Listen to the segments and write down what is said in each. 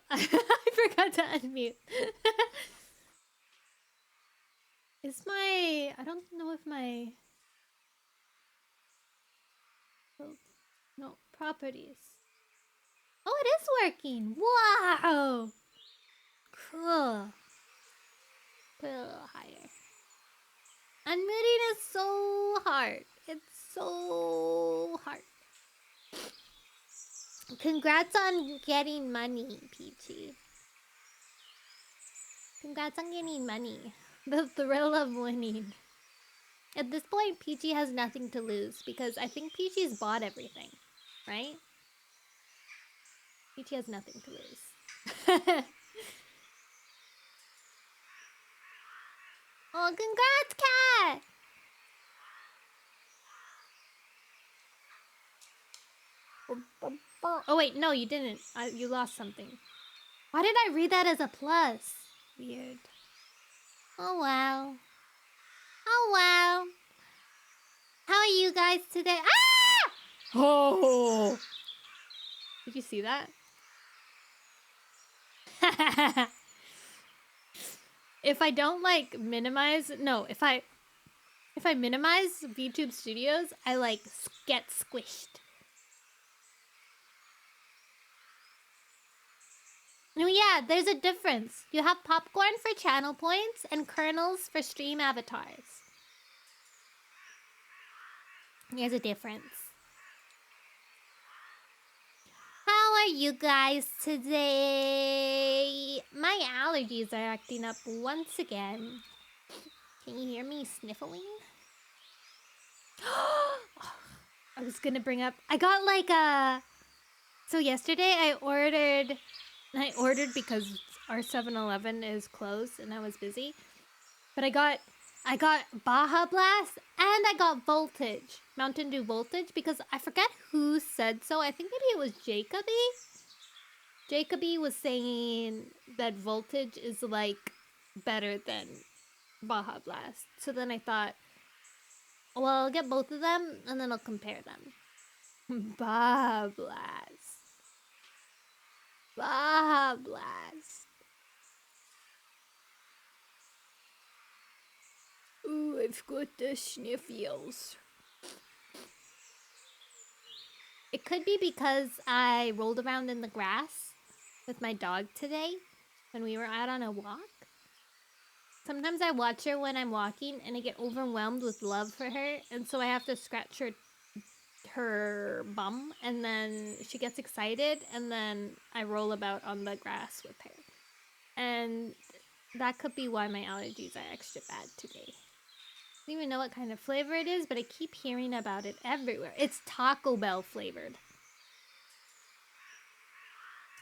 I forgot to unmute. Is my... I don't know if my... Oh, no, properties. Oh, it is working! Wow! Cool. Put it a little higher. Unmuting is so hard. It's so hard. Congrats on getting money, Peachy. Congrats on getting money. The thrill of winning. At this point, Peachy has nothing to lose because I think Peachy's bought everything, right? Peachy has nothing to lose. Oh, congrats, Cat! Oh, wait, no, you didn't. You lost something. Why did I read that as a plus? Weird. Oh, wow. Oh, wow. How are you guys today? Ah! Oh! Did you see that? If I don't like minimize, no, if I minimize VTube Studios, I like get squished. Oh yeah, there's a difference. You have popcorn for channel points and kernels for stream avatars. There's a difference. How are you guys today? My allergies are acting up once again. Can you hear me sniffling? I was gonna bring up... I got like a... So yesterday I ordered because our 7-Eleven is closed and I was busy. But I got Baja Blast and I got Voltage. Mountain Dew Voltage because I forget who said so. I think maybe it was Jacoby. Jacoby was saying that Voltage is like better than Baja Blast. So then I thought, well, I'll get both of them and then I'll compare them. Baja Blast. Baja Blast. Ooh, I've got the sniffles. It could be because I rolled around in the grass with my dog today when we were out on a walk. Sometimes I watch her when I'm walking and I get overwhelmed with love for her, and so I have to scratch her bum, and then she gets excited, and then I roll about on the grass with her. And that could be why my allergies are extra bad today. I don't even know what kind of flavor it is, but I keep hearing about it everywhere. It's Taco Bell flavored,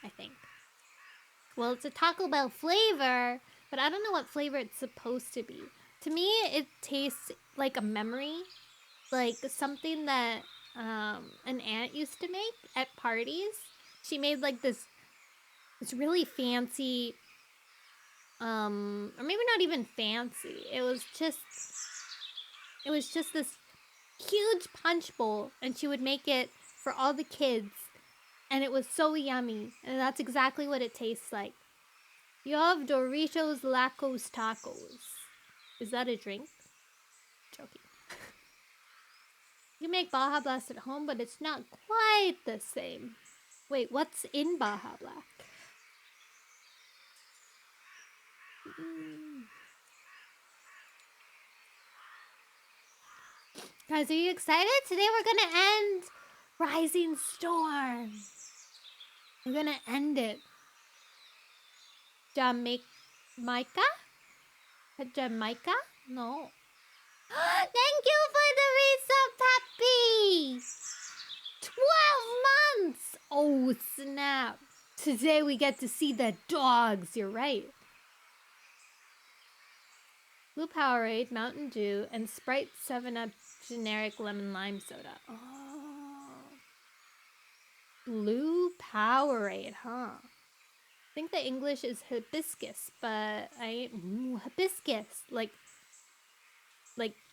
I think. Well, it's a Taco Bell flavor, but I don't know what flavor it's supposed to be. To me, it tastes like a memory, like something that an aunt used to make at parties. She made like this really fancy, or maybe not even fancy. It was just this huge punch bowl, and she would make it for all the kids, and it was so yummy, and that's exactly what it tastes like. You have Doritos Lacos Tacos. Is that a drink? Joking. You make Baja Blast at home, but it's not quite the same. Wait, what's in Baja Black? Guys, are you excited? Today we're gonna end Rising Storm. We're gonna end it. Jamaica? Jamaica? No. Thank you for the resub, Pappy! 12 months! Oh, snap. Today we get to see the dogs. You're right. Blue Powerade, Mountain Dew, and Sprite 7-Up generic lemon lime soda. Oh. Blue Powerade, huh? I think the English is hibiscus, but hibiscus. Like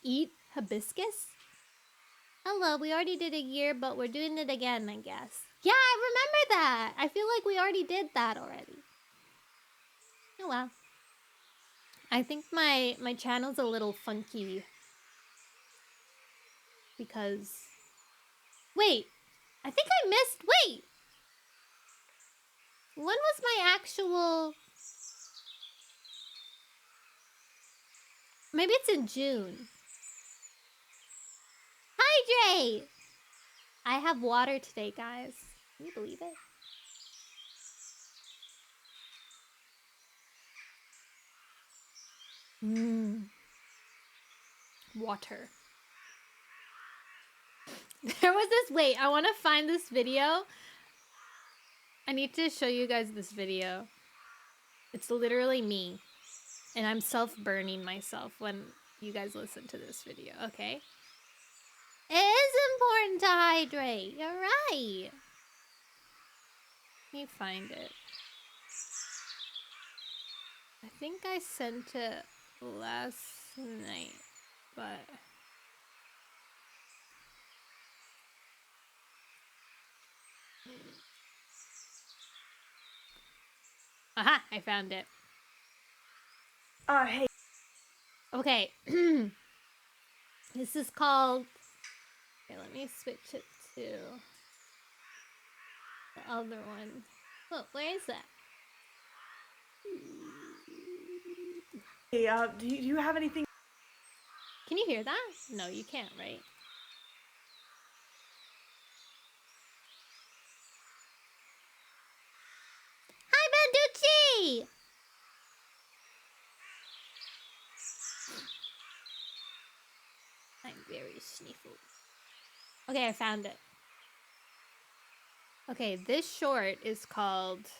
eat hibiscus? Hello, we already did a year, but we're doing it again, I guess. Yeah, I remember that. I feel like we already did that already. Oh well. I think my channel's a little funky because wait, I think I missed. Wait, when was my actual? Maybe it's in June. Hydrate. I have water today, guys. Can you believe it? Water. There was this. Wait, I want to find this video. I need to show you guys this video. It's literally me. And I'm self-burning myself when you guys listen to this video, okay? It is important to hydrate. You're right. Let me find it. I think I sent it last night, but... Aha! I found it. Hey. Okay. This is called... Okay, let me switch it to... the other one. Look, where is that? Hey, do you have anything? Can you hear that? No, you can't, right? Hi, Banducci! I'm very sniffled. Okay, I found it. Okay, this short is called...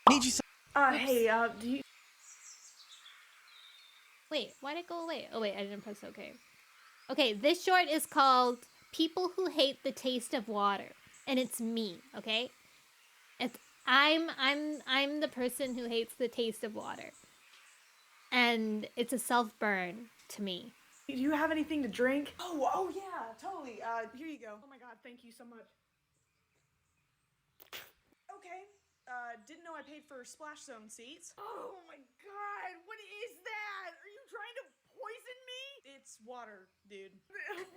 Need you hey, do you... Wait, why'd it go away? Oh wait, I didn't press OK. Okay, this short is called People Who Hate the Taste of Water. And it's me, okay? It's I'm the person who hates the taste of water. And it's a self-burn to me. Do you have anything to drink? Oh yeah, totally. Here you go. Oh my god, thank you so much. Okay. Didn't know I paid for splash zone seats. Oh my god, what is that? Are you trying to poison me? It's water, dude.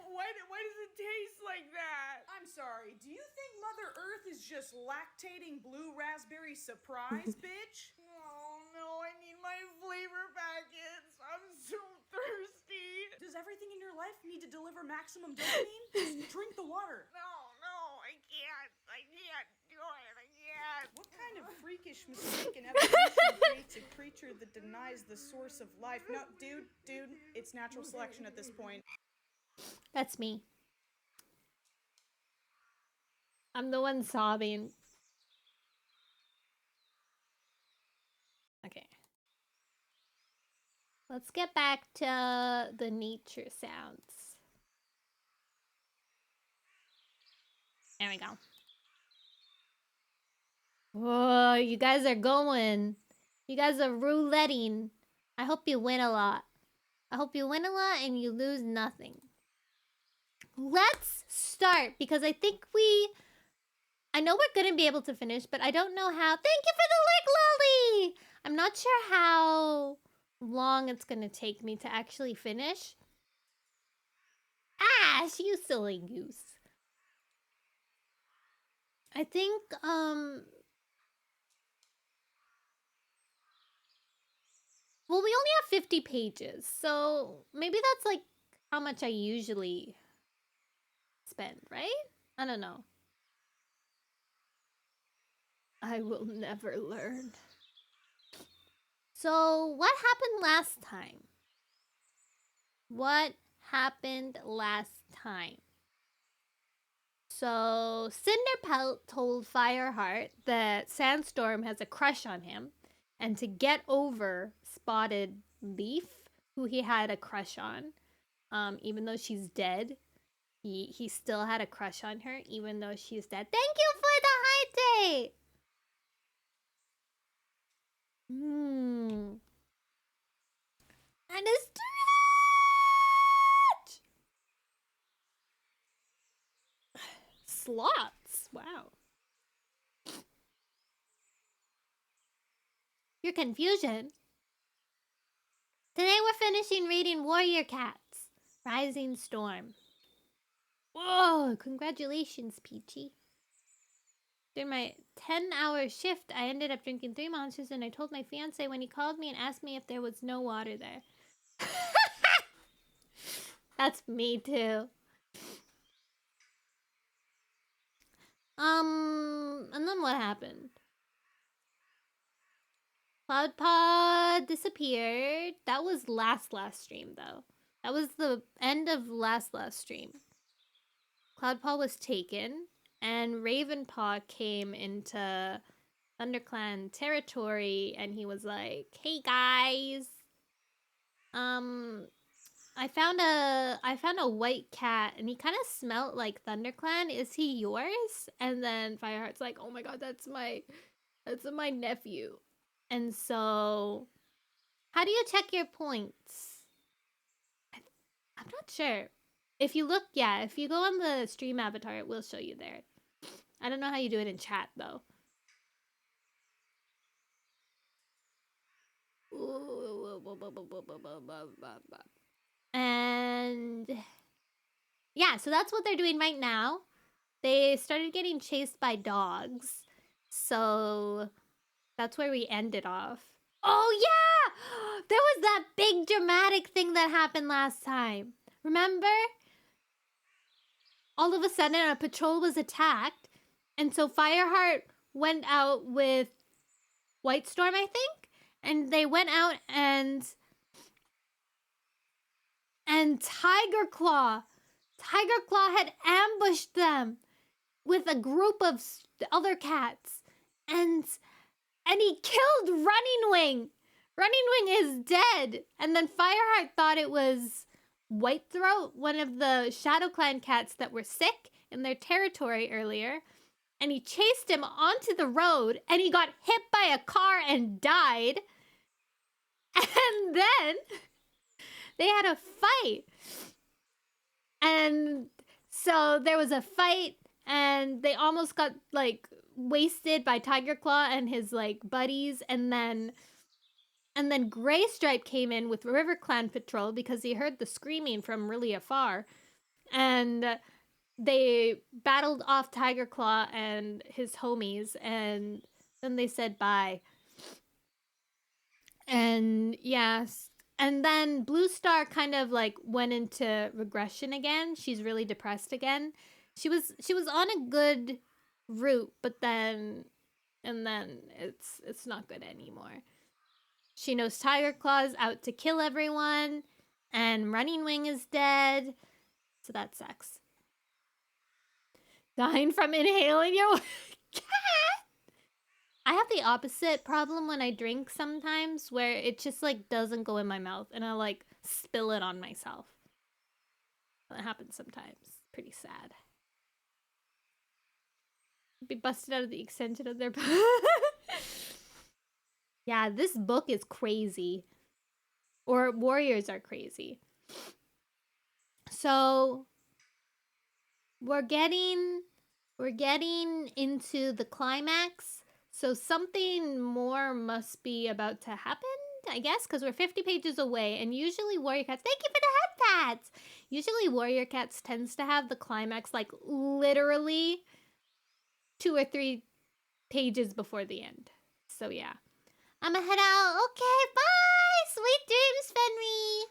Why does it taste like that? I'm sorry, do you think Mother Earth is just lactating blue raspberry surprise, bitch? Oh no, I need my flavor packets. I'm so thirsty. Does everything in your life need to deliver maximum dopamine? Just drink the water. No, I can't do it. I can't. What kind of freakish mistaken evolution creates a creature that denies the source of life? No, dude, it's natural selection at this point. That's me. I'm the one sobbing. Okay. Let's get back to the nature sounds. There we go. Whoa, you guys are going. You guys are rouletting. I hope you win a lot. I hope you win a lot and you lose nothing. Let's start because I think I know we're gonna be able to finish, but I don't know how. Thank you for the lick, Lolly! I'm not sure how long it's gonna take me to actually finish. Ash, you silly goose. I think, well, we only have 50 pages, so maybe that's like how much I usually spend, right? I don't know. I will never learn. So, what happened last time? What happened last time? So, Cinderpelt told Fireheart that Sandstorm has a crush on him, and to get over Spotted Leaf, who he had a crush on, even though she's dead, he still had a crush on her, even though she's dead. Thank you for the hydrate! And a stretch! Slots, wow. Your confusion. Today we're finishing reading Warrior Cats, Rising Storm. Whoa, congratulations, Peachy. During my 10-hour shift, I ended up drinking 3 monsters, and I told my fiance when he called me and asked me if there was no water there. That's me too. And then what happened? CloudPod disappeared. That was last stream, though. That was the end of last stream. CloudPod was taken, and Ravenpaw came into ThunderClan territory, and he was like, "Hey guys, I found a white cat, and he kind of smelled like ThunderClan. Is he yours?" And then Fireheart's like, "Oh my god, that's my nephew." And so, how do you check your points? I'm not sure. If you look, yeah, if you go on the stream avatar, it will show you there. I don't know how you do it in chat, though. And yeah, so that's what they're doing right now. They started getting chased by dogs. So that's where we ended off. Oh, yeah! There was that big dramatic thing that happened last time. Remember? All of a sudden, a patrol was attacked. And so Fireheart went out with White Storm, I think. And they went out and Tiger Claw had ambushed them with a group of other cats. And he killed Running Wing. Running Wing is dead. And then Fireheart thought it was Whitethroat, one of the Shadow Clan cats that were sick in their territory earlier. And he chased him onto the road, and he got hit by a car and died. And then they had a fight. And so there was a fight, and they almost got, like, wasted by Tiger Claw and his, like, buddies. And then Gray Stripe came in with River Clan Patrol because he heard the screaming from really afar. And they battled off Tiger Claw and his homies, and then they said bye. And yes, and then Blue Star kind of like went into regression again. She's really depressed again. She was on a good route, but then it's not good anymore. She knows Tiger Claw's out to kill everyone, and Running Wing is dead, so that sucks. Dying from inhaling your cat. I have the opposite problem when I drink sometimes, where it just like doesn't go in my mouth, and I like spill it on myself. That happens sometimes. Pretty sad. Be busted out of the extension of their Yeah, this book is crazy. Or warriors are crazy. So we're getting into the climax. So something more must be about to happen, I guess, because we're 50 pages away. And usually Warrior Cats, thank you for the head pats! Usually Warrior Cats tends to have the climax like literally 2 or 3 pages before the end. So yeah. I'ma head out. Okay, bye! Sweet dreams, Fenry!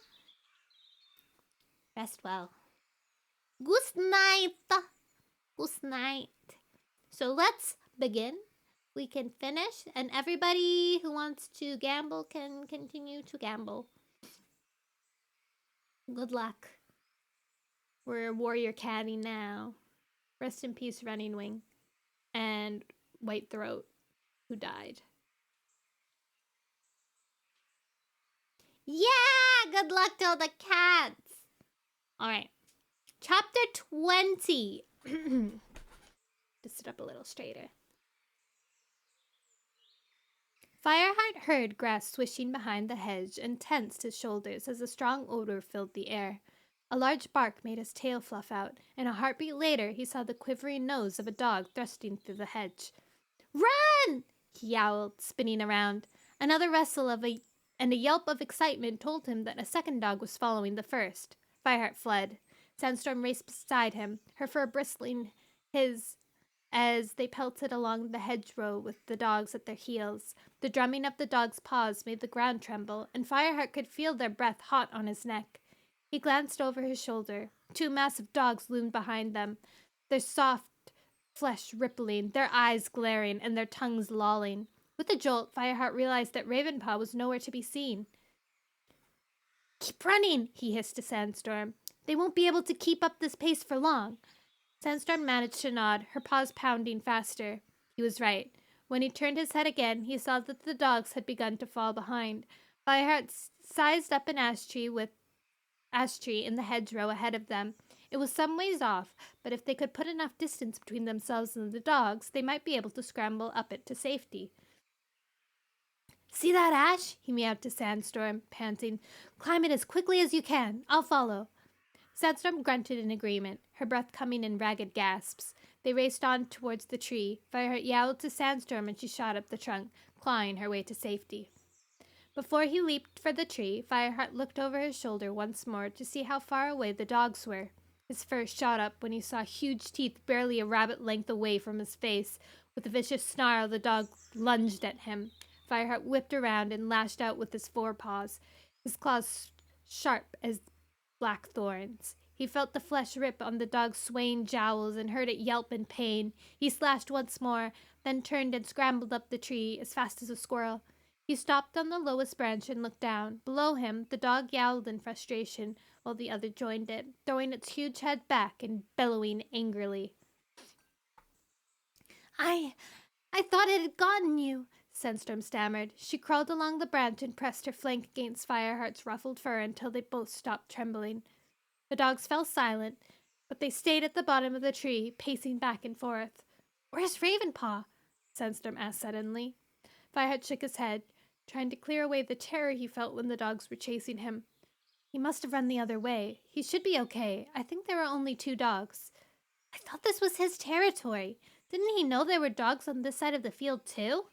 Rest well. Good night! Good night. So let's begin. We can finish, and everybody who wants to gamble can continue to gamble. Good luck. We're warrior catting now. Rest in peace, Running Wing. And Whitethroat, who died. Yeah! Good luck to all the cats! Alright. Chapter 20. To sit up a little straighter. Fireheart heard grass swishing behind the hedge and tensed his shoulders as a strong odor filled the air. A large bark made his tail fluff out, and a heartbeat later he saw the quivering nose of a dog thrusting through the hedge. Run! He yowled, spinning around. Another rustle and a yelp of excitement told him that a second dog was following the first. Fireheart fled. Sandstorm raced beside him, her fur bristling his as they pelted along the hedgerow with the dogs at their heels. The drumming of the dogs' paws made the ground tremble, and Fireheart could feel their breath hot on his neck. He glanced over his shoulder. Two massive dogs loomed behind them, their soft flesh rippling, their eyes glaring, and their tongues lolling. With a jolt, Fireheart realized that Ravenpaw was nowhere to be seen. "Keep running," he hissed to Sandstorm. "They won't be able to keep up this pace for long." Sandstorm managed to nod, her paws pounding faster. He was right. When he turned his head again, he saw that the dogs had begun to fall behind. Fireheart sized up an ash tree in the hedgerow ahead of them. It was some ways off, but if they could put enough distance between themselves and the dogs, they might be able to scramble up it to safety. "See that ash?" he meowed to Sandstorm, panting. "Climb it as quickly as you can. I'll follow." Sandstorm grunted in agreement, her breath coming in ragged gasps. They raced on towards the tree. Fireheart yowled to Sandstorm and she shot up the trunk, clawing her way to safety. Before he leaped for the tree, Fireheart looked over his shoulder once more to see how far away the dogs were. His fur shot up when he saw huge teeth barely a rabbit length away from his face. With a vicious snarl, the dog lunged at him. Fireheart whipped around and lashed out with his forepaws, his claws sharp as black thorns. He felt the flesh rip on the dog's swaying jowls and heard it yelp in pain. He slashed once more, then turned and scrambled up the tree as fast as a squirrel. He stopped on the lowest branch and looked down. Below him, the dog yowled in frustration, while the other joined it, throwing its huge head back and bellowing angrily. I thought it had gotten you," Sandstorm stammered. She crawled along the branch and pressed her flank against Fireheart's ruffled fur until they both stopped trembling. The dogs fell silent, but they stayed at the bottom of the tree, pacing back and forth. "Where's Ravenpaw?" Sandstorm asked suddenly. Fireheart shook his head, trying to clear away the terror he felt when the dogs were chasing him. "He must have run the other way. He should be okay. I think there were only 2 dogs." "I thought this was his territory. Didn't he know there were dogs on this side of the field, too?"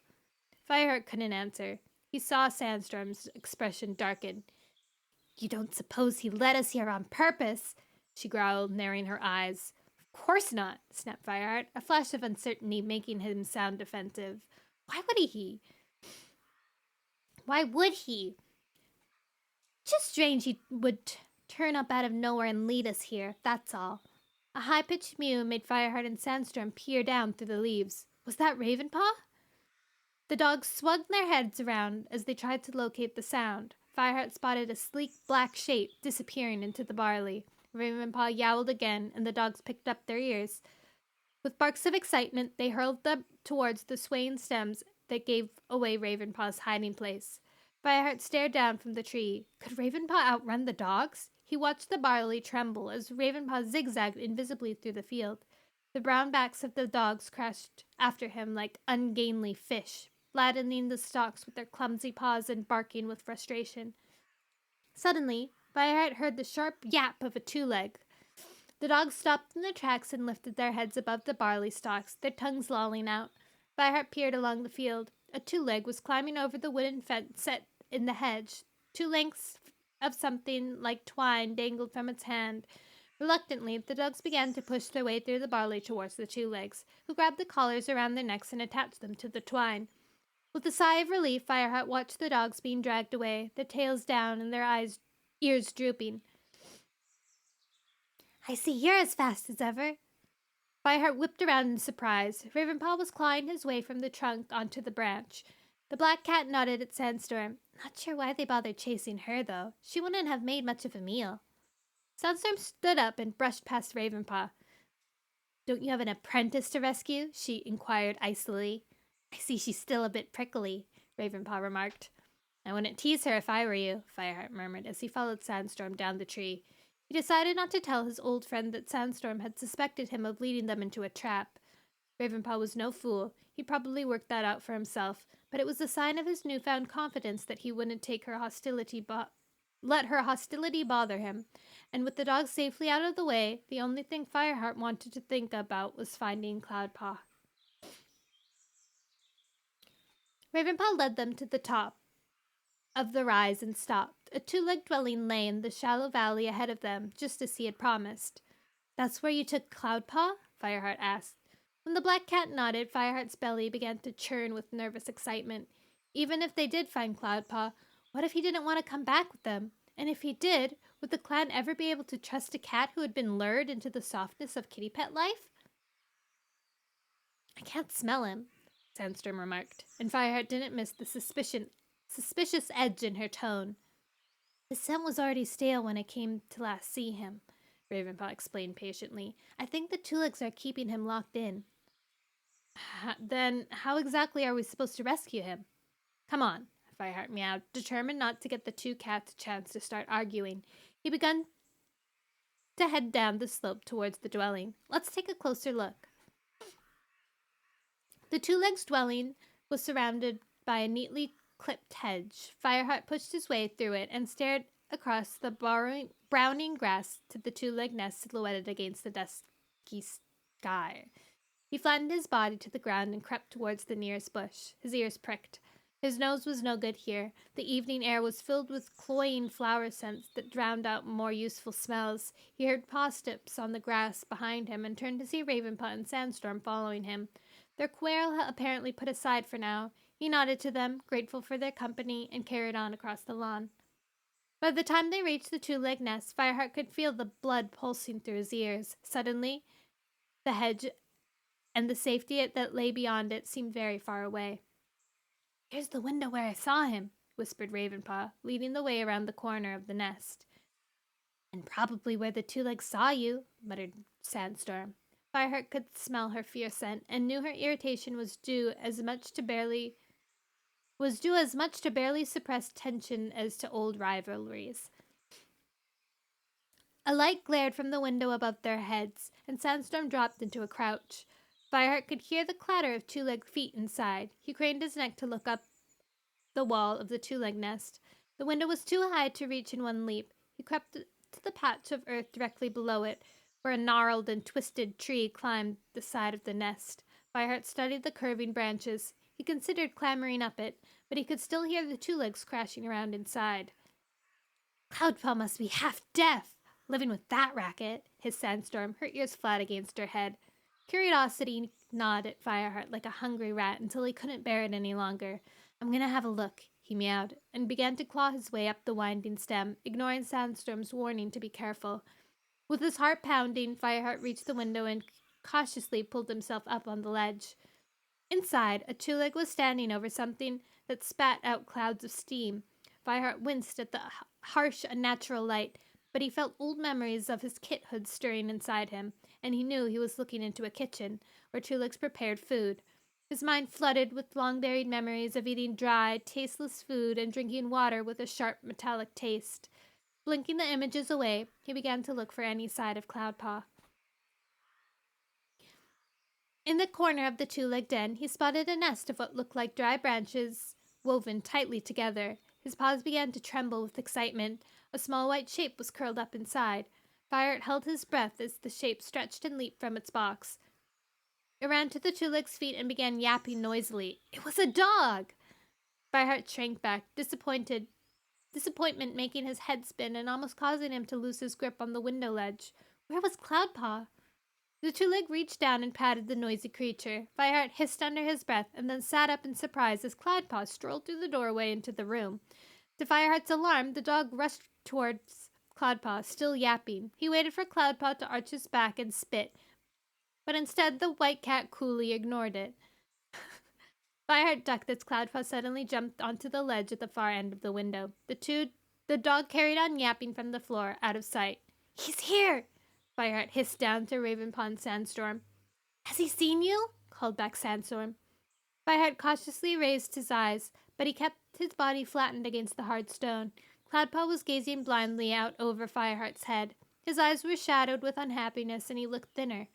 Fireheart couldn't answer. He saw Sandstorm's expression darken. "You don't suppose he led us here on purpose?" she growled, narrowing her eyes. "Of course not," snapped Fireheart, a flash of uncertainty making him sound defensive. Why would he? Just strange he would turn up out of nowhere and lead us here, that's all. A high-pitched mew made Fireheart and Sandstorm peer down through the leaves. Was that Ravenpaw? The dogs swung their heads around as they tried to locate the sound. Fireheart spotted a sleek black shape disappearing into the barley. Ravenpaw yowled again, and the dogs picked up their ears. With barks of excitement, they hurled them towards the swaying stems that gave away Ravenpaw's hiding place. Fireheart stared down from the tree. Could Ravenpaw outrun the dogs? He watched the barley tremble as Ravenpaw zigzagged invisibly through the field. The brown backs of the dogs crashed after him like ungainly fish, flattening the stalks with their clumsy paws and barking with frustration. Suddenly, Fireheart heard the sharp yap of a 2-leg. The dogs stopped in their tracks and lifted their heads above the barley stalks, their tongues lolling out. Fireheart peered along the field. A 2-leg was climbing over the wooden fence set in the hedge. 2 lengths of something like twine dangled from its hand. Reluctantly, the dogs began to push their way through the barley towards the 2-legs, who grabbed the collars around their necks and attached them to the twine. With a sigh of relief, Fireheart watched the dogs being dragged away, their tails down and their ears drooping. "I see you're as fast as ever." Fireheart whipped around in surprise. Ravenpaw was clawing his way from the trunk onto the branch. The black cat nodded at Sandstorm. Not sure why they bothered chasing her, though. She wouldn't have made much of a meal. Sandstorm stood up and brushed past Ravenpaw. "Don't you have an apprentice to rescue?" she inquired icily. "I see she's still a bit prickly," Ravenpaw remarked. "I wouldn't tease her if I were you," Fireheart murmured as he followed Sandstorm down the tree. He decided not to tell his old friend that Sandstorm had suspected him of leading them into a trap. Ravenpaw was no fool. He probably worked that out for himself, but it was a sign of his newfound confidence that he wouldn't let her hostility bother him. And with the dogs safely out of the way, the only thing Fireheart wanted to think about was finding Cloudpaw. Ravenpaw led them to the top of the rise and stopped. A two-legged dwelling lay in the shallow valley ahead of them, just as he had promised. "That's where you took Cloudpaw?" Fireheart asked. When the black cat nodded, Fireheart's belly began to churn with nervous excitement. Even if they did find Cloudpaw, what if he didn't want to come back with them? And if he did, would the clan ever be able to trust a cat who had been lured into the softness of kitty pet life? "I can't smell him," Sandstorm remarked, and Fireheart didn't miss the suspicious edge in her tone. "The scent was already stale when I came to last see him," Ravenpaw explained patiently. "I think the Tuligs are keeping him locked in." Then how exactly are we supposed to rescue him?" "Come on," Fireheart meowed, determined not to get the two cats a chance to start arguing. He began to head down the slope towards the dwelling. "Let's take a closer look." The two-legged dwelling was surrounded by a neatly clipped hedge. Fireheart pushed his way through it and stared across the browning grass to the two-legged nest silhouetted against the dusky sky. He flattened his body to the ground and crept towards the nearest bush. His ears pricked. His nose was no good here. The evening air was filled with cloying flower scents that drowned out more useful smells. He heard paw steps on the grass behind him and turned to see Ravenpaw and Sandstorm following him. Their quarrel apparently put aside for now, he nodded to them, grateful for their company, and carried on across the lawn. By the time they reached the two-legged nest, Fireheart could feel the blood pulsing through his ears. Suddenly, the hedge and the safety that lay beyond it seemed very far away. "Here's the window where I saw him," whispered Ravenpaw, leading the way around the corner of the nest. "And probably where the two-legs saw you," muttered Sandstorm. Fireheart could smell her fierce scent and knew her irritation was due as much to barely suppressed tension as to old rivalries. A light glared from the window above their heads, and Sandstorm dropped into a crouch. Fireheart could hear the clatter of two-legged feet inside. He craned his neck to look up the wall of the two-legged nest. The window was too high to reach in one leap. He crept to the patch of earth directly below it, where a gnarled and twisted tree climbed the side of the nest. Fireheart studied the curving branches. He considered clambering up it, but he could still hear the two-legs crashing around inside. "Cloudpaw must be half deaf, living with that racket," hissed Sandstorm, her ears flat against her head. Curiosity gnawed at Fireheart like a hungry rat until he couldn't bear it any longer. "I'm gonna have a look," he meowed, and began to claw his way up the winding stem, ignoring Sandstorm's warning to be careful. With his heart pounding, Fireheart reached the window and cautiously pulled himself up on the ledge. Inside, a two-leg was standing over something that spat out clouds of steam. Fireheart winced at the harsh, unnatural light, but he felt old memories of his kithood stirring inside him, and he knew he was looking into a kitchen, where two-legs prepared food. His mind flooded with long-buried memories of eating dry, tasteless food and drinking water with a sharp, metallic taste. Blinking the images away, he began to look for any sign of Cloudpaw. In the corner of the two-legged den, he spotted a nest of what looked like dry branches woven tightly together. His paws began to tremble with excitement. A small white shape was curled up inside. Fireheart held his breath as the shape stretched and leaped from its box. It ran to the two-legs' feet and began yapping noisily. It was a dog! Fireheart shrank back, disappointment making his head spin and almost causing him to lose his grip on the window ledge. Where was Cloudpaw? The two-leg reached down and patted the noisy creature. Fireheart hissed under his breath and then sat up in surprise as Cloudpaw strolled through the doorway into the room. To Fireheart's alarm, the dog rushed towards Cloudpaw, still yapping. He waited for Cloudpaw to arch his back and spit, but instead the white cat coolly ignored it. Fireheart ducked as Cloudpaw suddenly jumped onto the ledge at the far end of the window. The dog carried on yapping from the floor, out of sight. "He's here!" Fireheart hissed down to Ravenpaw and Sandstorm. "Has he seen you?" called back Sandstorm. Fireheart cautiously raised his eyes, but he kept his body flattened against the hard stone. Cloudpaw was gazing blindly out over Fireheart's head. His eyes were shadowed with unhappiness, and he looked thinner.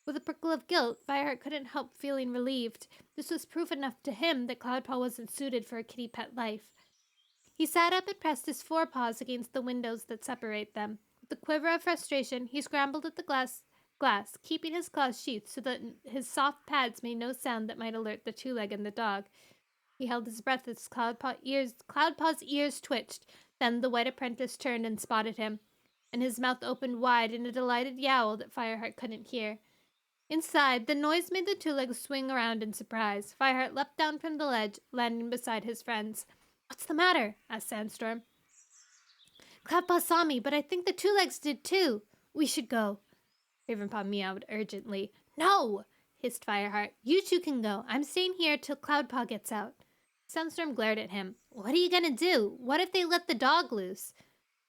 With a prickle of guilt, Fireheart couldn't help feeling relieved. This was proof enough to him that Cloudpaw wasn't suited for a kitty pet life. He sat up and pressed his forepaws against the windows that separate them. With a quiver of frustration, he scrambled at the glass, keeping his claws sheathed so that his soft pads made no sound that might alert the two-leg and the dog. He held his breath as Cloudpaw's ears twitched. Then the white apprentice turned and spotted him, and his mouth opened wide in a delighted yowl that Fireheart couldn't hear. Inside, the noise made the two legs swing around in surprise. Fireheart leapt down from the ledge, landing beside his friends. "What's the matter?" asked Sandstorm. "Cloudpaw saw me, but I think the two legs did too. We should go." Ravenpaw meowed urgently. "No!" hissed Fireheart. "You two can go. I'm staying here till Cloudpaw gets out." Sandstorm glared at him. "What are you gonna do? What if they let the dog loose?"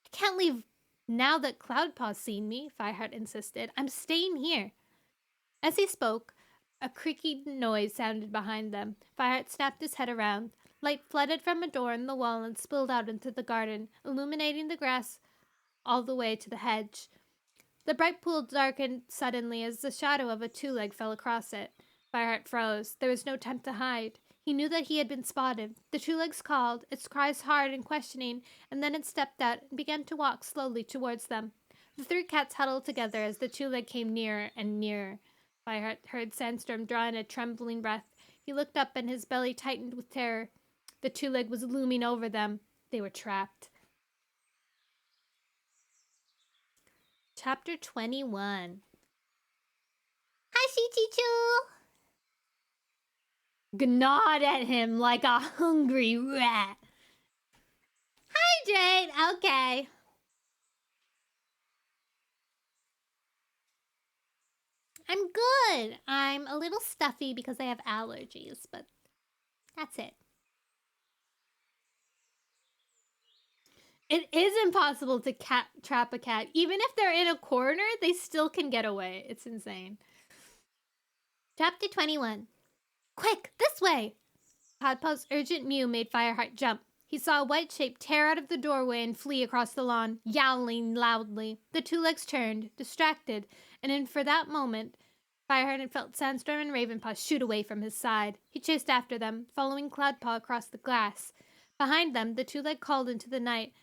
"I can't leave now that Cloudpaw's seen me," Fireheart insisted. "I'm staying here." As he spoke, a creaky noise sounded behind them. Fireheart snapped his head around. Light flooded from a door in the wall and spilled out into the garden, illuminating the grass all the way to the hedge. The bright pool darkened suddenly as the shadow of a two-leg fell across it. Fireheart froze. There was no time to hide. He knew that he had been spotted. The two legs called, its cries hard and questioning, and then it stepped out and began to walk slowly towards them. The three cats huddled together as the two-leg came nearer and nearer. Fireheart heard Sandstorm draw in a trembling breath. He looked up and his belly tightened with terror. The two-leg was looming over them. They were trapped. Chapter 21. Hi, Shichichu! Gnawed at him like a hungry rat. Hi, Jade. Okay. I'm good. I'm a little stuffy because I have allergies, but that's it. It is impossible to trap a cat. Even if they're in a corner, they still can get away. It's insane. Chapter 21. Quick, this way! Cloudpaw's urgent mew made Fireheart jump. He saw a white shape tear out of the doorway and flee across the lawn, yowling loudly. The two legs turned, distracted, and for that moment, Fireheart had felt Sandstorm and Ravenpaw shoot away from his side. He chased after them, following Cloudpaw across the grass. Behind them, the two-leg called into the night,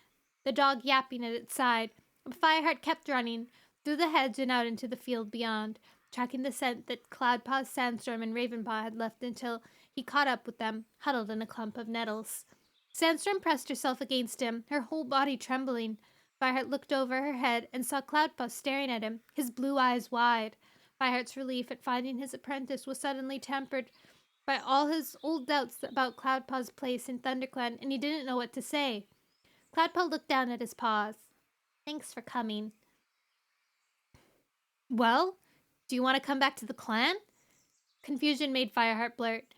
the dog yapping at its side. But Fireheart kept running, through the hedge and out into the field beyond, tracking the scent that Cloudpaw, Sandstorm, and Ravenpaw had left until he caught up with them, huddled in a clump of nettles. Sandstorm pressed herself against him, her whole body trembling. Fireheart looked over her head and saw Cloudpaw staring at him, his blue eyes wide. Fireheart's relief at finding his apprentice was suddenly tempered by all his old doubts about Cloudpaw's place in ThunderClan, and he didn't know what to say. Cloudpaw looked down at his paws. "Thanks for coming." "Well, do you want to come back to the clan?" Confusion made Fireheart blurt.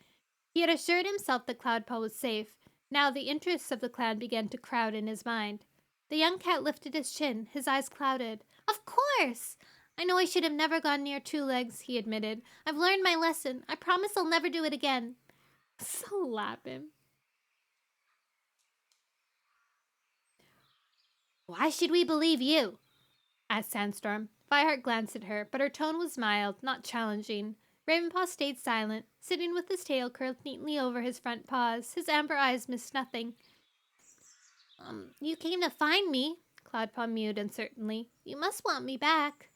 He had assured himself that Cloudpaw was safe. Now the interests of the clan began to crowd in his mind. The young cat lifted his chin, his eyes clouded. "Of course! I know I should have never gone near two legs," he admitted. "I've learned my lesson. I promise I'll never do it again." So lappin'. "Why should we believe you?" asked Sandstorm. Fireheart glanced at her, but her tone was mild, not challenging. Ravenpaw stayed silent, sitting with his tail curled neatly over his front paws. His amber eyes missed nothing. You came to find me," Cloudpaw mewed uncertainly. "You must want me back."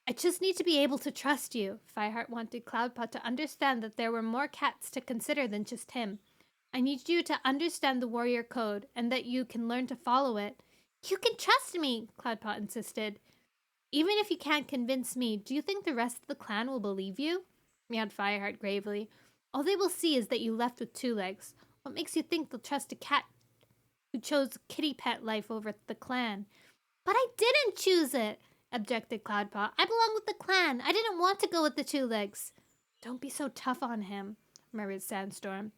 "I just need to be able to trust you." Fireheart wanted Cloudpaw to understand that there were more cats to consider than just him. "I need you to understand the warrior code, and that you can learn to follow it." "You can trust me," Cloudpaw insisted. "Even if you can't convince me, do you think the rest of the clan will believe you?" meowed Fireheart gravely. "All they will see is that you left with two legs. What makes you think they'll trust a cat who chose kitty pet life over the clan?" "But I didn't choose it," objected Cloudpaw. "I belong with the clan. I didn't want to go with the two legs." "Don't be so tough on him," murmured Sandstorm.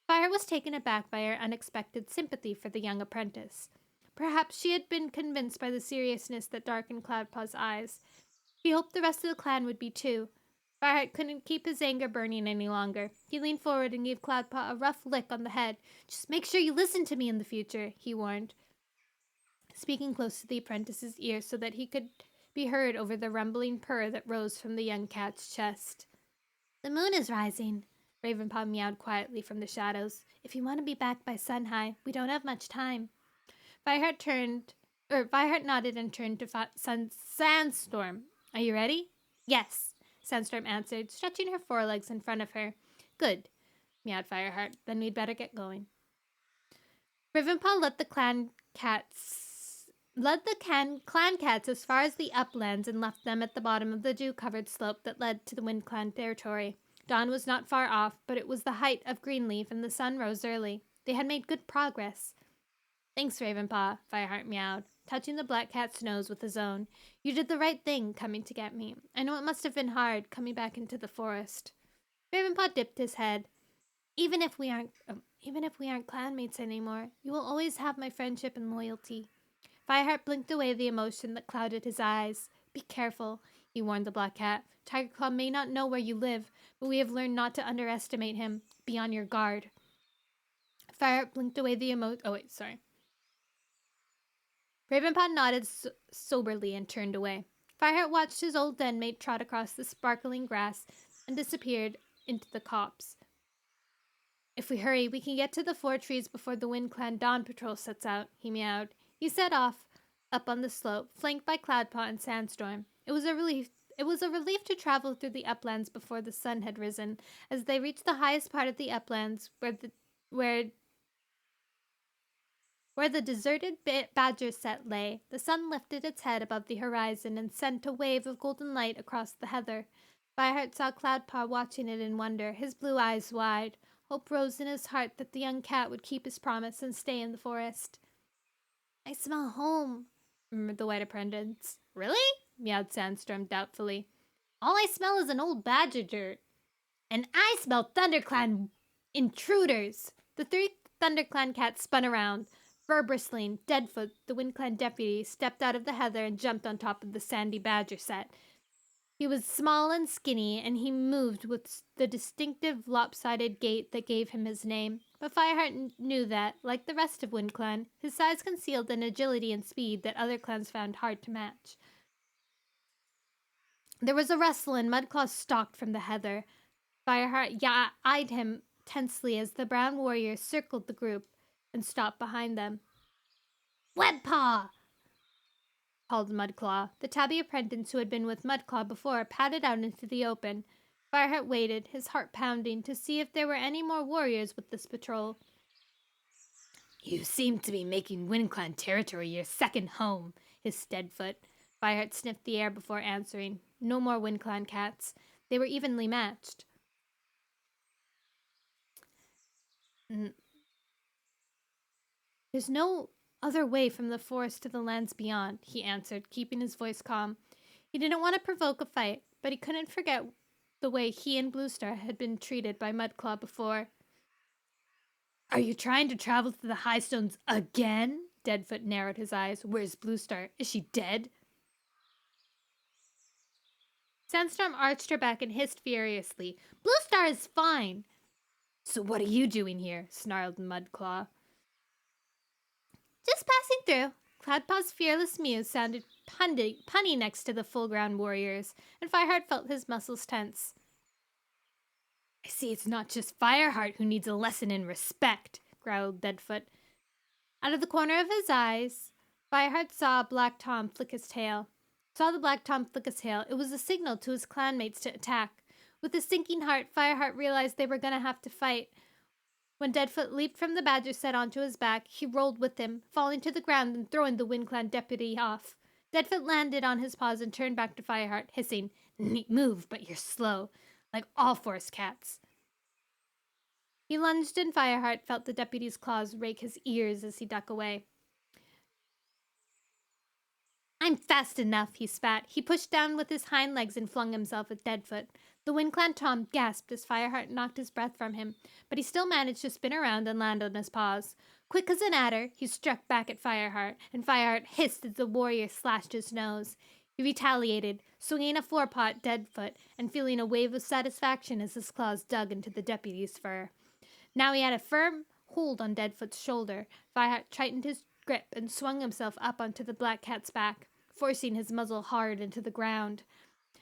Fire was taken aback by her unexpected sympathy for the young apprentice. Perhaps she had been convinced by the seriousness that darkened Cloudpaw's eyes. He hoped the rest of the clan would be too. Fireheart couldn't keep his anger burning any longer. He leaned forward and gave Cloudpaw a rough lick on the head. "Just make sure you listen to me in the future," he warned, speaking close to the apprentice's ear so that he could be heard over the rumbling purr that rose from the young cat's chest. "The moon is rising," Ravenpaw meowed quietly from the shadows. "If you want to be back by sun high, we don't have much time." Fireheart nodded and turned to Sandstorm. "Are you ready?" "Yes," Sandstorm answered, stretching her forelegs in front of her. "Good. meowed Fireheart. Then we'd better get going. Ravenpaw led the clan cats as far as the uplands and left them at the bottom of the dew-covered slope that led to the Wind Clan territory. Dawn was not far off, but it was the height of Greenleaf and the sun rose early. They had made good progress. Thanks, Ravenpaw, Fireheart meowed, touching the black cat's nose with his own. You did the right thing coming to get me. I know it must have been hard coming back into the forest. Ravenpaw dipped his head. Even if we aren't clanmates anymore, you will always have my friendship and loyalty. Fireheart blinked away the emotion that clouded his eyes. Be careful, he warned the black cat. Tigerclaw may not know where you live, but we have learned not to underestimate him. Be on your guard. Fireheart blinked away the Ravenpaw nodded soberly and turned away. Fireheart watched his old den mate trot across the sparkling grass and disappeared into the copse. If we hurry, we can get to the 4 trees before the Wind Clan Dawn Patrol sets out, he meowed. He set off up on the slope, flanked by Cloudpaw and Sandstorm. It was a relief to travel through the uplands before the sun had risen. As they reached the highest part of the uplands, where the deserted badger set lay, the sun lifted its head above the horizon and sent a wave of golden light across the heather. Fireheart saw Cloudpaw watching it in wonder, his blue eyes wide. Hope rose in his heart that the young cat would keep his promise and stay in the forest. I smell home, murmured the white apprentice. Really? Meowed Sandstorm doubtfully. All I smell is an old badger dirt. And I smell ThunderClan intruders. The 3 ThunderClan cats spun around. Fur bristling, Deadfoot, the Wind Clan deputy, stepped out of the heather and jumped on top of the sandy badger set. He was small and skinny, and he moved with the distinctive lopsided gait that gave him his name. But Fireheart knew that, like the rest of Wind Clan, his size concealed an agility and speed that other clans found hard to match. There was a rustle, and Mudclaw stalked from the heather. Fireheart eyed him tensely as the brown warrior circled the group and stopped behind them. Webpaw! Called Mudclaw. The tabby apprentice who had been with Mudclaw before padded out into the open. Fireheart waited, his heart pounding, to see if there were any more warriors with this patrol. You seem to be making Wind Clan territory your second home, hissed Deadfoot. Fireheart sniffed the air before answering. No more Wind Clan cats. They were evenly matched. There's no other way from the forest to the lands beyond, he answered, keeping his voice calm. He didn't want to provoke a fight, but he couldn't forget the way he and Bluestar had been treated by Mudclaw before. Are you trying to travel to the High Stones again? Deadfoot narrowed his eyes. Where's Bluestar? Is she dead? Sandstorm arched her back and hissed furiously. Bluestar is fine. So what are you doing here? Snarled Mudclaw. Just passing through. Cloudpaw's fearless mew sounded punny next to the full-grown warriors, and Fireheart felt his muscles tense. I see it's not just Fireheart who needs a lesson in respect, growled Deadfoot. Out of the corner of his eyes, Fireheart saw Black Tom flick his tail. It was a signal to his clanmates to attack. With a sinking heart, Fireheart realized they were going to have to fight. When Deadfoot leaped from the badger set onto his back, he rolled with him, falling to the ground and throwing the Wind Clan deputy off. Deadfoot landed on his paws and turned back to Fireheart, hissing, Neat move, but you're slow, like all forest cats. He lunged and Fireheart felt the deputy's claws rake his ears as he ducked away. I'm fast enough, he spat. He pushed down with his hind legs and flung himself at Deadfoot. The Wind Clan Tom gasped as Fireheart knocked his breath from him, but he still managed to spin around and land on his paws. Quick as an adder, he struck back at Fireheart, and Fireheart hissed as the warrior slashed his nose. He retaliated, swinging a forepaw at Deadfoot and feeling a wave of satisfaction as his claws dug into the deputy's fur. Now he had a firm hold on Deadfoot's shoulder. Fireheart tightened his grip and swung himself up onto the black cat's back, forcing his muzzle hard into the ground.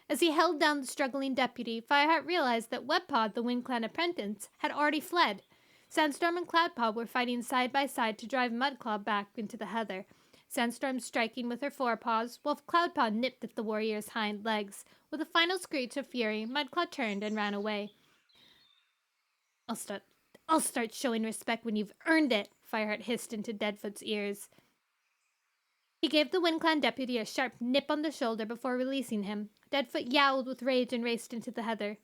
As he held down the struggling deputy, Fireheart realized that Webpaw, the Wind Clan apprentice, had already fled. Sandstorm and Cloudpaw were fighting side by side to drive Mudclaw back into the heather. Sandstorm striking with her forepaws, while Cloudpaw nipped at the warrior's hind legs. With a final screech of fury, Mudclaw turned and ran away. I'll start showing respect when you've earned it, Fireheart hissed into Deadfoot's ears. He gave the WindClan deputy a sharp nip on the shoulder before releasing him. Deadfoot yowled with rage and raced into the heather.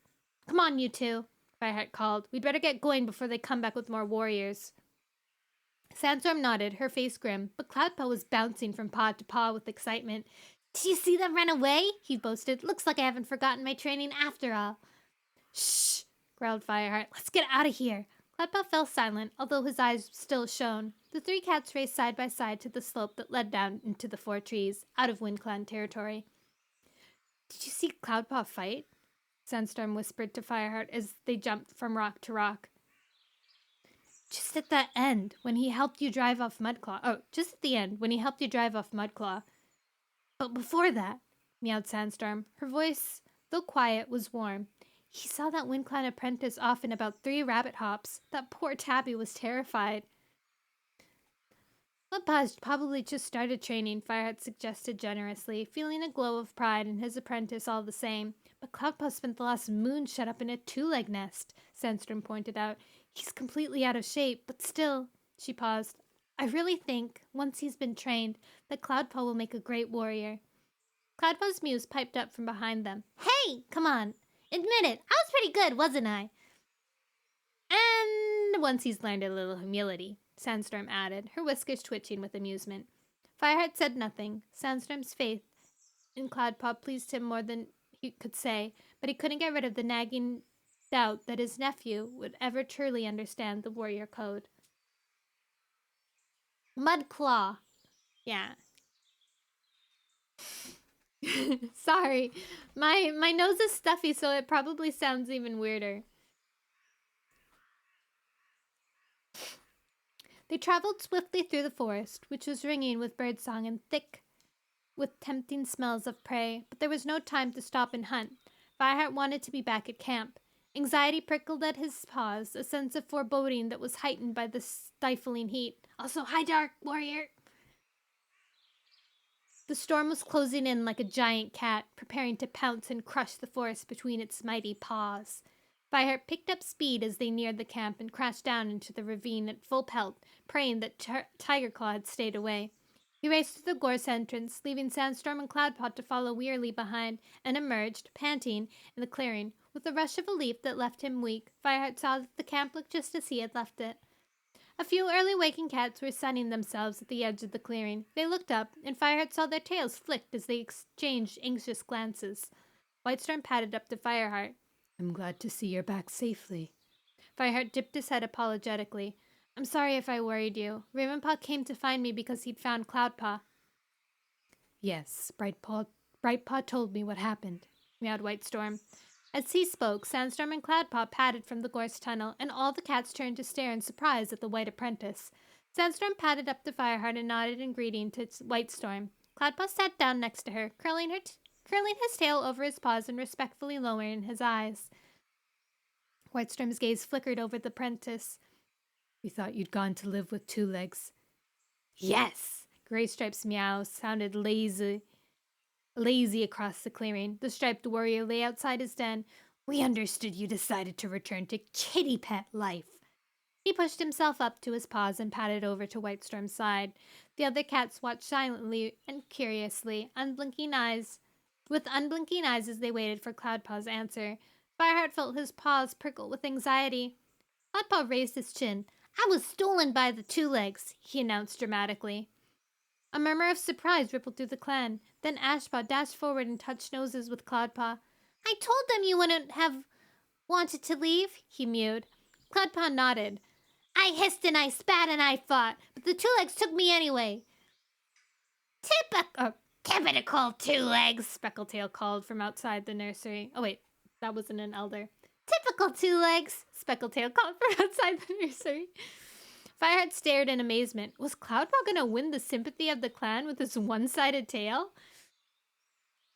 Come on, you two, Fireheart called. We'd better get going before they come back with more warriors. Sandstorm nodded, her face grim, but Cloudpaw was bouncing from paw to paw with excitement. Did you see them run away? He boasted. Looks like I haven't forgotten my training after all. Shh, growled Fireheart. Let's get out of here. Cloudpaw fell silent, although his eyes still shone. The three cats raced side by side to the slope that led down into the 4 trees, out of WindClan territory. Did you see Cloudpaw fight? Sandstorm whispered to Fireheart as they jumped from rock to rock. Just at the end, when he helped you drive off Mudclaw. Oh, just at the end, when he helped you drive off Mudclaw. But before that, meowed Sandstorm. Her voice, though quiet, was warm. He saw that WindClan apprentice off in about 3 rabbit hops. That poor Tabby was terrified. Cloudpaw's probably just started training, Fireheart suggested generously, feeling a glow of pride in his apprentice all the same. But Cloudpaw spent the last moon shut up in a 2-leg nest, Sandstorm pointed out. He's completely out of shape, but still, she paused. I really think, once he's been trained, that Cloudpaw will make a great warrior. Cloudpaw's muse piped up from behind them. Hey, come on, admit it, I was pretty good, wasn't I? And once he's learned a little humility, Sandstorm added, her whiskers twitching with amusement. Fireheart said nothing. Sandstorm's faith in Cloudpaw pleased him more than he could say, but he couldn't get rid of the nagging doubt that his nephew would ever truly understand the warrior code. Mudclaw. Yeah. Sorry. My nose is stuffy, so it probably sounds even weirder. They traveled swiftly through the forest, which was ringing with birdsong and thick with tempting smells of prey, but there was no time to stop and hunt. Fireheart wanted to be back at camp. Anxiety prickled at his paws, a sense of foreboding that was heightened by the stifling heat. Also, hi, Dark Warrior! The storm was closing in like a giant cat, preparing to pounce and crush the forest between its mighty paws. Fireheart picked up speed as they neared the camp and crashed down into the ravine at full pelt, praying that Tigerclaw had stayed away. He raced to the gorse entrance, leaving Sandstorm and Cloudpaw to follow wearily behind, and emerged, panting, in the clearing. With a rush of relief that left him weak, Fireheart saw that the camp looked just as he had left it. A few early waking cats were sunning themselves at the edge of the clearing. They looked up, and Fireheart saw their tails flicked as they exchanged anxious glances. Whitestorm padded up to Fireheart. I'm glad to see you're back safely. Fireheart dipped his head apologetically. I'm sorry if I worried you. Ravenpaw came to find me because he'd found Cloudpaw. Yes, Brightpaw told me what happened, meowed Whitestorm. As he spoke, Sandstorm and Cloudpaw padded from the gorse tunnel, and all the cats turned to stare in surprise at the white apprentice. Sandstorm padded up to Fireheart and nodded in greeting to Whitestorm. Cloudpaw sat down next to her, curling his tail over his paws and respectfully lowering his eyes. Whitestorm's gaze flickered over the apprentice. We thought you'd gone to live with 2 legs. Yes! Graystripe's meow sounded lazy across the clearing. The striped warrior lay outside his den. We understood you decided to return to kitty pet life. He pushed himself up to his paws and padded over to Whitestorm's side. The other cats watched silently and curiously, with unblinking eyes as they waited for Cloudpaw's answer. Fireheart felt his paws prickle with anxiety. Cloudpaw raised his chin. I was stolen by the 2 legs, he announced dramatically. A murmur of surprise rippled through the clan. Then Ashpaw dashed forward and touched noses with Cloudpaw. I told them you wouldn't have wanted to leave, he mewed. Cloudpaw nodded. I hissed and I spat and I fought, but the 2 legs took me anyway. Typical 2 legs, Speckletail called from outside the nursery. Oh wait, that wasn't an elder. Typical 2 legs, Speckletail called from outside the nursery. Fireheart stared in amazement. Was Cloudpaw going to win the sympathy of the clan with his one-sided tail?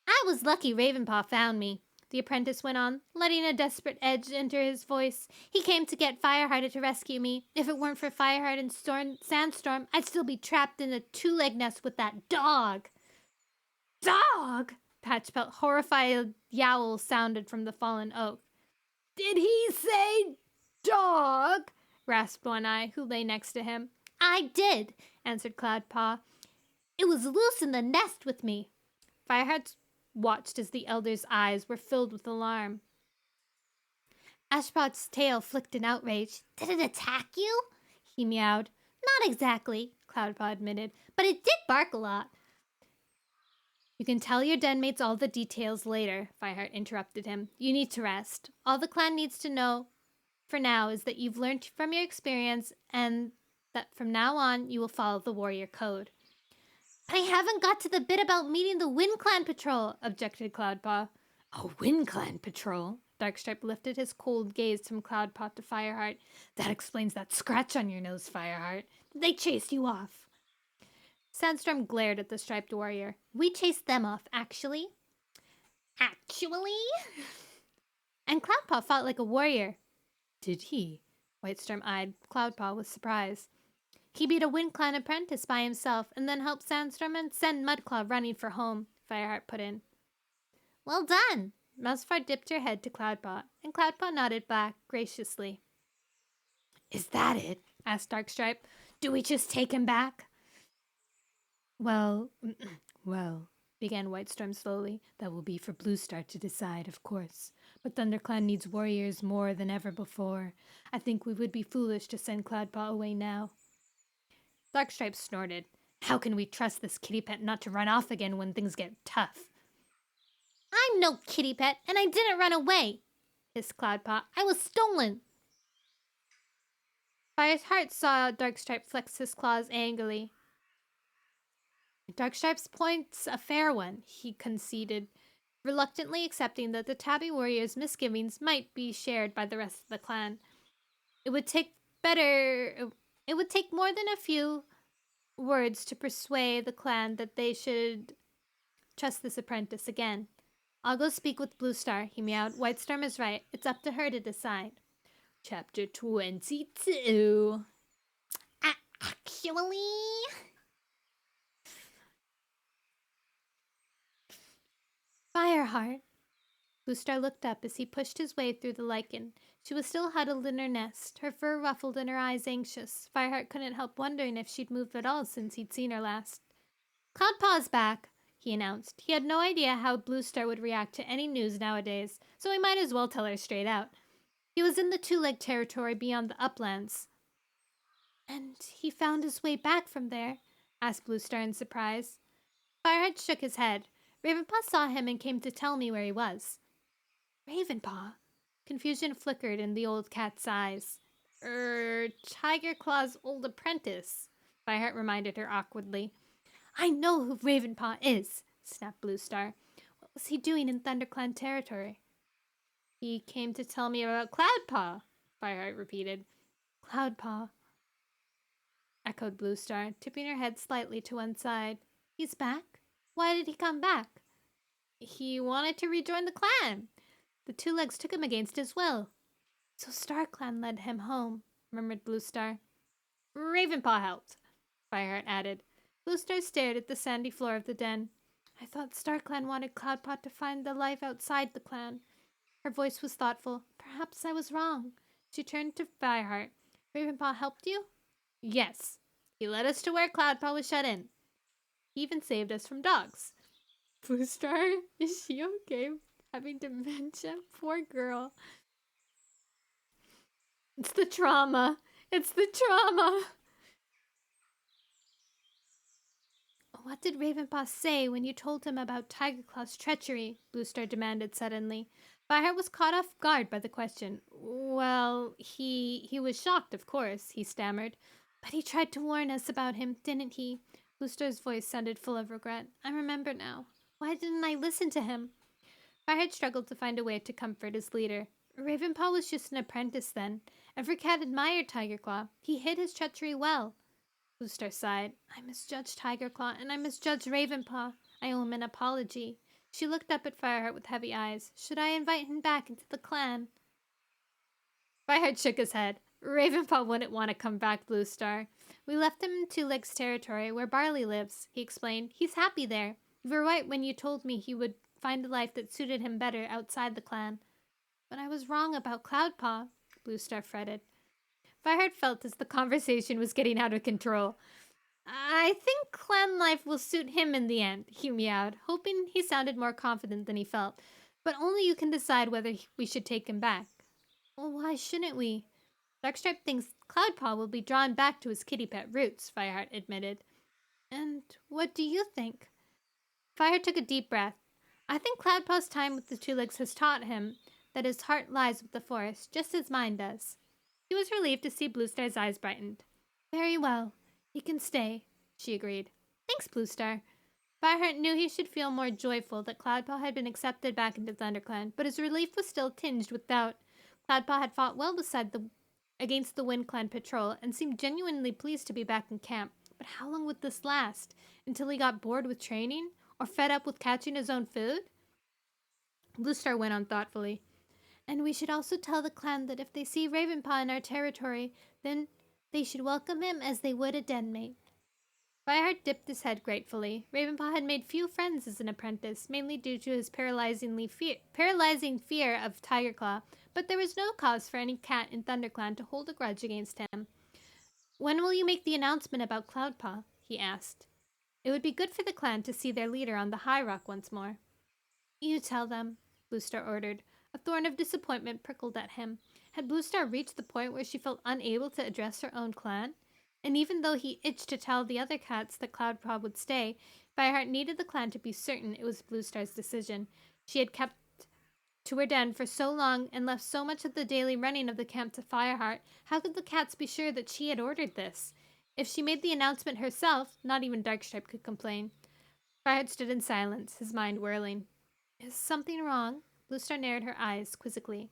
I was lucky Ravenpaw found me, the apprentice went on, letting a desperate edge enter his voice. He came to get Fireheart to rescue me. If it weren't for Fireheart and Sandstorm, I'd still be trapped in a 2-leg nest with that dog. Dog? Patchpelt horrified yowl sounded from the fallen oak. Did he say dog? rasped One Eye, who lay next to him. I did, answered Cloudpaw. It was loose in the nest with me. Fireheart watched as the elder's eyes were filled with alarm. Ashpot's tail flicked in outrage. Did it attack you? He meowed. Not exactly, Cloudpaw admitted, but it did bark a lot. You can tell your den mates all the details later, Fireheart interrupted him. You need to rest. All the clan needs to know for now is that you've learned from your experience and that from now on you will follow the warrior code. But I haven't got to the bit about meeting the Wind Clan patrol, objected Cloudpaw. A Wind Clan patrol? Darkstripe lifted his cold gaze from Cloudpaw to Fireheart. That explains that scratch on your nose, Fireheart. Did they chase you off? Sandstorm glared at the striped warrior. We chased them off, actually. Actually? And Cloudpaw fought like a warrior. Did he? Whitestorm eyed Cloudpaw with surprise. He beat a Wind Clan apprentice by himself and then helped Sandstorm and send Mudclaw running for home, Fireheart put in. Well done! Mousefar dipped her head to Cloudpaw, and Cloudpaw nodded back graciously. Is that it? Asked Darkstripe. Do we just take him back? Well, began Whitestorm slowly. That will be for Bluestar to decide, of course. But ThunderClan needs warriors more than ever before. I think we would be foolish to send Cloudpaw away now. Darkstripe snorted. How can we trust this kitty pet not to run off again when things get tough? I'm no kitty pet, and I didn't run away, hissed Cloudpaw. I was stolen. Fireheart saw Darkstripe flex his claws angrily. Darkstripe's point's a fair one, he conceded, reluctantly accepting that the Tabby warrior's misgivings might be shared by the rest of the clan. It would take more than a few words to persuade the clan that they should trust this apprentice again. I'll go speak with Bluestar, he meowed. Whitestorm is right. It's up to her to decide. Chapter 22. Actually... Fireheart. Bluestar looked up as he pushed his way through the lichen. She was still huddled in her nest, her fur ruffled and her eyes anxious. Fireheart couldn't help wondering if she'd moved at all since he'd seen her last. Cloudpaw's back, he announced. He had no idea how Bluestar would react to any news nowadays, so he might as well tell her straight out. He was in the two-leg territory beyond the uplands. And he found his way back from there? Asked Bluestar in surprise. Fireheart shook his head. Ravenpaw saw him and came to tell me where he was. Ravenpaw? Confusion flickered in the old cat's eyes. Tiger Claw's old apprentice, Fireheart reminded her awkwardly. I know who Ravenpaw is, snapped Bluestar. What was he doing in ThunderClan territory? He came to tell me about Cloudpaw, Fireheart repeated. Cloudpaw, echoed Bluestar, tipping her head slightly to one side. He's back? Why did he come back? He wanted to rejoin the clan. The two legs took him against his will. So StarClan led him home, murmured Bluestar. Ravenpaw helped, Fireheart added. Bluestar stared at the sandy floor of the den. I thought StarClan wanted Cloudpaw to find the life outside the clan. Her voice was thoughtful. Perhaps I was wrong. She turned to Fireheart. Ravenpaw helped you? Yes. He led us to where Cloudpaw was shut in. He even saved us from dogs. Bluestar, is she okay? Having dementia? Poor girl. It's the trauma. It's the trauma. What did Ravenpaw say when you told him about Tigerclaw's treachery? Bluestar demanded suddenly. Fireheart was caught off guard by the question. Well, he was shocked, of course, he stammered. But he tried to warn us about him, didn't he? Bluestar's voice sounded full of regret. I remember now. Why didn't I listen to him? Fireheart struggled to find a way to comfort his leader. Ravenpaw was just an apprentice then. Every cat admired Tigerclaw. He hid his treachery well. Bluestar sighed. I misjudged Tigerclaw, and I misjudged Ravenpaw. I owe him an apology. She looked up at Fireheart with heavy eyes. Should I invite him back into the clan? Fireheart shook his head. Ravenpaw wouldn't want to come back, Bluestar. We left him in Two Legs territory, where Barley lives, he explained. He's happy there. You were right when you told me he would find a life that suited him better outside the clan. But I was wrong about Cloudpaw, Bluestar fretted. Fireheart felt as the conversation was getting out of control. I think clan life will suit him in the end, he meowed, hoping he sounded more confident than he felt. But only you can decide whether we should take him back. Well, why shouldn't we? Darkstripe thinks Cloudpaw will be drawn back to his kitty pet roots, Fireheart admitted. And what do you think? Fireheart took a deep breath. I think Cloudpaw's time with the two legs has taught him that his heart lies with the forest, just as mine does. He was relieved to see Bluestar's eyes brightened. Very well. He can stay, she agreed. Thanks, Bluestar. Fireheart knew he should feel more joyful that Cloudpaw had been accepted back into ThunderClan, but his relief was still tinged with doubt. Cloudpaw had fought well against the WindClan patrol and seemed genuinely pleased to be back in camp. But how long would this last? Until he got bored with training? Or fed up with catching his own food? Bluestar went on thoughtfully. And we should also tell the clan that if they see Ravenpaw in our territory, then they should welcome him as they would a den mate. Fireheart dipped his head gratefully. Ravenpaw had made few friends as an apprentice, mainly due to his paralyzing fear of Tigerclaw, but there was no cause for any cat in ThunderClan to hold a grudge against him. When will you make the announcement about Cloudpaw? He asked. It would be good for the clan to see their leader on the high rock once more. You tell them, Bluestar ordered. A thorn of disappointment prickled at him. Had Bluestar reached the point where she felt unable to address her own clan? And even though he itched to tell the other cats that Cloudpaw would stay, Fireheart needed the clan to be certain it was Bluestar's decision. She had kept to her den for so long and left so much of the daily running of the camp to Fireheart. How could the cats be sure that she had ordered this? If she made the announcement herself, not even Darkstripe could complain. Fireheart stood in silence, his mind whirling. Is something wrong? Bluestar narrowed her eyes quizzically.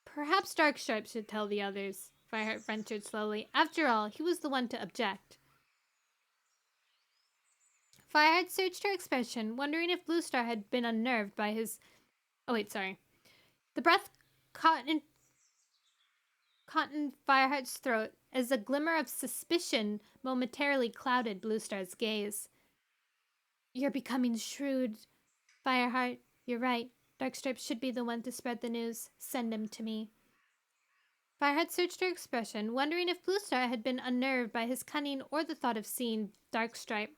Perhaps Darkstripe should tell the others, Fireheart ventured slowly. After all, he was the one to object. Fireheart searched her expression, wondering if Bluestar had been unnerved by his... The breath caught in Fireheart's throat as a glimmer of suspicion momentarily clouded Bluestar's gaze. You're becoming shrewd, Fireheart. You're right. Darkstripe should be the one to spread the news. Send him to me. Fireheart searched her expression, wondering if Bluestar had been unnerved by his cunning or the thought of seeing Darkstripe.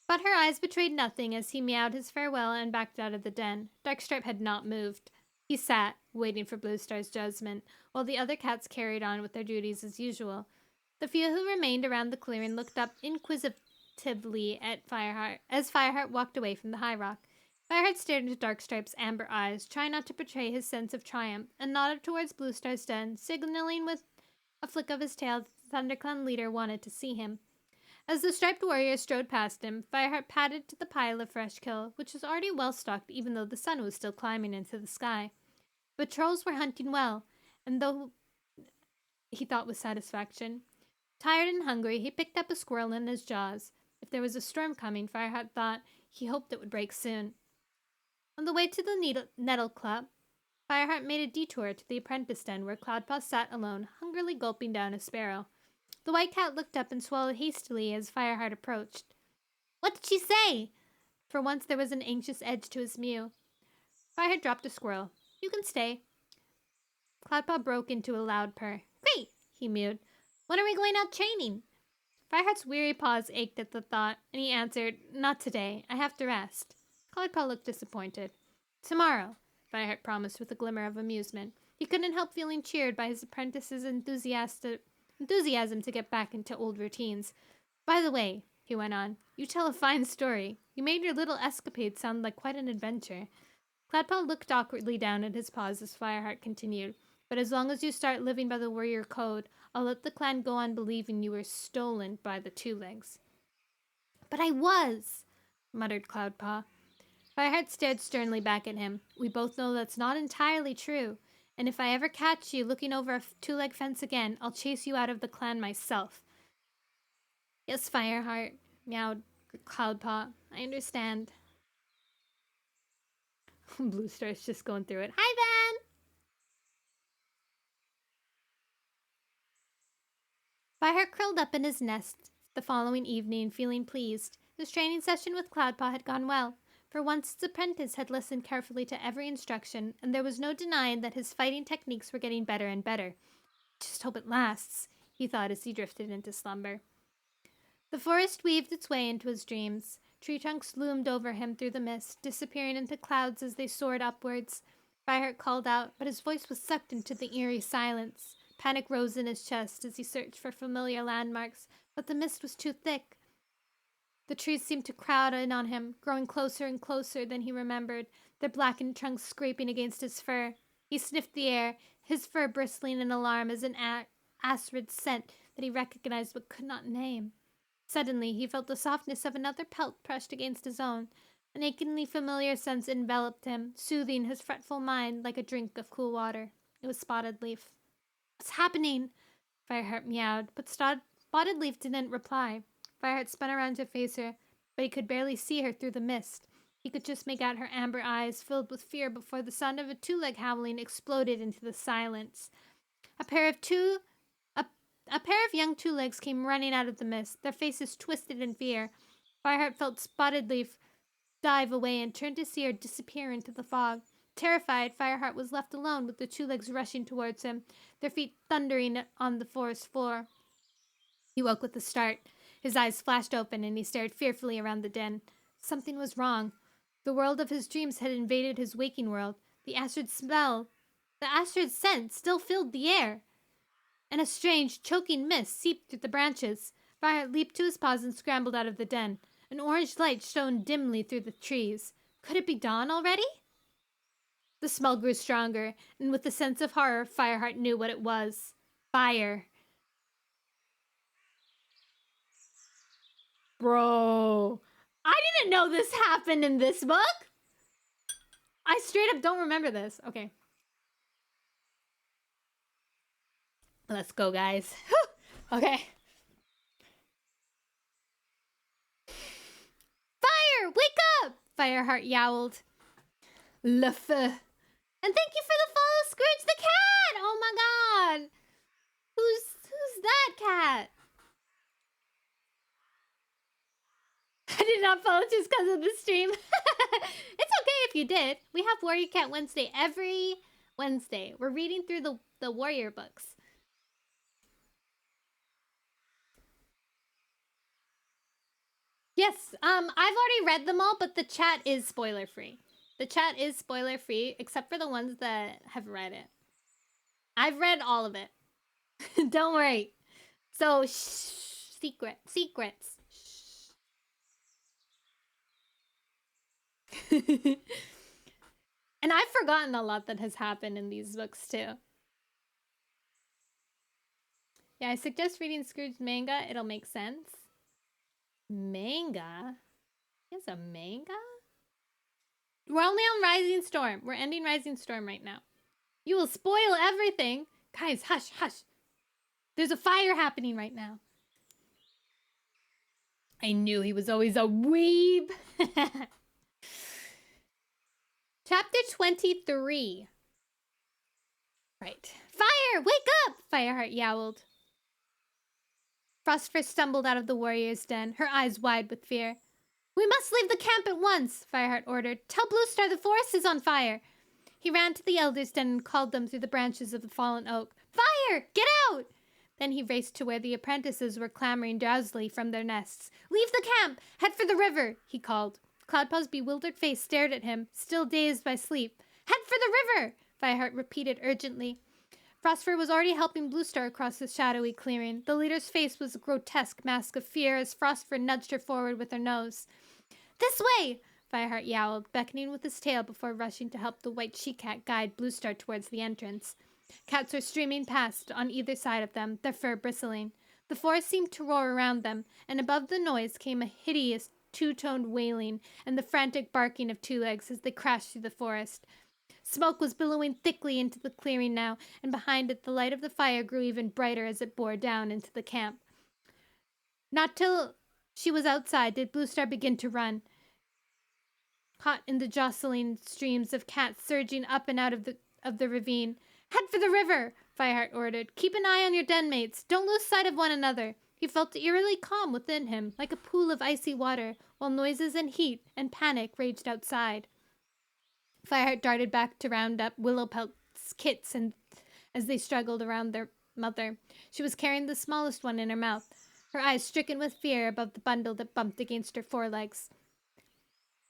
But her eyes betrayed nothing as he meowed his farewell and backed out of the den. Darkstripe had not moved. He sat, waiting for Bluestar's judgment, while the other cats carried on with their duties as usual. The few who remained around the clearing looked up inquisitively at Fireheart as Fireheart walked away from the high rock. Fireheart stared into Darkstripe's amber eyes, trying not to betray his sense of triumph, and nodded towards Bluestar's den, signaling with a flick of his tail that the ThunderClan leader wanted to see him. As the striped warrior strode past him, Fireheart padded to the pile of fresh kill, which was already well stocked even though the sun was still climbing into the sky. But trolls were hunting well, and though he thought with satisfaction. Tired and hungry, he picked up a squirrel in his jaws. If there was a storm coming, Fireheart thought he hoped it would break soon. On the way to the Nettle Club, Fireheart made a detour to the apprentice den where Cloudpaw sat alone, hungrily gulping down a sparrow. The white cat looked up and swallowed hastily as Fireheart approached. What did she say? For once there was an anxious edge to his mew. Fireheart dropped a squirrel. You can stay. Cloudpaw broke into a loud purr. Great, he mewed. When are we going out training? Fireheart's weary paws ached at the thought, and he answered, Not today. I have to rest. Cloudpaw looked disappointed. Tomorrow, Fireheart promised with a glimmer of amusement. He couldn't help feeling cheered by his apprentice's enthusiasm to get back into old routines. By the way, he went on, you tell a fine story. You made your little escapade sound like quite an adventure. Cloudpaw looked awkwardly down at his paws as Fireheart continued. But as long as you start living by the warrior code, I'll let the clan go on believing you were stolen by the two legs. But I was, muttered Cloudpaw. Fireheart stared sternly back at him. We both know that's not entirely true, and if I ever catch you looking over a two-leg fence again, I'll chase you out of the clan myself. Yes, Fireheart, meowed Cloudpaw. I understand. Bluestar's just going through it. Hi, Van! Fireheart curled up in his nest the following evening, feeling pleased. His training session with Cloudpaw had gone well. For once, his apprentice had listened carefully to every instruction, and there was no denying that his fighting techniques were getting better and better. Just hope it lasts, he thought as he drifted into slumber. The forest weaved its way into his dreams. Tree trunks loomed over him through the mist, disappearing into clouds as they soared upwards. Fireheart called out, but his voice was sucked into the eerie silence. Panic rose in his chest as he searched for familiar landmarks, but the mist was too thick. The trees seemed to crowd in on him, growing closer and closer than he remembered, their blackened trunks scraping against his fur. He sniffed the air, his fur bristling in alarm as an acrid scent that he recognized but could not name. Suddenly, he felt the softness of another pelt pressed against his own. An achingly familiar sense enveloped him, soothing his fretful mind like a drink of cool water. It was Spotted Leaf. "What's happening?" Fireheart meowed, but Spotted Leaf didn't reply. Fireheart spun around to face her, but he could barely see her through the mist. He could just make out her amber eyes filled with fear before the sound of a two-leg howling exploded into the silence. A pair of young two-legs came running out of the mist, their faces twisted in fear. Fireheart felt Spotted Leaf dive away and turned to see her disappear into the fog. Terrified, Fireheart was left alone with the two-legs rushing towards him, their feet thundering on the forest floor. He woke with a start. His eyes flashed open and he stared fearfully around the den. Something was wrong. The world of his dreams had invaded his waking world. The acrid scent still filled the air. And a strange, choking mist seeped through the branches. Fireheart leaped to his paws and scrambled out of the den. An orange light shone dimly through the trees. Could it be dawn already? The smell grew stronger, and with a sense of horror, Fireheart knew what it was. Fire. Bro, I didn't know this happened in this book. I straight up don't remember this. Okay. Let's go, guys. Okay. Fire! Wake up! Fireheart yowled. Le feu. And thank you for the follow, Scrooge the cat! Oh my god! Who's that cat? I did not follow just because of the stream. It's okay if you did. We have Warrior Cat Wednesday every Wednesday. We're reading through the Warrior books. Yes, I've already read them all, but the chat is spoiler free. The chat is spoiler free, except for the ones that have read it. I've read all of it. Don't worry. So, secrets. And I've forgotten a lot that has happened in these books too. Yeah, I suggest reading Scrooge's manga. It'll make sense. Manga? He has a manga? We're only on Rising Storm. We're ending Rising Storm right now. You will spoil everything. Guys, hush, hush. There's a fire happening right now. I knew he was always a weeb. Chapter 23. Right. Fire! Wake up! Fireheart yowled. Frostfur stumbled out of the warrior's den, her eyes wide with fear. We must leave the camp at once, Fireheart ordered. Tell Bluestar the forest is on fire. He ran to the elders' den and called them through the branches of the fallen oak. Fire! Get out! Then he raced to where the apprentices were clamoring drowsily from their nests. Leave the camp! Head for the river! He called. Cloudpaw's bewildered face stared at him, still dazed by sleep. Head for the river! Fireheart repeated urgently. Frostfur was already helping Bluestar across the shadowy clearing. The leader's face was a grotesque mask of fear as Frostfur nudged her forward with her nose. This way! Fireheart yowled, beckoning with his tail before rushing to help the white she-cat guide Bluestar towards the entrance. Cats were streaming past on either side of them, their fur bristling. The forest seemed to roar around them, and above the noise came a hideous two-toned wailing and the frantic barking of two legs as they crashed through the forest. Smoke was billowing thickly into the clearing now, and behind it the light of the fire grew even brighter as it bore down into the camp. Not till she was outside did Bluestar begin to run, caught in the jostling streams of cats surging up and out of the ravine. Head for the river, Fireheart ordered. Keep an eye on your den mates. Don't lose sight of one another. He felt eerily calm within him, like a pool of icy water, while noises and heat and panic raged outside. Fireheart darted back to round up Willowpelt's kits and as they struggled around their mother. She was carrying the smallest one in her mouth, her eyes stricken with fear above the bundle that bumped against her forelegs.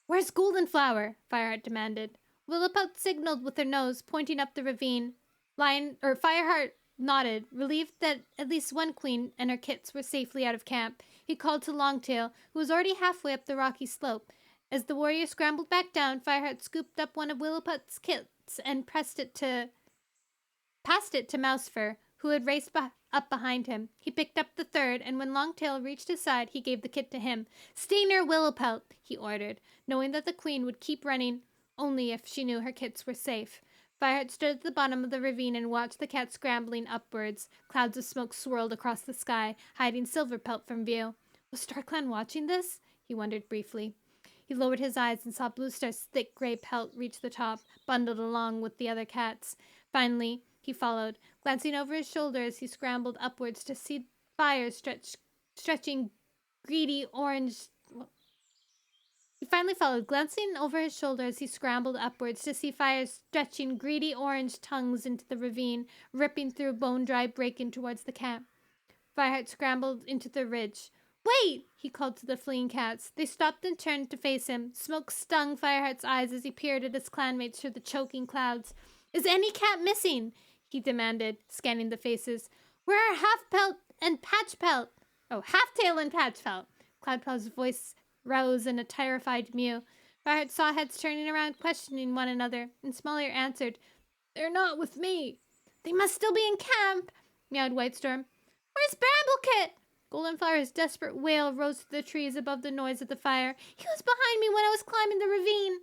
"Where's Goldenflower?" Fireheart demanded. Willowpelt signaled with her nose, pointing up the ravine. Fireheart nodded, relieved that at least one queen and her kits were safely out of camp. He called to Longtail, who was already halfway up the rocky slope. As the warrior scrambled back down, Fireheart scooped up one of Willowpelt's kits and passed it to Mousefur, who had raced up behind him. He picked up the third, and when Longtail reached his side, he gave the kit to him. "Stay near Willowpelt," he ordered, knowing that the queen would keep running only if she knew her kits were safe. Fireheart stood at the bottom of the ravine and watched the cat scrambling upwards. Clouds of smoke swirled across the sky, hiding Silverpelt from view. Was StarClan watching this? He wondered briefly. He lowered his eyes and saw Bluestar's thick gray pelt reach the top, bundled along with the other cats. Finally, he followed, glancing over his shoulder as he scrambled upwards to see fire stretching greedy orange... He finally followed, glancing over his shoulder as he scrambled upwards to see fire stretching greedy orange tongues into the ravine, ripping through a bone-dry break-in towards the camp. Fireheart scrambled into the ridge. "Wait!" he called to the fleeing cats. They stopped and turned to face him. Smoke stung Fireheart's eyes as he peered at his clanmates through the choking clouds. "Is any cat missing?" he demanded, scanning the faces. "Where are Halfpelt and Patchpelt?" "Oh, Halftail and Patchpelt!" Cloudpelt's voice rose in a terrified mew. Fireheart saw heads turning around, questioning one another, and Smallier answered, "They're not with me." "They must still be in camp," meowed Whitestorm. "Where's Bramblekit?" Goldenflower's desperate wail rose through the trees above the noise of the fire. "He was behind me when I was climbing the ravine."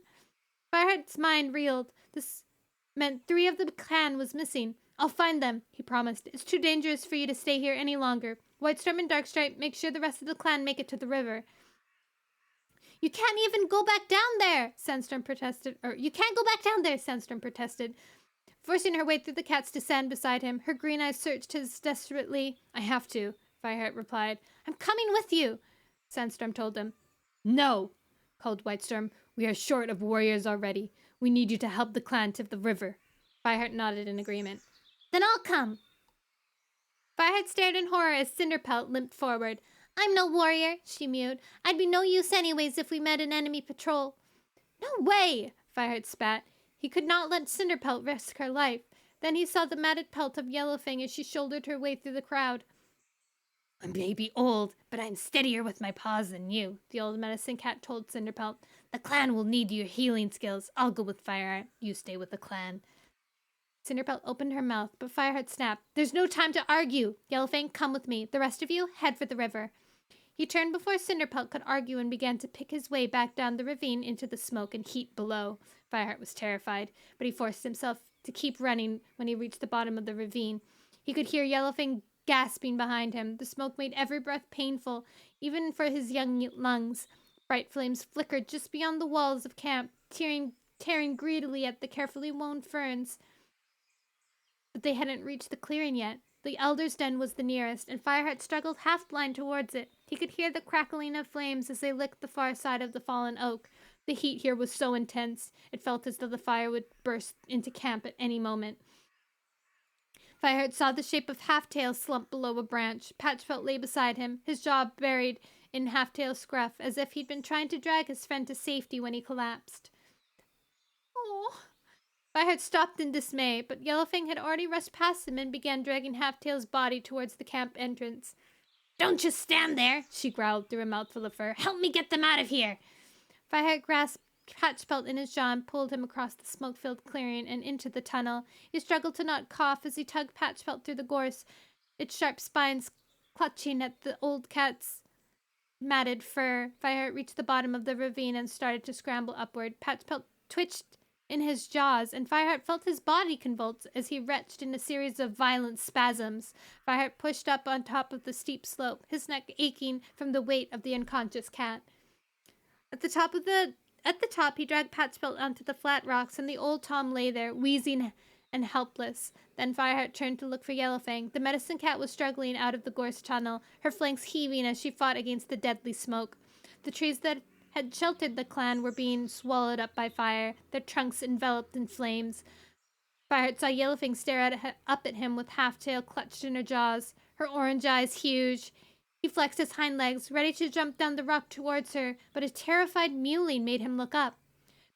Fireheart's mind reeled. This meant 3 of the clan was missing. "I'll find them," he promised. "It's too dangerous for you to stay here any longer. Whitestorm and Darkstripe, make sure the rest of the clan make it to the river." "You can't even go back down there," Sandstorm protested. "You can't go back down there," Sandstorm protested. Forcing her way through the cats to stand beside him, her green eyes searched his desperately. "I have to," Fireheart replied. "I'm coming with you," Sandstorm told him. "No," called Whitestorm. "We are short of warriors already. We need you to help the clan to the river." Fireheart nodded in agreement. "Then I'll come." Fireheart stared in horror as Cinderpelt limped forward. "I'm no warrior," she mewed. "I'd be no use anyways if we met an enemy patrol." "No way!" Fireheart spat. He could not let Cinderpelt risk her life. Then he saw the matted pelt of Yellowfang as she shouldered her way through the crowd. "I may be old, but I'm steadier with my paws than you," the old medicine cat told Cinderpelt. "The clan will need your healing skills. I'll go with Fireheart. You stay with the clan." Cinderpelt opened her mouth, but Fireheart snapped. "There's no time to argue. Yellowfang, come with me. The rest of you, head for the river." He turned before Cinderpelt could argue and began to pick his way back down the ravine into the smoke and heat below. Fireheart was terrified, but he forced himself to keep running when he reached the bottom of the ravine. He could hear Yellowfang gasping behind him. The smoke made every breath painful, even for his young lungs. Bright flames flickered just beyond the walls of camp, tearing greedily at the carefully woven ferns. But they hadn't reached the clearing yet. The Elder's Den was the nearest, and Fireheart struggled half-blind towards it. He could hear the crackling of flames as they licked the far side of the fallen oak. The heat here was so intense, it felt as though the fire would burst into camp at any moment. Fireheart saw the shape of Halftail slump below a branch. Patchpelt lay beside him, his jaw buried in Halftail's scruff, as if he'd been trying to drag his friend to safety when he collapsed. "Oh!" Fireheart stopped in dismay, but Yellowfang had already rushed past him and began dragging Halftail's body towards the camp entrance. "Don't just stand there," she growled through a mouthful of fur. "Help me get them out of here." Fireheart grasped Patchpelt in his jaw and pulled him across the smoke-filled clearing and into the tunnel. He struggled to not cough as he tugged Patchpelt through the gorse, its sharp spines clutching at the old cat's matted fur. Fireheart reached the bottom of the ravine and started to scramble upward. Patchpelt twitched in his jaws, and Fireheart felt his body convulse as he retched in a series of violent spasms. Fireheart pushed up on top of the steep slope, his neck aching from the weight of the unconscious cat. At the top, he dragged Patchpelt onto the flat rocks, and the old Tom lay there, wheezing and helpless. Then Fireheart turned to look for Yellowfang. The medicine cat was struggling out of the gorse tunnel, her flanks heaving as she fought against the deadly smoke. The trees that had sheltered the clan were being swallowed up by fire, their trunks enveloped in flames. Fireheart saw Yellowfang stare up at him with Halftail clutched in her jaws, her orange eyes huge. He flexed his hind legs, ready to jump down the rock towards her, but a terrified mewling made him look up.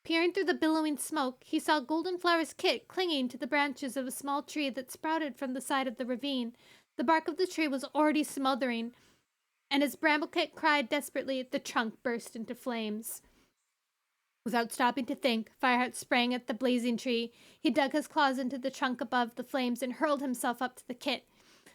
Peering through the billowing smoke, he saw Goldenflower's kit clinging to the branches of a small tree that sprouted from the side of the ravine. The bark of the tree was already smoldering, and as Bramblekit cried desperately, the trunk burst into flames. Without stopping to think, Fireheart sprang at the blazing tree. He dug his claws into the trunk above the flames and hurled himself up to the kit.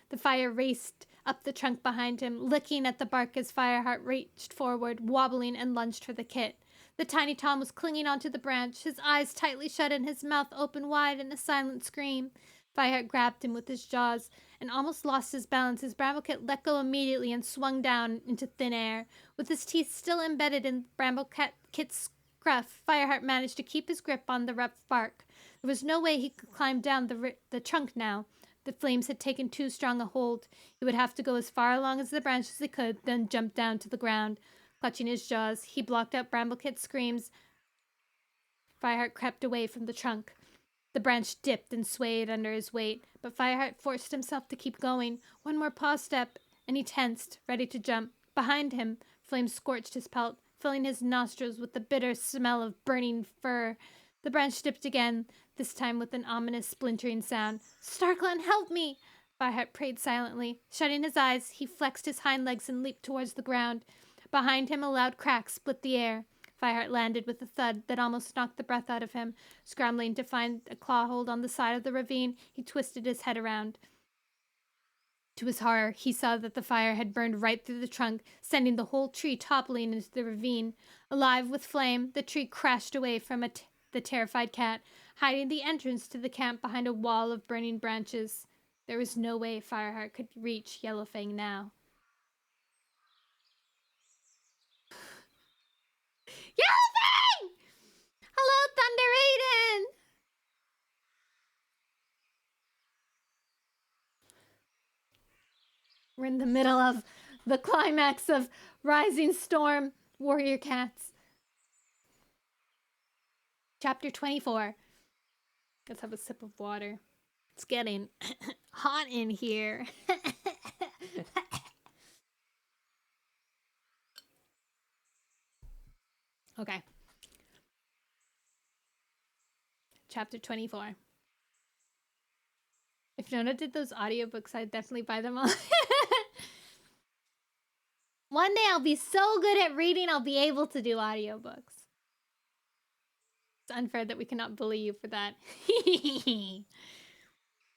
The fire raced up the trunk behind him, licking at the bark as Fireheart reached forward, wobbling and lunged for the kit. The tiny Tom was clinging onto the branch, his eyes tightly shut and his mouth open wide in a silent scream. Fireheart grabbed him with his jaws and almost lost his balance as Bramblekit let go immediately and swung down into thin air. With his teeth still embedded in Bramblekit's scruff, Fireheart managed to keep his grip on the rough bark. There was no way he could climb down the trunk now. The flames had taken too strong a hold. He would have to go as far along as the branch as he could, then jump down to the ground. Clutching his jaws, he blocked out Bramblekit's screams. Fireheart crept away from the trunk. The branch dipped and swayed under his weight, but Fireheart forced himself to keep going. One more paw step, and he tensed, ready to jump. Behind him, flames scorched his pelt, filling his nostrils with the bitter smell of burning fur. The branch dipped again, this time with an ominous splintering sound. "Starklan, help me!" Fireheart prayed silently. Shutting his eyes, he flexed his hind legs and leaped towards the ground. Behind him, a loud crack split the air. Fireheart landed with a thud that almost knocked the breath out of him. Scrambling to find a claw hold on the side of the ravine, he twisted his head around. To his horror, he saw that the fire had burned right through the trunk, sending the whole tree toppling into the ravine. Alive with flame, the tree crashed away from the terrified cat, hiding the entrance to the camp behind a wall of burning branches. There was no way Fireheart could reach Yellowfang now. Yellowfang! Hello, Thunder Aiden! We're in the middle of the climax of Rising Storm Warrior Cats. Chapter 24. Let's have a sip of water. It's getting hot in here. Okay. Chapter 24. If Nono did those audiobooks, I'd definitely buy them all. One day I'll be so good at reading, I'll be able to do audiobooks. It's unfair that we cannot bully you for that.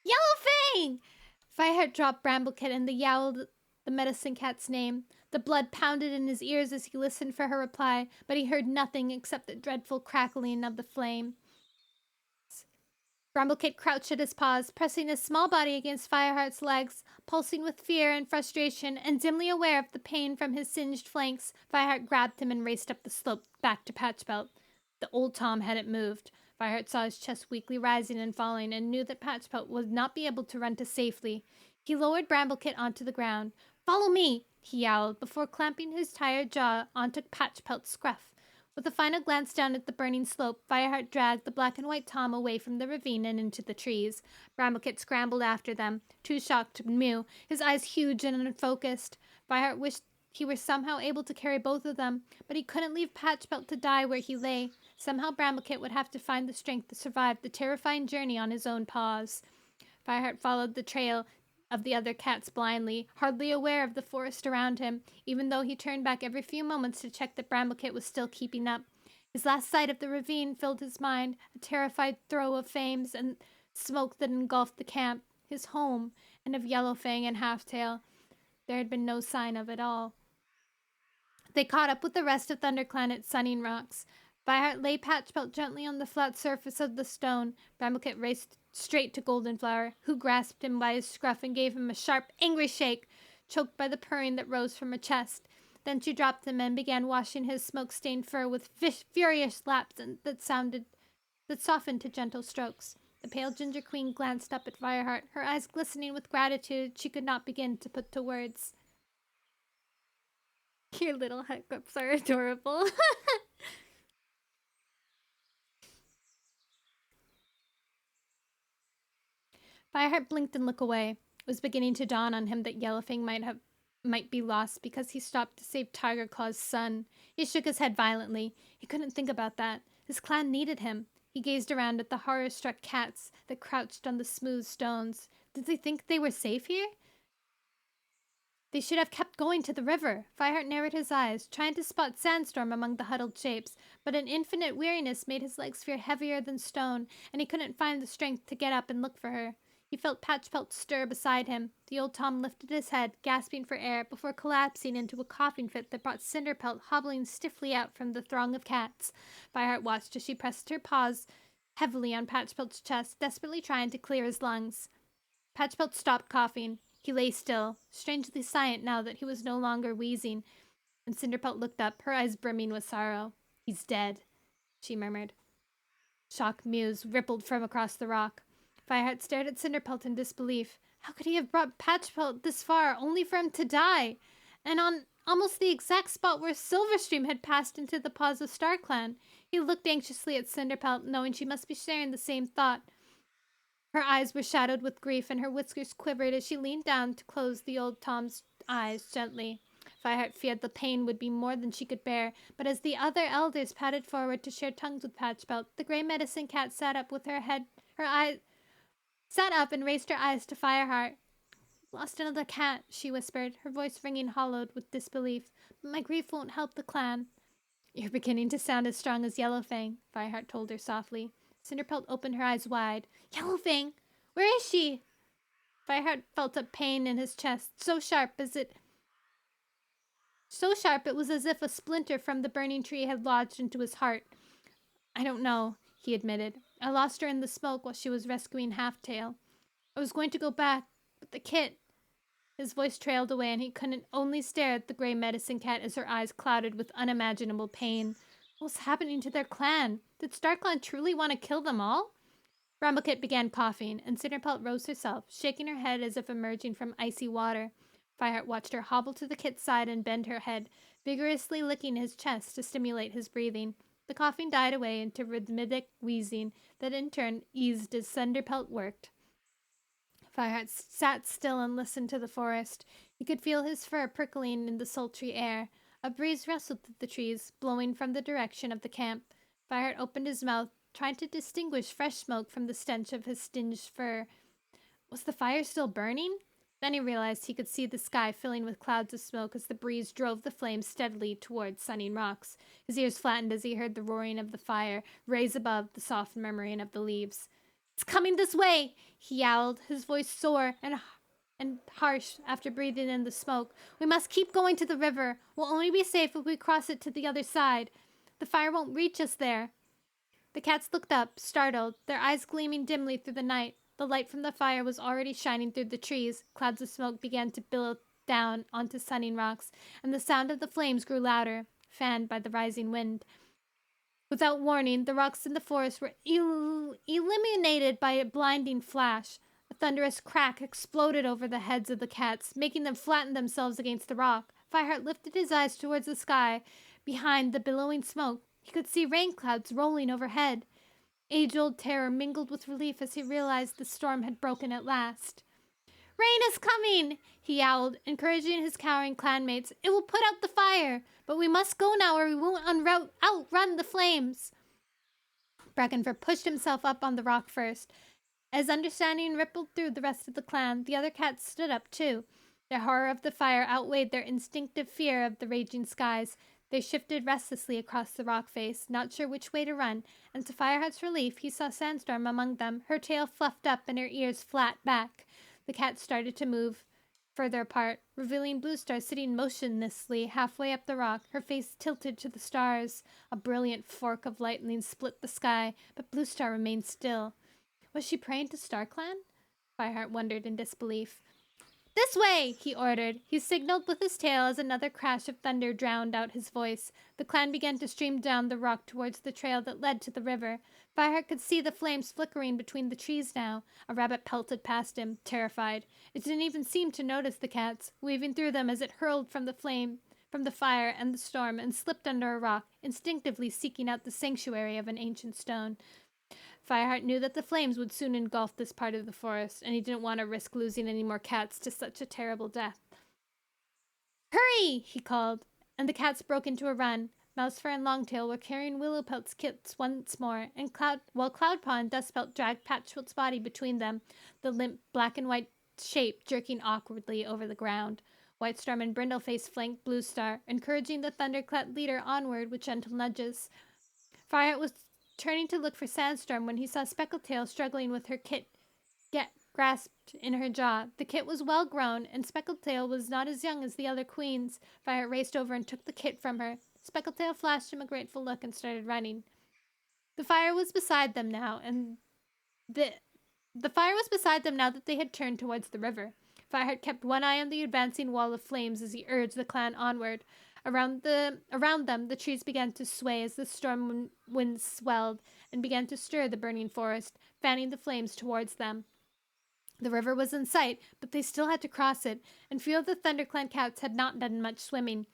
Yellowfang! Fireheart dropped Bramblekit and yowled the medicine cat's name. The blood pounded in his ears as he listened for her reply, but he heard nothing except the dreadful crackling of the flame. Bramblekit crouched at his paws, pressing his small body against Fireheart's legs, pulsing with fear and frustration, and dimly aware of the pain from his singed flanks. Fireheart grabbed him and raced up the slope, back to Patchbelt. The old Tom hadn't moved. Fireheart saw his chest weakly rising and falling, and knew that Patchbelt would not be able to run to safety. He lowered Bramblekit onto the ground. "Follow me!" he yowled, before clamping his tired jaw onto Patchbelt's scruff. With a final glance down at the burning slope, Fireheart dragged the black and white Tom away from the ravine and into the trees. Bramblekit scrambled after them, too shocked to mew, his eyes huge and unfocused. Fireheart wished he were somehow able to carry both of them, but he couldn't leave Patchbelt to die where he lay. Somehow Bramblekit would have to find the strength to survive the terrifying journey on his own paws. Fireheart followed the trail of the other cats blindly, hardly aware of the forest around him, even though he turned back every few moments to check that Bramblekit was still keeping up. His last sight of the ravine filled his mind, a terrified throe of flames and smoke that engulfed the camp, his home, and of Yellowfang and Halftail. There had been no sign of it all. They caught up with the rest of ThunderClan at Sunning Rocks. Fireheart lay Patchbelt gently on the flat surface of the stone. Bramblekit raced straight to Goldenflower, who grasped him by his scruff and gave him a sharp, angry shake, choked by the purring that rose from her chest. Then she dropped him and began washing his smoke-stained fur with furious laps that softened to gentle strokes. The pale Ginger Queen glanced up at Fireheart, her eyes glistening with gratitude she could not begin to put to words. Your little hiccups are adorable. Fireheart blinked and looked away. It was beginning to dawn on him that Yellowfang might be lost because he stopped to save Tiger Claw's son. He shook his head violently. He couldn't think about that. His clan needed him. He gazed around at the horror-struck cats that crouched on the smooth stones. Did they think they were safe here? They should have kept going to the river. Fireheart narrowed his eyes, trying to spot Sandstorm among the huddled shapes, but an infinite weariness made his legs feel heavier than stone, and he couldn't find the strength to get up and look for her. He felt Patchpelt stir beside him. The old Tom lifted his head, gasping for air, before collapsing into a coughing fit that brought Cinderpelt hobbling stiffly out from the throng of cats. Fireheart watched as she pressed her paws heavily on Patchpelt's chest, desperately trying to clear his lungs. Patchpelt stopped coughing. He lay still, strangely silent now that he was no longer wheezing, and Cinderpelt looked up, her eyes brimming with sorrow. "He's dead," she murmured. Shocked mews rippled from across the rock. Fireheart stared at Cinderpelt in disbelief. How could he have brought Patchpelt this far only for him to die? And on almost the exact spot where Silverstream had passed into the paws of StarClan. He looked anxiously at Cinderpelt, knowing she must be sharing the same thought. Her eyes were shadowed with grief, and her whiskers quivered as she leaned down to close the old Tom's eyes gently. Fireheart feared the pain would be more than she could bear, but as the other elders padded forward to share tongues with Patchpelt, the gray medicine cat sat up and raised her eyes to Fireheart. "Lost another cat," she whispered, her voice ringing hollowed with disbelief. "But my grief won't help the clan." "You're beginning to sound as strong as Yellowfang," Fireheart told her softly. Cinderpelt opened her eyes wide. "Yellowfang? Where is she?" Fireheart felt a pain in his chest, so sharp it was as if a splinter from the burning tree had lodged into his heart. "I don't know," he admitted. "I lost her in the smoke while she was rescuing Halftail. I was going to go back, but the kit..." His voice trailed away, and he couldn't only stare at the gray medicine cat as her eyes clouded with unimaginable pain. What was happening to their clan? Did StarClan truly want to kill them all? Bramblecit began coughing, and Cinderpelt rose herself, shaking her head as if emerging from icy water. Fireheart watched her hobble to the kit's side and bend her head, vigorously licking his chest to stimulate his breathing. The coughing died away into rhythmic wheezing that in turn eased as Cinderpelt worked. Fireheart sat still and listened to the forest. He could feel his fur prickling in the sultry air. A breeze rustled through the trees, blowing from the direction of the camp. Fireheart opened his mouth, trying to distinguish fresh smoke from the stench of his singed fur. Was the fire still burning? Then he realized he could see the sky filling with clouds of smoke as the breeze drove the flames steadily towards Sunning Rocks. His ears flattened as he heard the roaring of the fire raise above the soft murmuring of the leaves. "It's coming this way!" he yowled, his voice sore and harsh after breathing in the smoke. "We must keep going to the river. We'll only be safe if we cross it to the other side. The fire won't reach us there." The cats looked up, startled, their eyes gleaming dimly through the night. The light from the fire was already shining through the trees. Clouds of smoke began to billow down onto Sunning Rocks, and the sound of the flames grew louder, fanned by the rising wind. Without warning, the rocks in the forest were illuminated by a blinding flash. A thunderous crack exploded over the heads of the cats, making them flatten themselves against the rock. Fireheart lifted his eyes towards the sky. Behind the billowing smoke, he could see rain clouds rolling overhead. Age-old terror mingled with relief as he realized the storm had broken at last. "Rain is coming!" he yowled, encouraging his cowering clanmates. "It will put out the fire, but we must go now or we won't outrun the flames." Brackenfur pushed himself up on the rock first. As understanding rippled through the rest of the clan, the other cats stood up too. Their horror of the fire outweighed their instinctive fear of the raging skies. They shifted restlessly across the rock face, not sure which way to run, and to Fireheart's relief, he saw Sandstorm among them, her tail fluffed up and her ears flat back. The cats started to move further apart, revealing Bluestar sitting motionlessly halfway up the rock, her face tilted to the stars. A brilliant fork of lightning split the sky, but Bluestar remained still. Was she praying to StarClan? Fireheart wondered in disbelief. "This way!" he ordered. He signaled with his tail as another crash of thunder drowned out his voice. The clan began to stream down the rock towards the trail that led to the river. Fireheart could see the flames flickering between the trees now. A rabbit pelted past him, terrified. It didn't even seem to notice the cats, weaving through them as it hurled from the fire and the storm, and slipped under a rock, instinctively seeking out the sanctuary of an ancient stone. Fireheart knew that the flames would soon engulf this part of the forest, and he didn't want to risk losing any more cats to such a terrible death. Hurry! He called, and the cats broke into a run. Mousefur and Longtail were carrying Willowpelt's kits once more, and while Cloudpaw and Dustpelt dragged Patchwilt's body between them, the limp black and white shape jerking awkwardly over the ground. Whitestorm and Brindleface flanked Bluestar, encouraging the Thunderclap leader onward with gentle nudges. Fireheart was turning to look for Sandstorm when he saw Speckletail struggling with her kit grasped in her jaw. The kit was well grown, and Speckletail was not as young as the other queens. Fireheart raced over and took the kit from her. Speckletail flashed him a grateful look and started running. The fire was beside them now, and the fire was beside them now that they had turned towards the river. Fireheart kept one eye on the advancing wall of flames as he urged the clan onward. Around them, the trees began to sway as the storm winds swelled and began to stir the burning forest, fanning the flames towards them. The river was in sight, but they still had to cross it, and few of the ThunderClan cats had not done much swimming.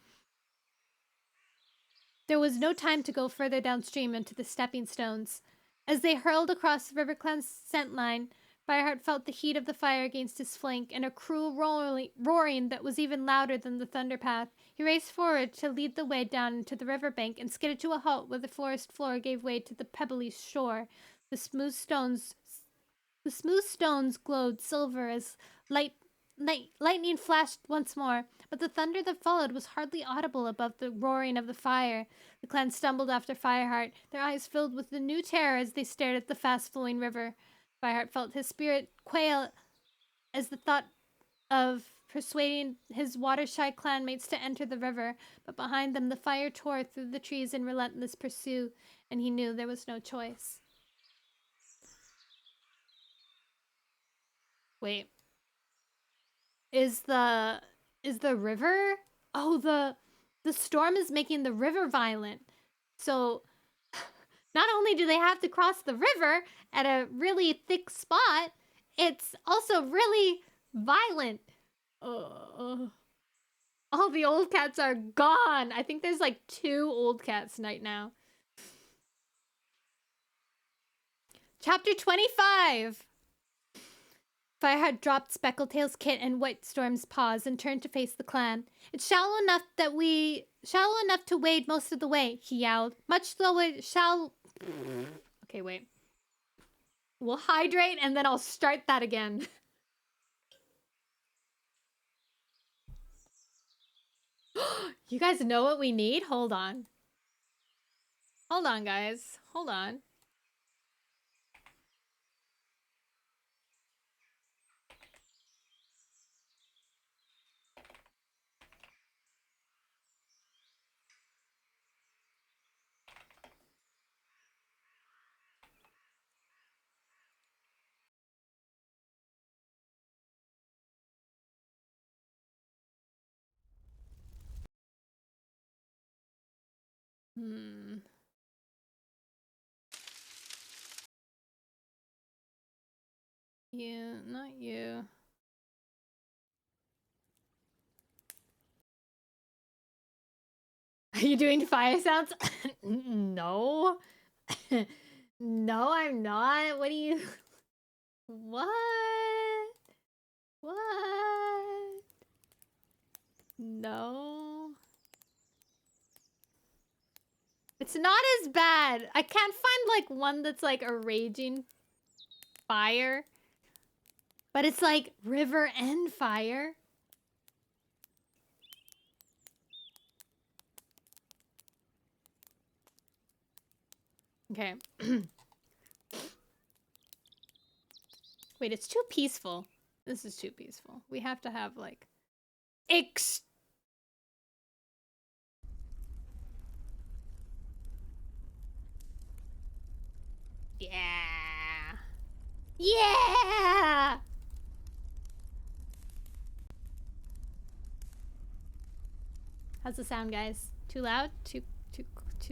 There was no time to go further downstream into the stepping stones. As they hurled across the RiverClan's scent line, Fireheart felt the heat of the fire against his flank and a cruel roaring that was even louder than the thunderpath. He raced forward to lead the way down into the riverbank and skidded to a halt where the forest floor gave way to the pebbly shore. The smooth stones glowed silver as lightning flashed once more, but the thunder that followed was hardly audible above the roaring of the fire. The clan stumbled after Fireheart, their eyes filled with a new terror as they stared at the fast-flowing river. Fireheart felt his spirit quail as the thought of persuading his water-shy clanmates to enter the river, but behind them the fire tore through the trees in relentless pursuit, and he knew there was no choice. Wait. Is the river? Oh, the storm is making the river violent. So not only do they have to cross the river at a really thick spot, it's also really violent. All the old cats are gone. I think there's like 2 old cats right now. Chapter 25. Fireheart dropped Speckletail's kit and Whitestorm's paws and turned to face the clan. It's shallow enough to wade most of the way, he yowled. Much though it shall... Okay, wait. We'll hydrate and then I'll start that again. You guys know what we need? Hold on. Hold on, guys. Hold on. You, not you. Are you doing fire sounds? No. No, I'm not. What do you... What? What? No. It's not as bad. I can't find like one that's like a raging fire. But it's like river and fire. Okay. Wait, it's too peaceful. This is too peaceful. We have to have like Yeah. Yeah. How's the sound, guys? Too loud? Too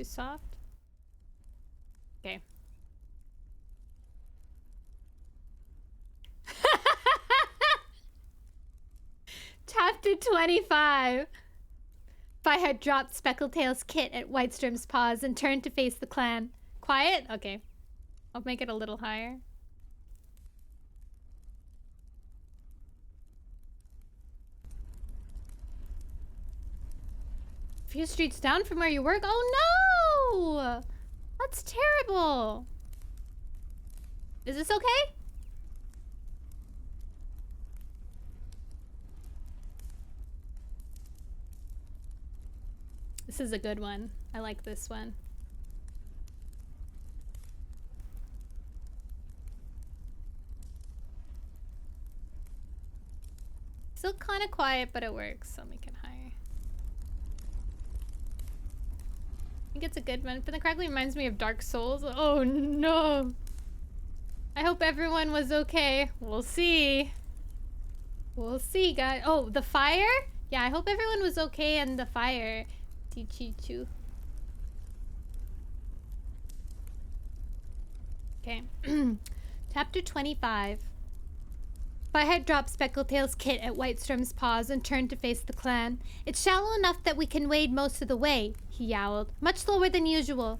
soft? Okay. Chapter 25. Fireheart dropped Speckletail's kit at Whitestorm's paws and turned to face the clan. Quiet? Okay. I'll make it a little higher. A few streets down from where you work? Oh no! That's terrible. Is this okay? This is a good one. I like this one. Still kind of quiet, but it works. I'll make it higher. I think it's a good one. But the crackling reminds me of Dark Souls. Oh no! I hope everyone was okay. We'll see. We'll see, guys. Oh, the fire? Yeah, I hope everyone was okay in the fire. Tichichu. Okay. Chapter 25. Firehead dropped Speckletail's kit at Whitestorm's paws and turned to face the clan. It's shallow enough that we can wade most of the way, he yowled. Much slower than usual.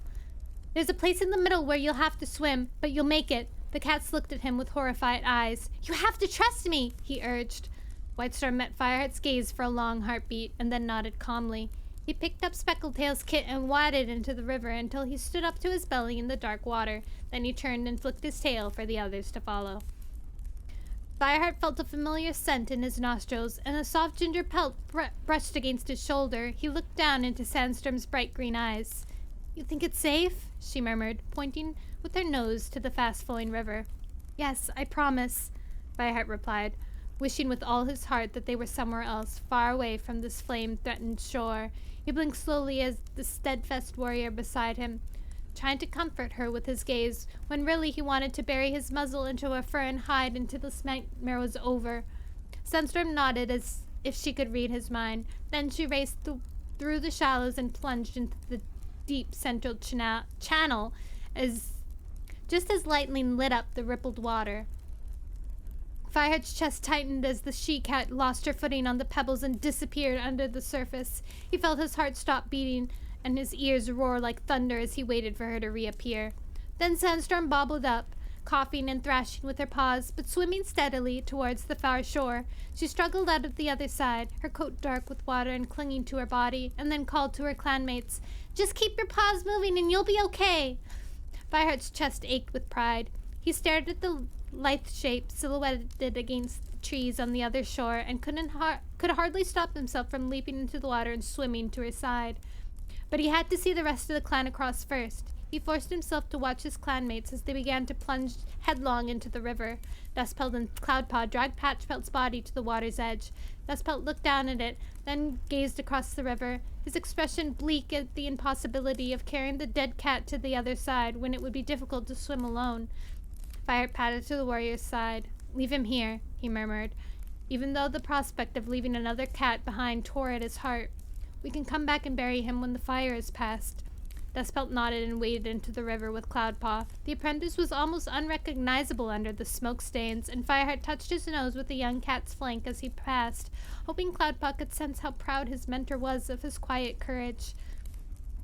There's a place in the middle where you'll have to swim, but you'll make it. The cats looked at him with horrified eyes. You have to trust me, he urged. Whitestorm met Firehead's gaze for a long heartbeat and then nodded calmly. He picked up Speckletail's kit and waded into the river until he stood up to his belly in the dark water. Then he turned and flicked his tail for the others to follow. Fireheart felt a familiar scent in his nostrils, and a soft ginger pelt brushed against his shoulder. He looked down into Sandstorm's bright green eyes. You think it's safe? She murmured, pointing with her nose to the fast-flowing river. Yes, I promise, Fireheart replied, wishing with all his heart that they were somewhere else, far away from this flame-threatened shore. He blinked slowly as the steadfast warrior beside him, trying to comfort her with his gaze, when really he wanted to bury his muzzle into her fur and hide until this nightmare was over. Sunstorm nodded as if she could read his mind. Then she raced through the shallows and plunged into the deep central channel just as lightning lit up the rippled water. Firehead's chest tightened as the she-cat lost her footing on the pebbles and disappeared under the surface. He felt his heart stop beating and his ears roar like thunder as he waited for her to reappear. Then Sandstorm bobbled up, coughing and thrashing with her paws, but swimming steadily towards the far shore. She struggled out of the other side, her coat dark with water and clinging to her body, and then called to her clanmates, Just keep your paws moving and you'll be okay. Fireheart's chest ached with pride. He stared at the lithe shape silhouetted against the trees on the other shore and could hardly stop himself from leaping into the water and swimming to her side. But he had to see the rest of the clan across first. He forced himself to watch his clanmates as they began to plunge headlong into the river. Dustpelt and Cloudpaw dragged Patchpelt's body to the water's edge. Dustpelt looked down at it, then gazed across the river, his expression bleak at the impossibility of carrying the dead cat to the other side when it would be difficult to swim alone. Fire padded to the warrior's side. Leave him here, he murmured, even though the prospect of leaving another cat behind tore at his heart. We can come back and bury him when the fire is past. Dustpelt nodded and waded into the river with Cloudpaw. The apprentice was almost unrecognizable under the smoke stains, and Fireheart touched his nose with the young cat's flank as he passed, hoping Cloudpaw could sense how proud his mentor was of his quiet courage.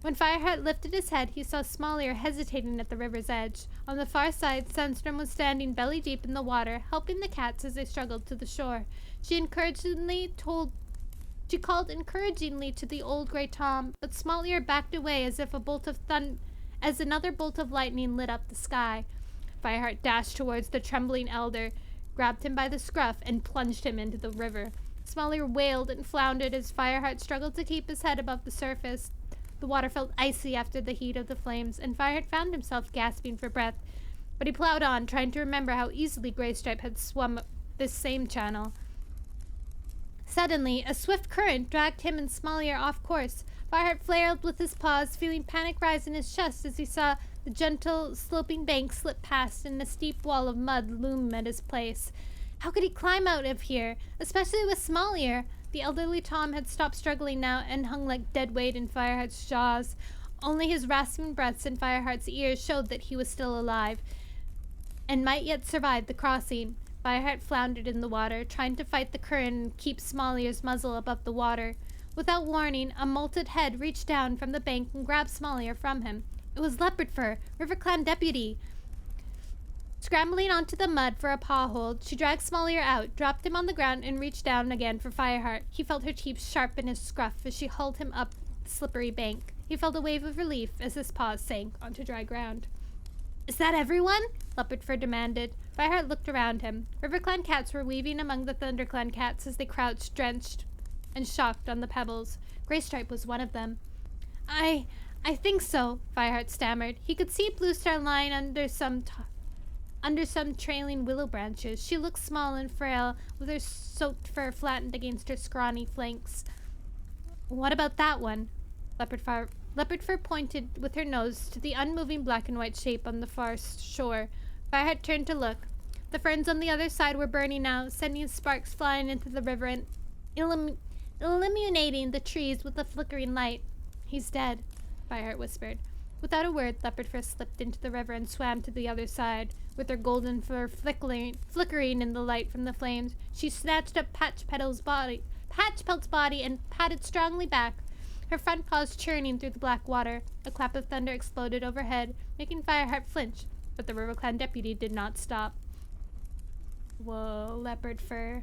When Fireheart lifted his head, he saw Small-Ear hesitating at the river's edge. On the far side, Sandstorm was standing belly deep in the water, helping the cats as they struggled to the shore. She called encouragingly to the old gray Tom, but Small-Ear backed away as if as another bolt of lightning lit up the sky. Fireheart dashed towards the trembling elder, grabbed him by the scruff, and plunged him into the river. Small-Ear wailed and floundered as Fireheart struggled to keep his head above the surface. The water felt icy after the heat of the flames, and Fireheart found himself gasping for breath. But he plowed on, trying to remember how easily Graystripe had swum this same channel. Suddenly, a swift current dragged him and Small-Ear off course. Fireheart flailed with his paws, feeling panic rise in his chest as he saw the gentle, sloping bank slip past and a steep wall of mud loom at his place. How could he climb out of here, especially with Small-Ear? The elderly Tom had stopped struggling now and hung like dead weight in Fireheart's jaws. Only his rasping breaths in Fireheart's ears showed that he was still alive and might yet survive the crossing. Fireheart floundered in the water, trying to fight the current and keep Small-Ear's muzzle above the water. Without warning, a molted head reached down from the bank and grabbed Small-Ear from him. It was Leopard Fur, River Clan deputy. Scrambling onto the mud for a paw hold, she dragged Small Ear out, dropped him on the ground, and reached down again for Fireheart. He felt her teeth sharpen his scruff as she hauled him up the slippery bank. He felt a wave of relief as his paws sank onto dry ground. Is that everyone? Leopard Fur demanded. Fireheart looked around him. RiverClan cats were weaving among the ThunderClan cats as they crouched, drenched and shocked on the pebbles. Graystripe was one of them. I think so, Fireheart stammered. He could see Bluestar lying under some trailing willow branches. She looked small and frail, with her soaked fur flattened against her scrawny flanks. What about that one? Leopard Fur pointed with her nose to the unmoving black and white shape on the far shore. Fireheart turned to look. The ferns on the other side were burning now, sending sparks flying into the river and illuminating the trees with a flickering light. He's dead, Fireheart whispered. Without a word, Leopard Fur slipped into the river and swam to the other side. With her golden fur flickering in the light from the flames, she snatched up Patchpelt's body and patted strongly back, her front paws churning through the black water. A clap of thunder exploded overhead, making Fireheart flinch, but the RiverClan deputy did not stop. Whoa, Leopard Fur.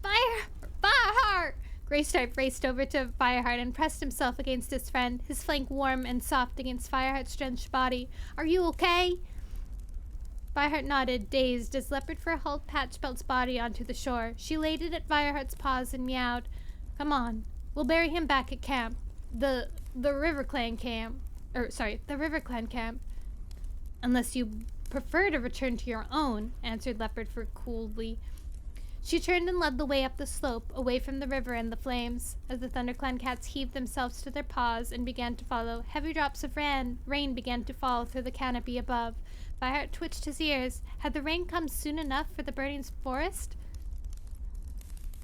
Fireheart! Graystripe raced over to Fireheart and pressed himself against his friend, his flank warm and soft against Fireheart's drenched body. Are you okay? Fireheart nodded, dazed, as Leopard Fur hauled Patchpelt's body onto the shore. She laid it at Fireheart's paws and meowed. Come on, we'll bury him back at camp. The RiverClan camp. The RiverClan camp. Unless you prefer to return to your own, answered Leopard Fur coolly. She turned and led the way up the slope, away from the river and the flames. As the ThunderClan cats heaved themselves to their paws and began to follow, heavy drops of rain began to fall through the canopy above. Fireheart twitched his ears. Had the rain come soon enough for the burning forest?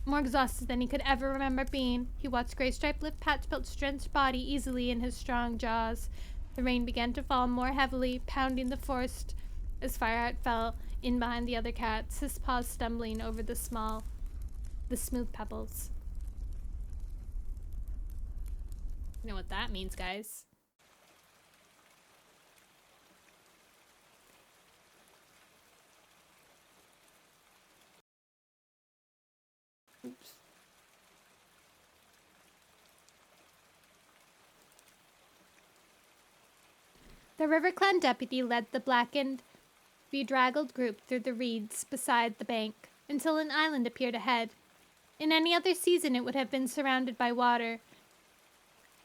More exhausted than he could ever remember being, he watched Graystripe lift Patchpelt's drenched body easily in his strong jaws. The rain began to fall more heavily, pounding the forest as Fireheart fell in behind the other cats, his paws stumbling over the smooth pebbles. You know what that means, guys. Oops. The RiverClan deputy led the blackened, bedraggled group through the reeds beside the bank until an island appeared ahead. In any other season it would have been surrounded by water.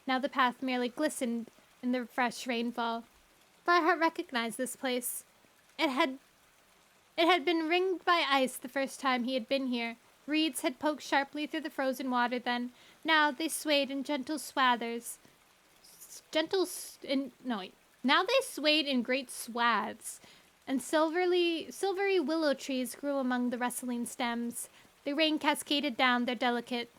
Now the path merely glistened in the fresh rainfall. Fireheart recognized this place. It had been ringed by ice the first time he had been here. Reeds had poked sharply through the frozen water then. Now they swayed in gentle swathers. Now they swayed in great swaths, and silvery willow trees grew among the rustling stems. The rain cascaded down their delicate,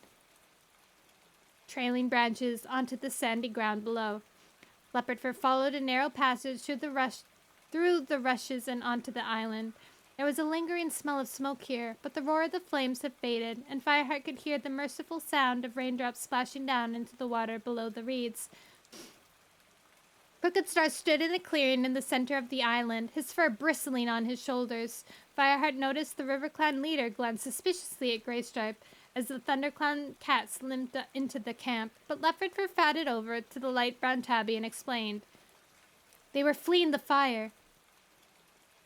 trailing branches onto the sandy ground below. Leopard Fur followed a narrow passage through the rushes and onto the island. There was a lingering smell of smoke here, but the roar of the flames had faded, and Fireheart could hear the merciful sound of raindrops splashing down into the water below the reeds. Crooked Star stood in a clearing in the center of the island, his fur bristling on his shoulders. Fireheart noticed the RiverClan leader glance suspiciously at Graystripe as the ThunderClan cats limped into the camp, but Leopard Fur fatted over to the light brown tabby and explained. They were fleeing the fire.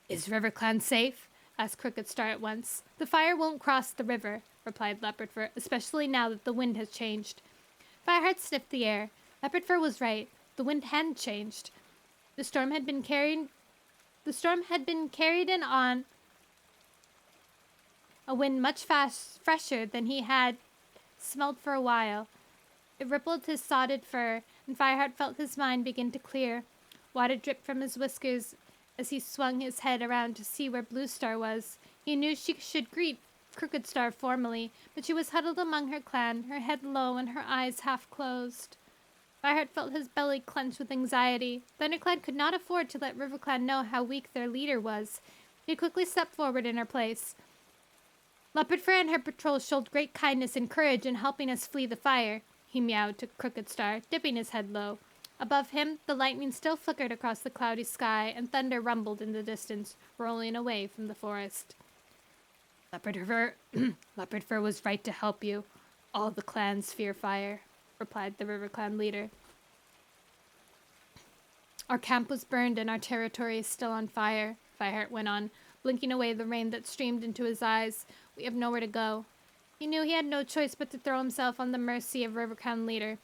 Is RiverClan safe? Asked Crooked Star at once. The fire won't cross the river, replied Leopard Fur, especially now that the wind has changed. Fireheart sniffed the air. Leopard Fur was right. The wind hadn't changed. The storm had been carried in on a wind much fresher than he had smelled for a while. It rippled his sodded fur, and Fireheart felt his mind begin to clear. Water dripped from his whiskers as he swung his head around to see where Bluestar was. He knew she should greet Crooked Star formally, but she was huddled among her clan, her head low and her eyes half closed. Fireheart felt his belly clench with anxiety. ThunderClan could not afford to let RiverClan know how weak their leader was. He quickly stepped forward in her place. Leopard Fur and her patrol showed great kindness and courage in helping us flee the fire, he meowed to Crooked Star, dipping his head low. Above him, the lightning still flickered across the cloudy sky, and thunder rumbled in the distance, rolling away from the forest. Leopard Fur was right to help you. All the clans fear fire, replied the River Clan leader. Our camp was burned and our territory is still on fire, Fireheart went on, blinking away the rain that streamed into his eyes. We have nowhere to go. He knew he had no choice but to throw himself on the mercy of River Clan leader.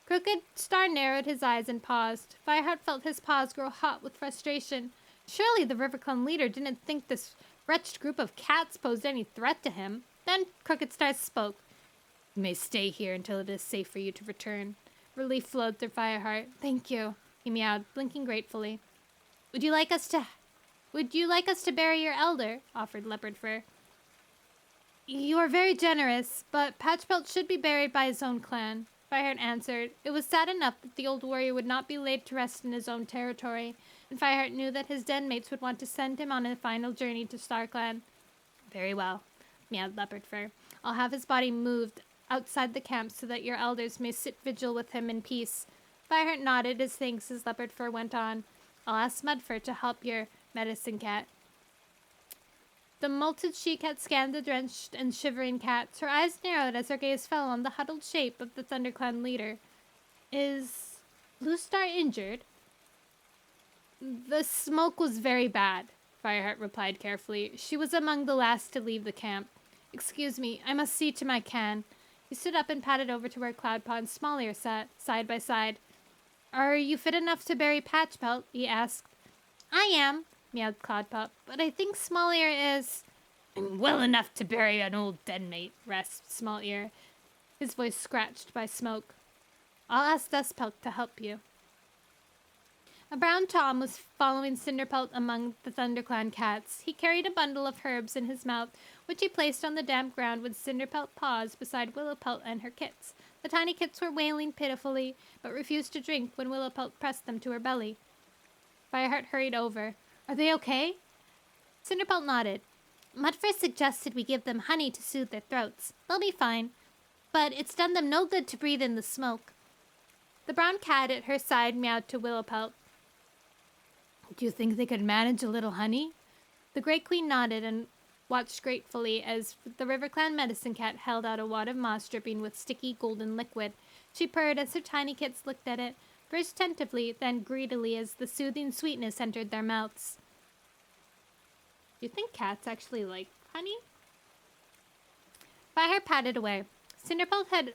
Crooked Star narrowed his eyes and paused. Fireheart felt his paws grow hot with frustration. Surely the River Clan leader didn't think this wretched group of cats posed any threat to him. Then Crooked Star spoke. You may stay here until it is safe for you to return. Relief flowed through Fireheart. Thank you, he meowed, blinking gratefully. Would you like us to bury your elder? Offered Leopard Fur. You are very generous, but Patchpelt should be buried by his own clan, Fireheart answered. It was sad enough that the old warrior would not be laid to rest in his own territory, and Fireheart knew that his den mates would want to send him on a final journey to StarClan. Very well, meowed Leopard Fur. I'll have his body moved outside the camp so that your elders may sit vigil with him in peace. Fireheart nodded his thanks as Leopard Fur went on. I'll ask Mudfur to help your medicine cat. The molted she-cat scanned the drenched and shivering cats. Her eyes narrowed as her gaze fell on the huddled shape of the ThunderClan leader. Is Blue Star injured? The smoke was very bad, Fireheart replied carefully. She was among the last to leave the camp. Excuse me, I must see to my can. He stood up and padded over to where Cloudpaw and Small-Ear sat, side by side. Are you fit enough to bury Patchpelt? He asked. I am, meowed Cloudpaw, but I think Small-Ear is... I'm well enough to bury an old denmate, rasped Small-Ear, his voice scratched by smoke. I'll ask Dustpelt to help you. A brown Tom was following Cinderpelt among the ThunderClan cats. He carried a bundle of herbs in his mouth, which he placed on the damp ground with Cinderpelt paused beside Willowpelt and her kits. The tiny kits were wailing pitifully, but refused to drink when Willowpelt pressed them to her belly. Fireheart hurried over. Are they okay? Cinderpelt nodded. Mudfur suggested we give them honey to soothe their throats. They'll be fine. But it's done them no good to breathe in the smoke. The brown cat at her side meowed to Willowpelt. Do you think they could manage a little honey? The Great Queen nodded and watched gratefully as the River Clan medicine cat held out a wad of moss dripping with sticky golden liquid. She purred as her tiny kits looked at it, first tentatively, then greedily as the soothing sweetness entered their mouths. Do you think cats actually like honey? Fireheart patted away. Cinderpelt had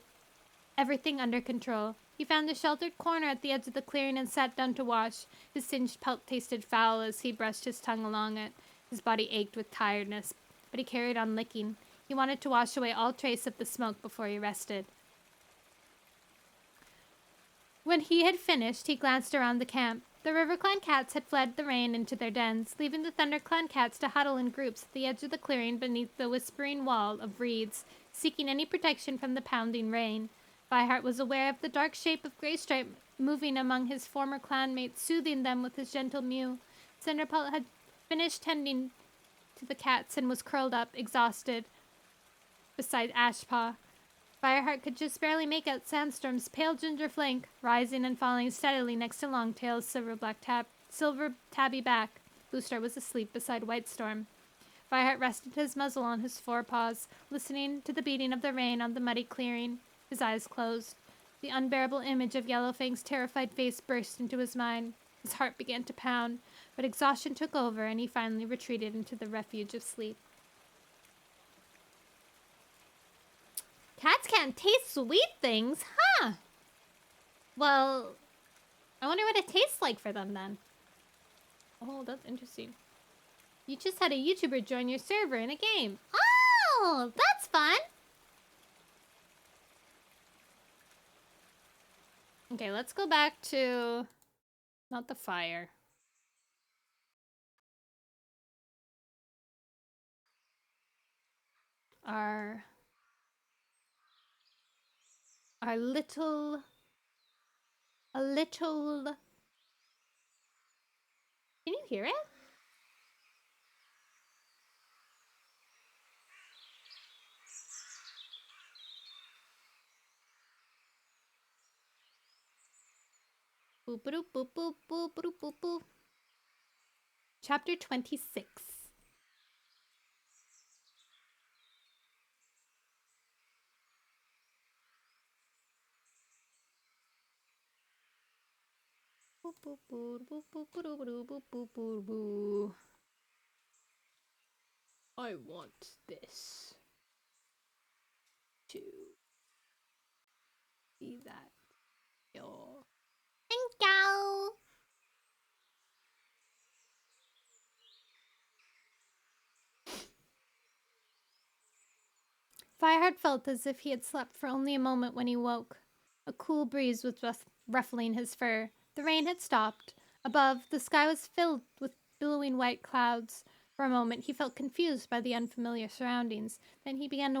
everything under control. He found a sheltered corner at the edge of the clearing and sat down to wash. His singed pelt tasted foul as he brushed his tongue along it. His body ached with tiredness, but he carried on licking. He wanted to wash away all trace of the smoke before he rested. When he had finished, he glanced around the camp. The River Clan cats had fled the rain into their dens, leaving the Thunder Clan cats to huddle in groups at the edge of the clearing beneath the whispering wall of reeds, seeking any protection from the pounding rain. Fireheart was aware of the dark shape of Greystripe moving among his former clanmates, soothing them with his gentle mew. Cinderpelt had finished tending to the cats and was curled up, exhausted, beside Ashpaw. Fireheart could just barely make out Sandstorm's pale ginger flank, rising and falling steadily next to Longtail's silver tabby back. Bluestar was asleep beside Whitestorm. Fireheart rested his muzzle on his forepaws, listening to the beating of the rain on the muddy clearing. His eyes closed. The unbearable image of Yellowfang's terrified face burst into his mind. His heart began to pound, but exhaustion took over and he finally retreated into the refuge of sleep. Cats can't taste sweet things, huh? Well, I wonder what it tastes like for them then. Oh, that's interesting. You just had a YouTuber join your server in a game. Oh, that's fun! Okay, let's go back to... not the fire. Our little... Can you hear it? Boop, boop, boop, boop, boop, boop, boop, boop. Chapter 26. Boop, boop, boop, boop, boop, boop, boop, boop, boop, boop, boop. I want this to be that. Yo. Thank you. Fireheart felt as if he had slept for only a moment when he woke. A cool breeze was ruffling his fur. The rain had stopped. Above, the sky was filled with billowing white clouds. For a moment, he felt confused by the unfamiliar surroundings. Then he became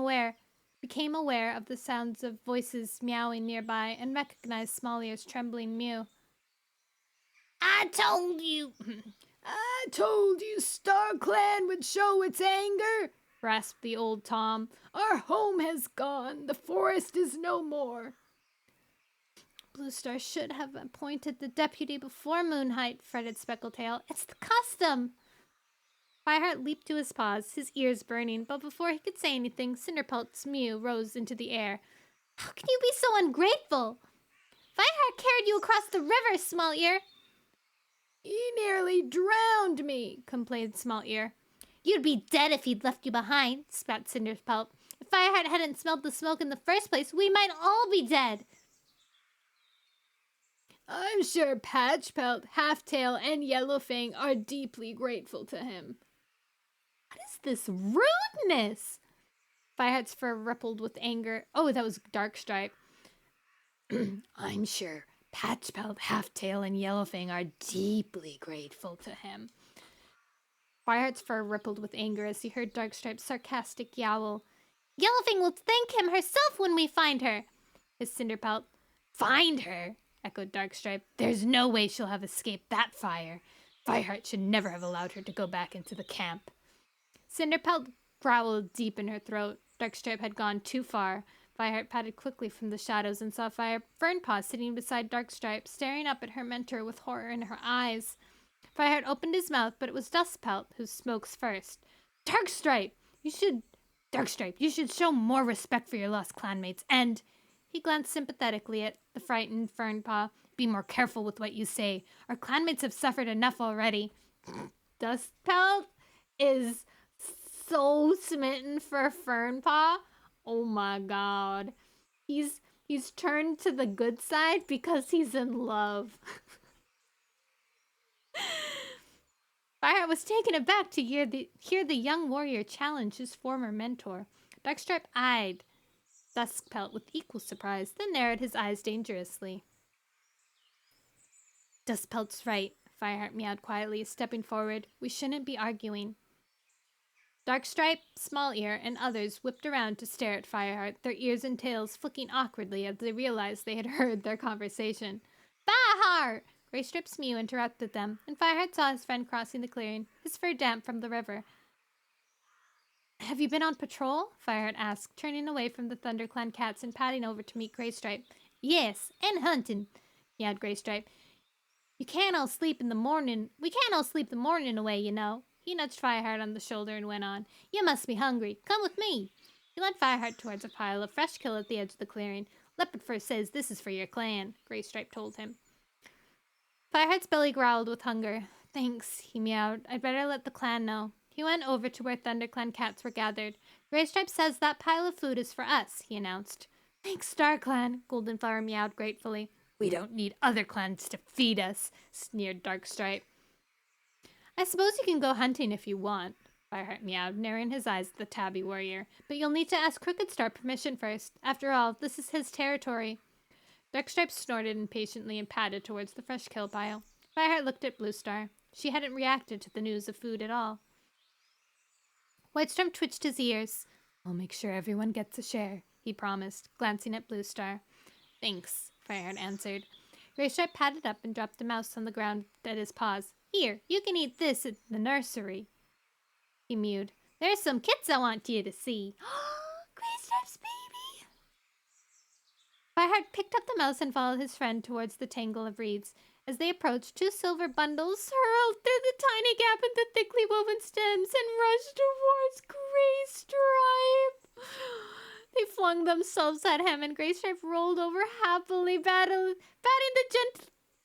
aware of the sounds of voices meowing nearby and recognized Small Ear's trembling mew. I told you! I told you StarClan would show its anger! Rasped the old Tom. Our home has gone. The forest is no more. Blue Star should have appointed the deputy before Moonheight, fretted Speckletail. It's the custom. Fireheart leaped to his paws, his ears burning, but before he could say anything, Cinderpelt's mew rose into the air. How can you be so ungrateful? Fireheart carried you across the river, Small Ear. He nearly drowned me, complained Small Ear. You'd be dead if he'd left you behind, spat Cinderpelt. If Fireheart hadn't smelled the smoke in the first place, we might all be dead. I'm sure Patchpelt, Halftail, and Yellowfang are deeply grateful to him. What is this rudeness? Fireheart's fur rippled with anger. Oh, that was Darkstripe. I'm sure Patchpelt, Halftail, and Yellowfang are deeply grateful to him. Fireheart's fur rippled with anger as he heard Darkstripe's sarcastic yowl. Yellowfang will thank him herself when we find her, hissed Cinderpelt. Find her? Echoed Darkstripe. There's no way she'll have escaped that fire. Fireheart should never have allowed her to go back into the camp. Cinderpelt growled deep in her throat. Darkstripe had gone too far. Fireheart patted quickly from the shadows and saw Fernpaw sitting beside Darkstripe, staring up at her mentor with horror in her eyes. Fireheart opened his mouth, but it was Dustpelt who spoke first. Darkstripe, you should show more respect for your lost clanmates, and... He glanced sympathetically at the frightened Fernpaw. Be more careful with what you say. Our clanmates have suffered enough already. Dustpelt is so smitten for Fernpaw. Oh my god. He's turned to the good side because he's in love. Fireheart was taken aback to hear the young warrior challenge his former mentor. Darkstripe eyed Duskpelt with equal surprise, then narrowed his eyes dangerously. Dustpelt's right, Fireheart meowed quietly, stepping forward. We shouldn't be arguing. Darkstripe, Small Ear, and others whipped around to stare at Fireheart, their ears and tails flicking awkwardly as they realized they had heard their conversation. Fireheart! Graystripe's mew interrupted them, and Fireheart saw his friend crossing the clearing, his fur damp from the river. Have you been on patrol? Fireheart asked, turning away from the ThunderClan cats and padding over to meet Graystripe. Yes, and hunting, meowed Graystripe. We can't all sleep the morning away, you know. He nudged Fireheart on the shoulder and went on. You must be hungry. Come with me. He led Fireheart towards a pile of fresh kill at the edge of the clearing. Leopardfur says this is for your clan, Graystripe told him. Fireheart's belly growled with hunger. Thanks, he meowed. I'd better let the clan know. He went over to where ThunderClan cats were gathered. Graystripe says that pile of food is for us, he announced. Thanks, StarClan, Goldenflower meowed gratefully. We don't need other clans to feed us, sneered Darkstripe. I suppose you can go hunting if you want, Fireheart meowed, narrowing his eyes at the tabby warrior. But you'll need to ask Crooked Star permission first. After all, this is his territory. Darkstripe snorted impatiently and padded towards the fresh kill pile. Fireheart looked at Blue Star. She hadn't reacted to the news of food at all. Whitestorm twitched his ears. I'll make sure everyone gets a share, he promised, glancing at Blue Star. Thanks, Fireheart answered. Graystripe padded up and dropped a mouse on the ground at his paws. Here, you can eat this at the nursery, he mewed. There's some kits I want you to see. Graystripe's baby! Fireheart picked up the mouse and followed his friend towards the tangle of reeds. As they approached, 2 silver bundles hurled through the tiny gap in the thickly woven stems and rushed towards Graystripe. They flung themselves at him, and Graystripe rolled over happily, batting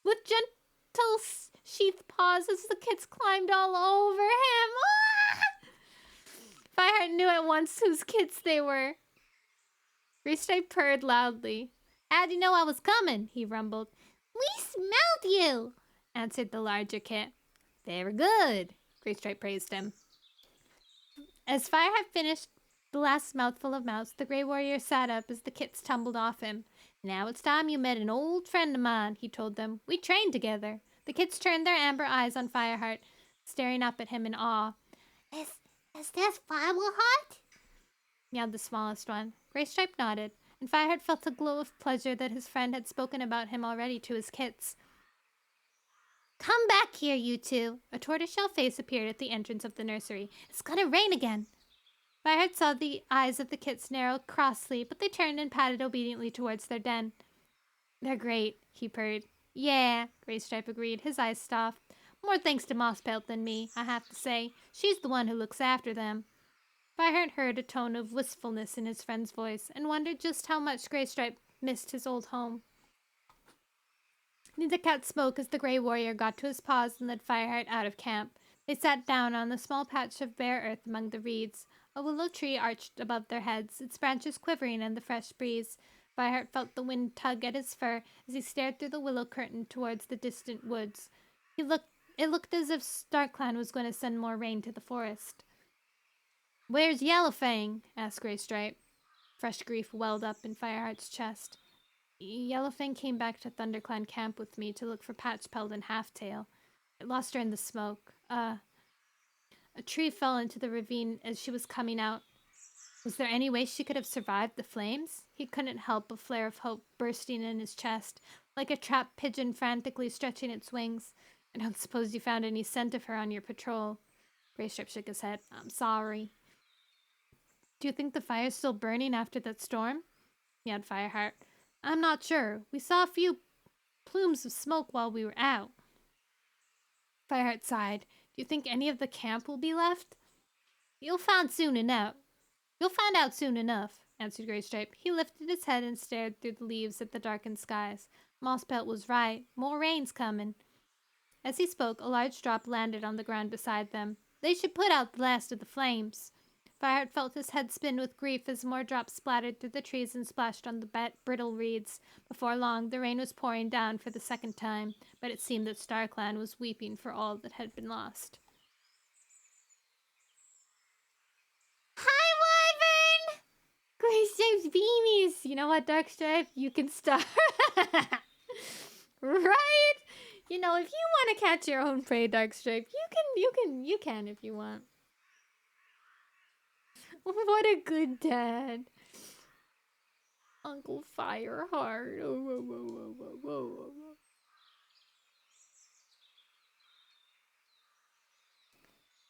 with gentle sheath paws as the kids climbed all over him. Fireheart knew at once whose kids they were. Graystripe purred loudly. How'd you know I was coming? He rumbled. We smelled you, answered the larger kit. Very good, Graystripe praised him. As Fireheart finished the last mouthful of mouse, the Grey Warrior sat up as the kits tumbled off him. Now it's time you met an old friend of mine, he told them. We trained together. The kits turned their amber eyes on Fireheart, staring up at him in awe. Is this Fireheart? Meowed the smallest one. Graystripe nodded, and Fireheart felt a glow of pleasure that his friend had spoken about him already to his kits. Come back here, you two. A tortoiseshell face appeared at the entrance of the nursery. It's gonna rain again. Fireheart saw the eyes of the kits narrow crossly, but they turned and padded obediently towards their den. They're great, he purred. Yeah, Graystripe agreed, his eyes soft. More thanks to Mosspelt than me, I have to say. She's the one who looks after them. Fireheart heard a tone of wistfulness in his friend's voice and wondered just how much Graystripe missed his old home. Neither cat spoke as the Grey Warrior got to his paws and led Fireheart out of camp. They sat down on a small patch of bare earth among the reeds. A willow tree arched above their heads, its branches quivering in the fresh breeze. Fireheart felt the wind tug at his fur as he stared through the willow curtain towards the distant woods. It looked as if StarClan was going to send more rain to the forest. Where's Yellowfang? Asked Graystripe. Fresh grief welled up in Fireheart's chest. Yellowfang came back to ThunderClan camp with me to look for Patchpelt and Halftail. I lost her in the smoke. A tree fell into the ravine as she was coming out. Was there any way she could have survived the flames? He couldn't help a flare of hope bursting in his chest, like a trapped pigeon frantically stretching its wings. I don't suppose you found any scent of her on your patrol. Graystripe shook his head. I'm sorry. Do you think the fire's still burning after that storm? Meowed Fireheart. I'm not sure. We saw a few plumes of smoke while we were out. Fireheart sighed. Do you think any of the camp will be left? You'll find out soon enough, answered Graystripe. He lifted his head and stared through the leaves at the darkened skies. Mosspelt was right. More rain's coming. As he spoke, a large drop landed on the ground beside them. They should put out the last of the flames. Fireheart felt his head spin with grief as more drops splattered through the trees and splashed on the brittle reeds. Before long, the rain was pouring down for the second time, but it seemed that StarClan was weeping for all that had been lost. Hi, Wyvern! Graystripe's beamies! You know what, Darkstripe? You can start. Right? You know, if you want to catch your own prey, Darkstripe, you can if you want. What a good dad. Uncle Fireheart.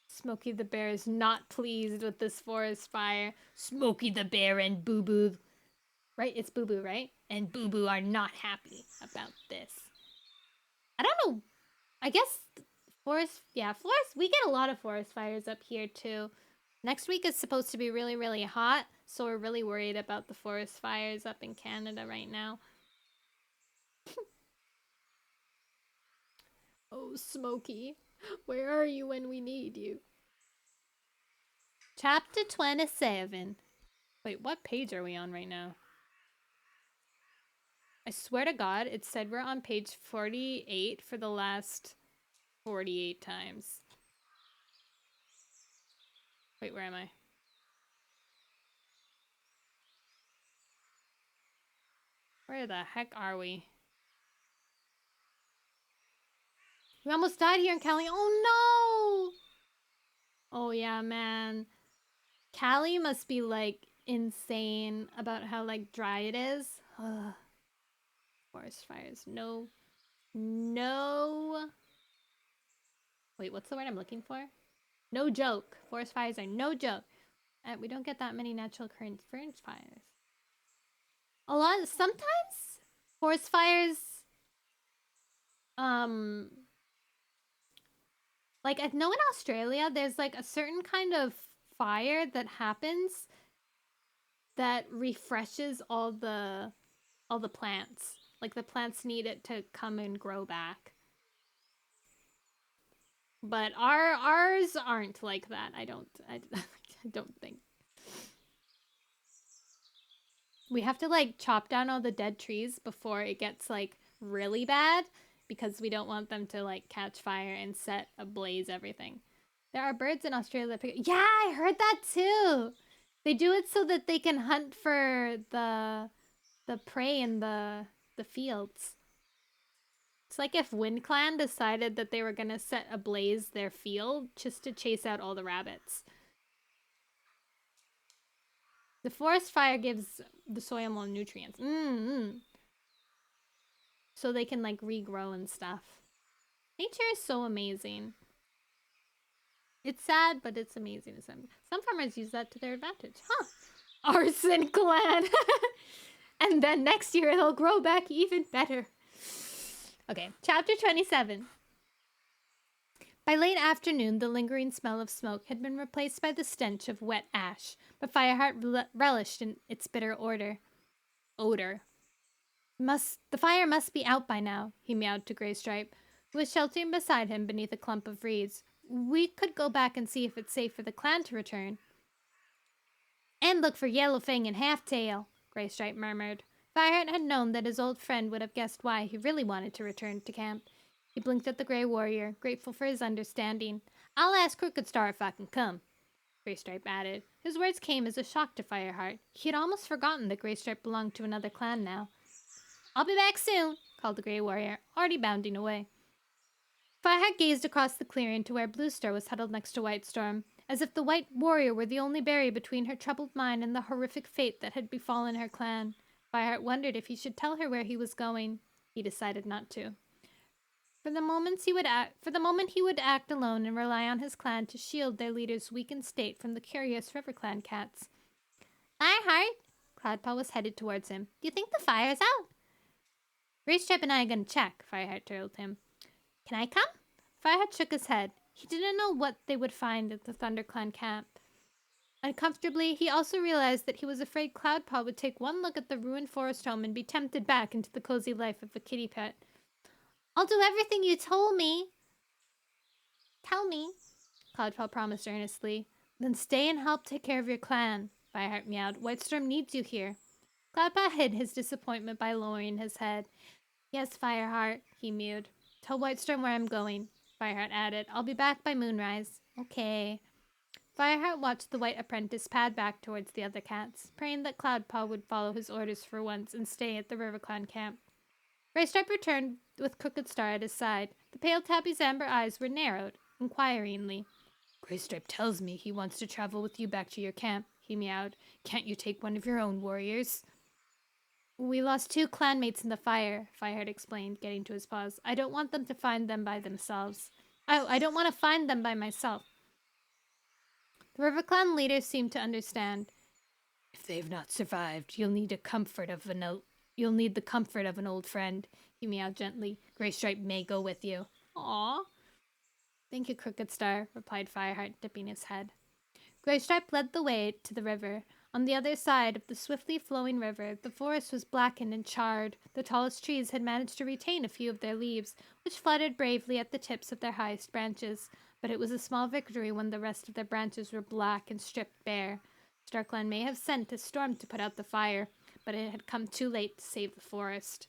Smokey the Bear is not pleased with this forest fire. Smokey the Bear and Boo Boo. Right? It's Boo Boo, right? And Boo Boo are not happy about this. I don't know. I guess forest, we get a lot of forest fires up here too. Next week is supposed to be really, really hot, so we're really worried about the forest fires up in Canada right now. Oh, Smokey, where are you when we need you? Chapter 27. Wait, what page are we on right now? I swear to God, it said we're on page 48 for the last 48 times. Wait, where am I? Where the heck are we? We almost died here in Cali. Oh no! Oh yeah, man. Cali must be like insane about how like dry it is. Ugh. Forest fires. No. Wait, what's the word I'm looking for? No joke. Forest fires are no joke. We don't get that many natural occurrence forest fires. Sometimes forest fires like I know in Australia there's like a certain kind of fire that happens that refreshes all the plants. Like the plants need it to come and grow back. But ours aren't like that. I don't think. We have to like chop down all the dead trees before it gets like really bad because we don't want them to like catch fire and set ablaze everything. There are birds in Australia that pick. Yeah, I heard that too. They do it so that they can hunt for the prey in the fields. It's like if WindClan decided that they were gonna set ablaze their field just to chase out all the rabbits. The forest fire gives the soil more nutrients. So they can like regrow and stuff. Nature is so amazing. It's sad, but it's amazing. Some farmers use that to their advantage. Huh. Arson clan. And then next year it'll grow back even better. Okay, chapter 27. By late afternoon, the lingering smell of smoke had been replaced by the stench of wet ash, but Fireheart relished in its bitter odor. The fire must be out by now, he meowed to Graystripe, who was sheltering beside him beneath a clump of reeds. We could go back and see if it's safe for the clan to return. And look for Yellowfang and Halftail, Graystripe murmured. Fireheart had known that his old friend would have guessed why he really wanted to return to camp. He blinked at the Grey Warrior, grateful for his understanding. I'll ask Crooked Star if I can come, Graystripe added. His words came as a shock to Fireheart. He had almost forgotten that Graystripe belonged to another clan now. I'll be back soon, called the Grey Warrior, already bounding away. Fireheart gazed across the clearing to where Bluestar was huddled next to Whitestorm, as if the White Warrior were the only barrier between her troubled mind and the horrific fate that had befallen her clan. Fireheart wondered if he should tell her where he was going. He decided not to. For the moment he would act alone and rely on his clan to shield their leader's weakened state from the curious RiverClan cats. Fireheart, Cloudpaw was headed towards him. Do you think the fire's out? Graystripe and I are going to check, Fireheart told him. Can I come? Fireheart shook his head. He didn't know what they would find at the ThunderClan camp. Uncomfortably, he also realized that he was afraid Cloudpaw would take one look at the ruined forest home and be tempted back into the cozy life of a kitty pet. I'll do everything you told me. Tell me, Cloudpaw promised earnestly. Then stay and help take care of your clan, Fireheart meowed. Whitestorm needs you here. Cloudpaw hid his disappointment by lowering his head. Yes, Fireheart, he mewed. Tell Whitestorm where I'm going, Fireheart added. I'll be back by moonrise. Okay. Fireheart watched the white apprentice pad back towards the other cats, praying that Cloudpaw would follow his orders for once and stay at the RiverClan camp. Graystripe returned with Crooked Star at his side. The pale tabby's amber eyes were narrowed, inquiringly. Graystripe tells me he wants to travel with you back to your camp, he meowed. Can't you take one of your own warriors? We lost 2 clanmates in the fire, Fireheart explained, getting to his paws. I don't want them to find them by themselves. Oh, I don't want to find them by myself. The RiverClan leader seemed to understand. If they've not survived, you'll need the comfort of an old friend, he meowed gently. Graystripe may go with you. Aw. Thank you, Crooked Star, replied Fireheart, dipping his head. Graystripe led the way to the river. On the other side of the swiftly flowing river, the forest was blackened and charred. The tallest trees had managed to retain a few of their leaves, which fluttered bravely at the tips of their highest branches. But it was a small victory when the rest of their branches were black and stripped bare. Starkland may have sent a storm to put out the fire, but it had come too late to save the forest.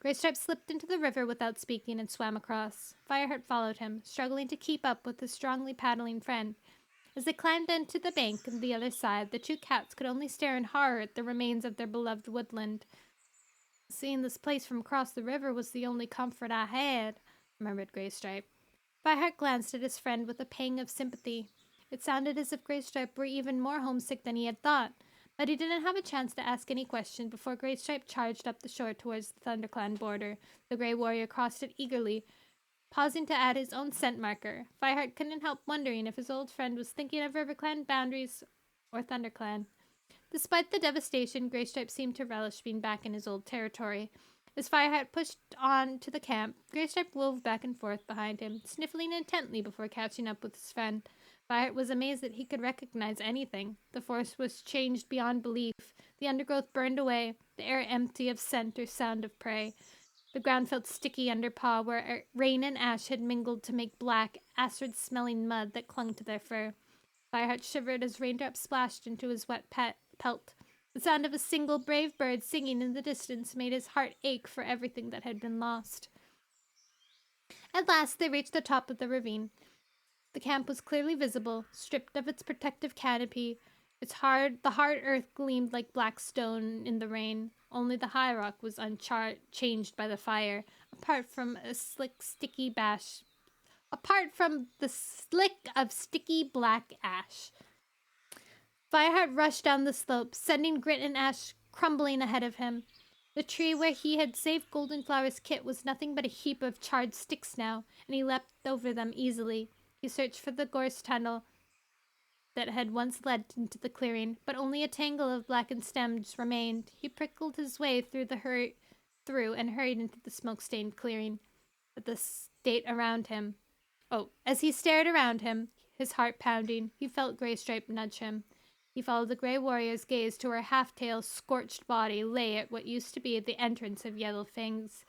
Graystripe slipped into the river without speaking and swam across. Fireheart followed him, struggling to keep up with his strongly paddling friend. As they climbed into the bank on the other side, the 2 cats could only stare in horror at the remains of their beloved woodland. Seeing this place from across the river was the only comfort I had, murmured Graystripe. Fireheart glanced at his friend with a pang of sympathy. It sounded as if Graystripe were even more homesick than he had thought, but he didn't have a chance to ask any question before Graystripe charged up the shore towards the ThunderClan border. The Grey Warrior crossed it eagerly, pausing to add his own scent marker. Fireheart couldn't help wondering if his old friend was thinking of RiverClan boundaries or ThunderClan. Despite the devastation, Graystripe seemed to relish being back in his old territory. As Fireheart pushed on to the camp, Greystripe wove back and forth behind him, sniffling intently before catching up with his friend. Fireheart was amazed that he could recognize anything. The forest was changed beyond belief. The undergrowth burned away, the air empty of scent or sound of prey. The ground felt sticky under paw, where rain and ash had mingled to make black, acrid-smelling mud that clung to their fur. Fireheart shivered as raindrops splashed into his wet pelt. The sound of a single brave bird singing in the distance made his heart ache for everything that had been lost. At last they reached the top of the ravine. The camp was clearly visible, stripped of its protective canopy. The hard earth gleamed like black stone in the rain. Only the high rock was unchanged by the fire, apart from the slick of sticky black ash. Fireheart rushed down the slope, sending Grit and Ash crumbling ahead of him. The tree where he had saved Goldenflower's kit was nothing but a heap of charred sticks now, and he leapt over them easily. He searched for the gorse tunnel that had once led into the clearing, but only a tangle of blackened stems remained. He prickled his way through and hurried into the smoke-stained clearing. As he stared around him, his heart pounding, he felt Greystripe nudge him. He followed the Grey Warrior's gaze to where Half-Tail's scorched body lay at what used to be the entrance of Yellowfang's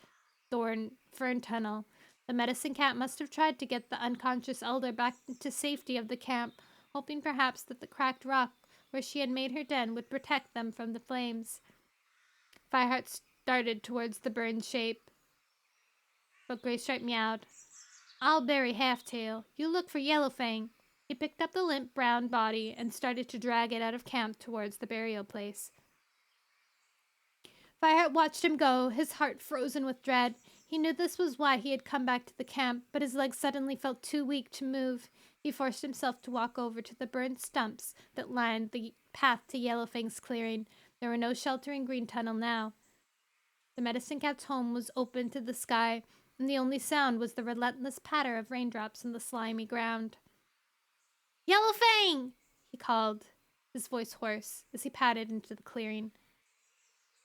fern tunnel. The medicine cat must have tried to get the unconscious elder back to safety of the camp, hoping perhaps that the cracked rock where she had made her den would protect them from the flames. Fireheart started towards the burned shape, but Greystripe meowed. "I'll bury Half-Tail. You look for Yellowfang." He picked up the limp brown body and started to drag it out of camp towards the burial place. Fireheart watched him go, his heart frozen with dread. He knew this was why he had come back to the camp, but his legs suddenly felt too weak to move. He forced himself to walk over to the burned stumps that lined the path to Yellowfang's clearing. There were no sheltering green tunnel now. The medicine cat's home was open to the sky, and the only sound was the relentless patter of raindrops on the slimy ground. "Yellowfang!" he called, his voice hoarse, as he padded into the clearing.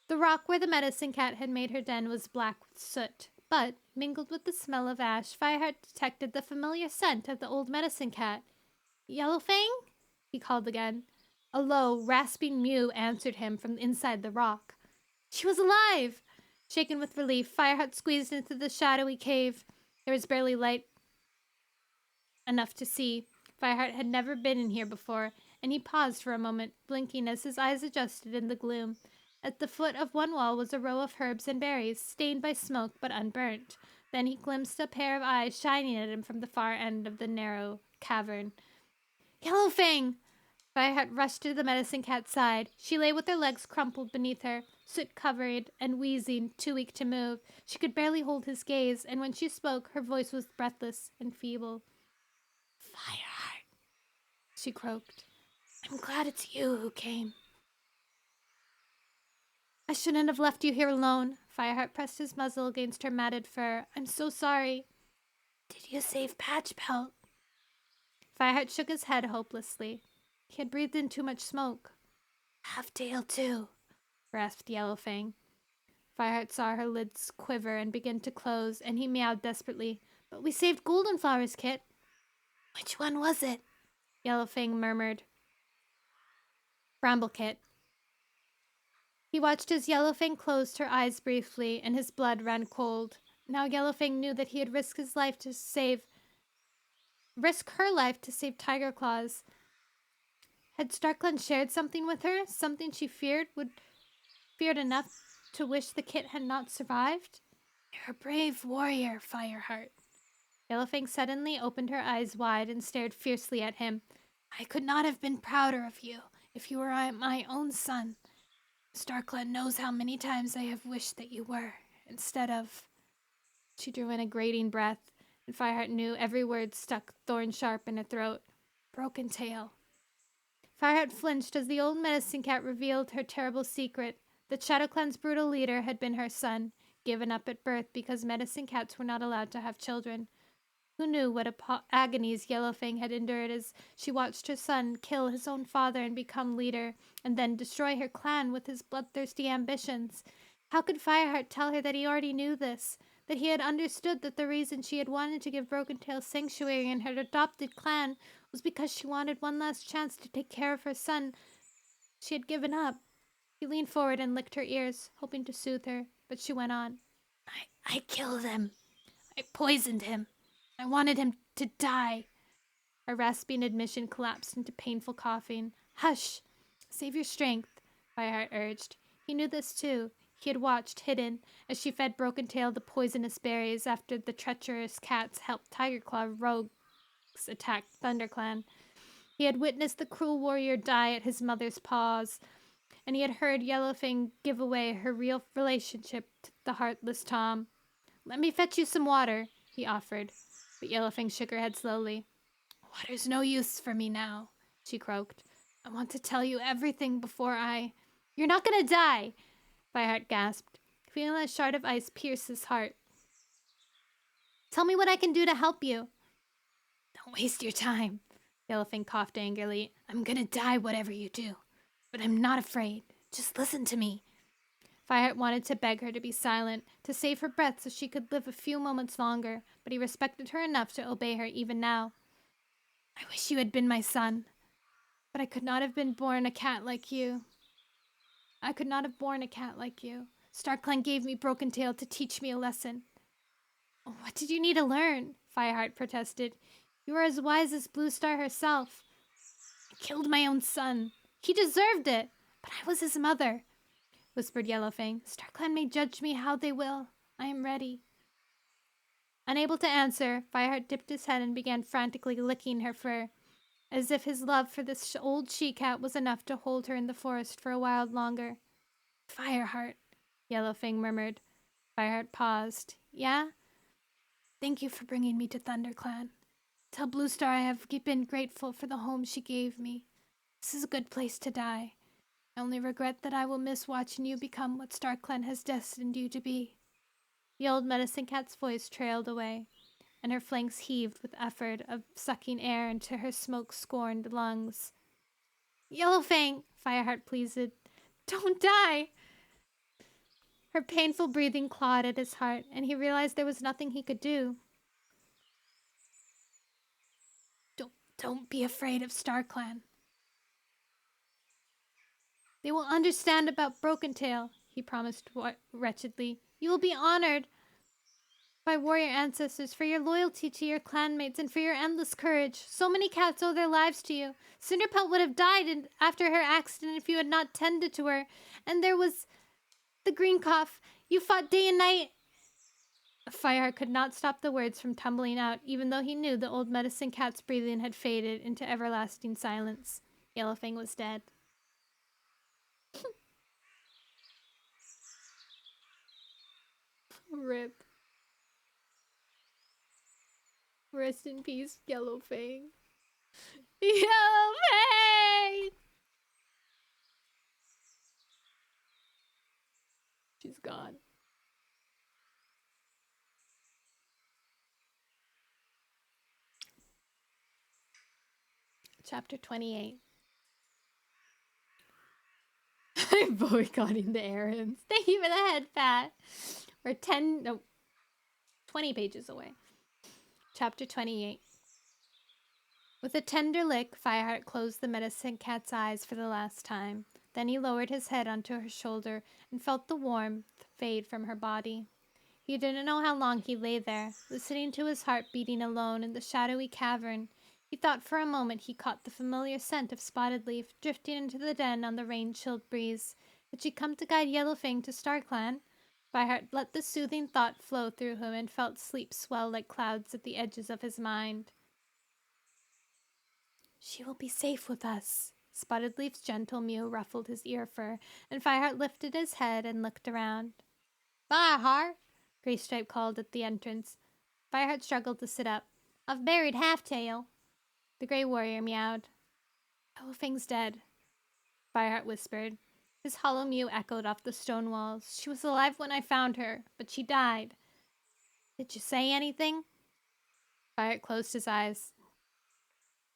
The rock where the medicine cat had made her den was black with soot, but, mingled with the smell of ash, Fireheart detected the familiar scent of the old medicine cat. "Yellowfang?" he called again. A low, rasping mew answered him from inside the rock. She was alive! Shaken with relief, Fireheart squeezed into the shadowy cave. There was barely light enough to see. Fireheart had never been in here before, and he paused for a moment, blinking as his eyes adjusted in the gloom. At the foot of one wall was a row of herbs and berries, stained by smoke but unburnt. Then he glimpsed a pair of eyes shining at him from the far end of the narrow cavern. "Yellowfang!" Fireheart rushed to the medicine cat's side. She lay with her legs crumpled beneath her, soot-covered and wheezing, too weak to move. She could barely hold his gaze, and when she spoke, her voice was breathless and feeble. "Fireheart," she croaked. "I'm glad it's you who came." "I shouldn't have left you here alone." Fireheart pressed his muzzle against her matted fur. "I'm so sorry." "Did you save Patchpelt?" Fireheart shook his head hopelessly. He had breathed in too much smoke. "Half-Tail, too," rasped Yellowfang. Fireheart saw her lids quiver and begin to close, and he meowed desperately. "But we saved Goldenflower's kit." "Which one was it?" Yellowfang murmured. "Bramblekit." He watched as Yellowfang closed her eyes briefly, and his blood ran cold. Now Yellowfang knew that he had risked her life to save Tiger Claws. Had StarClan shared something with her, something she feared enough to wish the kit had not survived? "You're a brave warrior, Fireheart." Yellowfang suddenly opened her eyes wide and stared fiercely at him. "I could not have been prouder of you if you were my own son. StarClan knows how many times I have wished that you were, instead of—" She drew in a grating breath, and Fireheart knew every word stuck thorn-sharp in her throat. "Broken Tail." Fireheart flinched as the old medicine cat revealed her terrible secret. That ShadowClan's brutal leader had been her son, given up at birth because medicine cats were not allowed to have children. Who knew what agonies Yellowfang had endured as she watched her son kill his own father and become leader, and then destroy her clan with his bloodthirsty ambitions? How could Fireheart tell her that he already knew this? That he had understood that the reason she had wanted to give Broken Tail sanctuary in her adopted clan was because she wanted one last chance to take care of her son she had given up. He leaned forward and licked her ears, hoping to soothe her, but she went on. I killed him. I poisoned him. I wanted him to die. Her rasping admission collapsed into painful coughing. Hush! Save your strength, Fireheart urged. He knew this too. He had watched, hidden, as she fed Broken Tail the poisonous berries after the treacherous cats helped Tiger Claw rogues attack ThunderClan. He had witnessed the cruel warrior die at his mother's paws, and he had heard Yellowfang give away her real relationship to the heartless Tom. Let me fetch you some water, he offered, but Yellowfang shook her head slowly. Water's no use for me now, she croaked. I want to tell you everything before I... You're not gonna die, Fireheart gasped, feeling a shard of ice pierce his heart. Tell me what I can do to help you. Don't waste your time, Yellowfang coughed angrily. I'm gonna die whatever you do, but I'm not afraid. Just listen to me. Fireheart wanted to beg her to be silent, to save her breath so she could live a few moments longer, but he respected her enough to obey her even now. I wish you had been my son, but I could not have been born a cat like you. I could not have born a cat like you. StarClan gave me Broken Tail to teach me a lesson. What did you need to learn? Fireheart protested. You are as wise as Blue Star herself. I killed my own son. He deserved it, but I was his mother, whispered Yellowfang. StarClan may judge me how they will. I am ready. Unable to answer, Fireheart dipped his head and began frantically licking her fur, as if his love for this old she-cat was enough to hold her in the forest for a while longer. Fireheart, Yellowfang murmured. Fireheart paused. Yeah? Thank you for bringing me to ThunderClan. Tell Blue Star I have been grateful for the home she gave me. This is a good place to die. I only regret that I will miss watching you become what StarClan has destined you to be. The old medicine cat's voice trailed away, and her flanks heaved with effort of sucking air into her smoke-scorned lungs. Yellowfang, Fireheart pleaded, don't die! Her painful breathing clawed at his heart, and he realized there was nothing he could do. Don't be afraid of StarClan. They will understand about Broken Tail, he promised wretchedly. You will be honored by warrior ancestors for your loyalty to your clanmates and for your endless courage. So many cats owe their lives to you. Cinderpelt would have died after her accident if you had not tended to her. And there was the green cough. You fought day and night. Fireheart could not stop the words from tumbling out, even though he knew the old medicine cat's breathing had faded into everlasting silence. Yellowfang was dead. Rip. Rest in peace, Yellowfang. Yellowfang! She's gone. Chapter 28. I'm boycotting the errands. Thank you for the head pat. We're 20 pages away. Chapter 28. With a tender lick, Fireheart closed the medicine cat's eyes for the last time. Then he lowered his head onto her shoulder and felt the warmth fade from her body. He didn't know how long he lay there, listening to his heart beating alone in the shadowy cavern. He thought for a moment he caught the familiar scent of spotted leaf drifting into the den on the rain-chilled breeze. Had she come to guide Yellowfang to StarClan? Fireheart let the soothing thought flow through him and felt sleep swell like clouds at the edges of his mind. She will be safe with us. Spotted Leaf's gentle mew ruffled his ear fur, and Fireheart lifted his head and looked around. Fireheart, Greystripe called at the entrance. Fireheart struggled to sit up. I've buried Halftail. The Grey Warrior meowed. Yellowfang's dead, Fireheart whispered. His hollow mew echoed off the stone walls. She was alive when I found her, but she died. Did you say anything? Fireheart closed his eyes.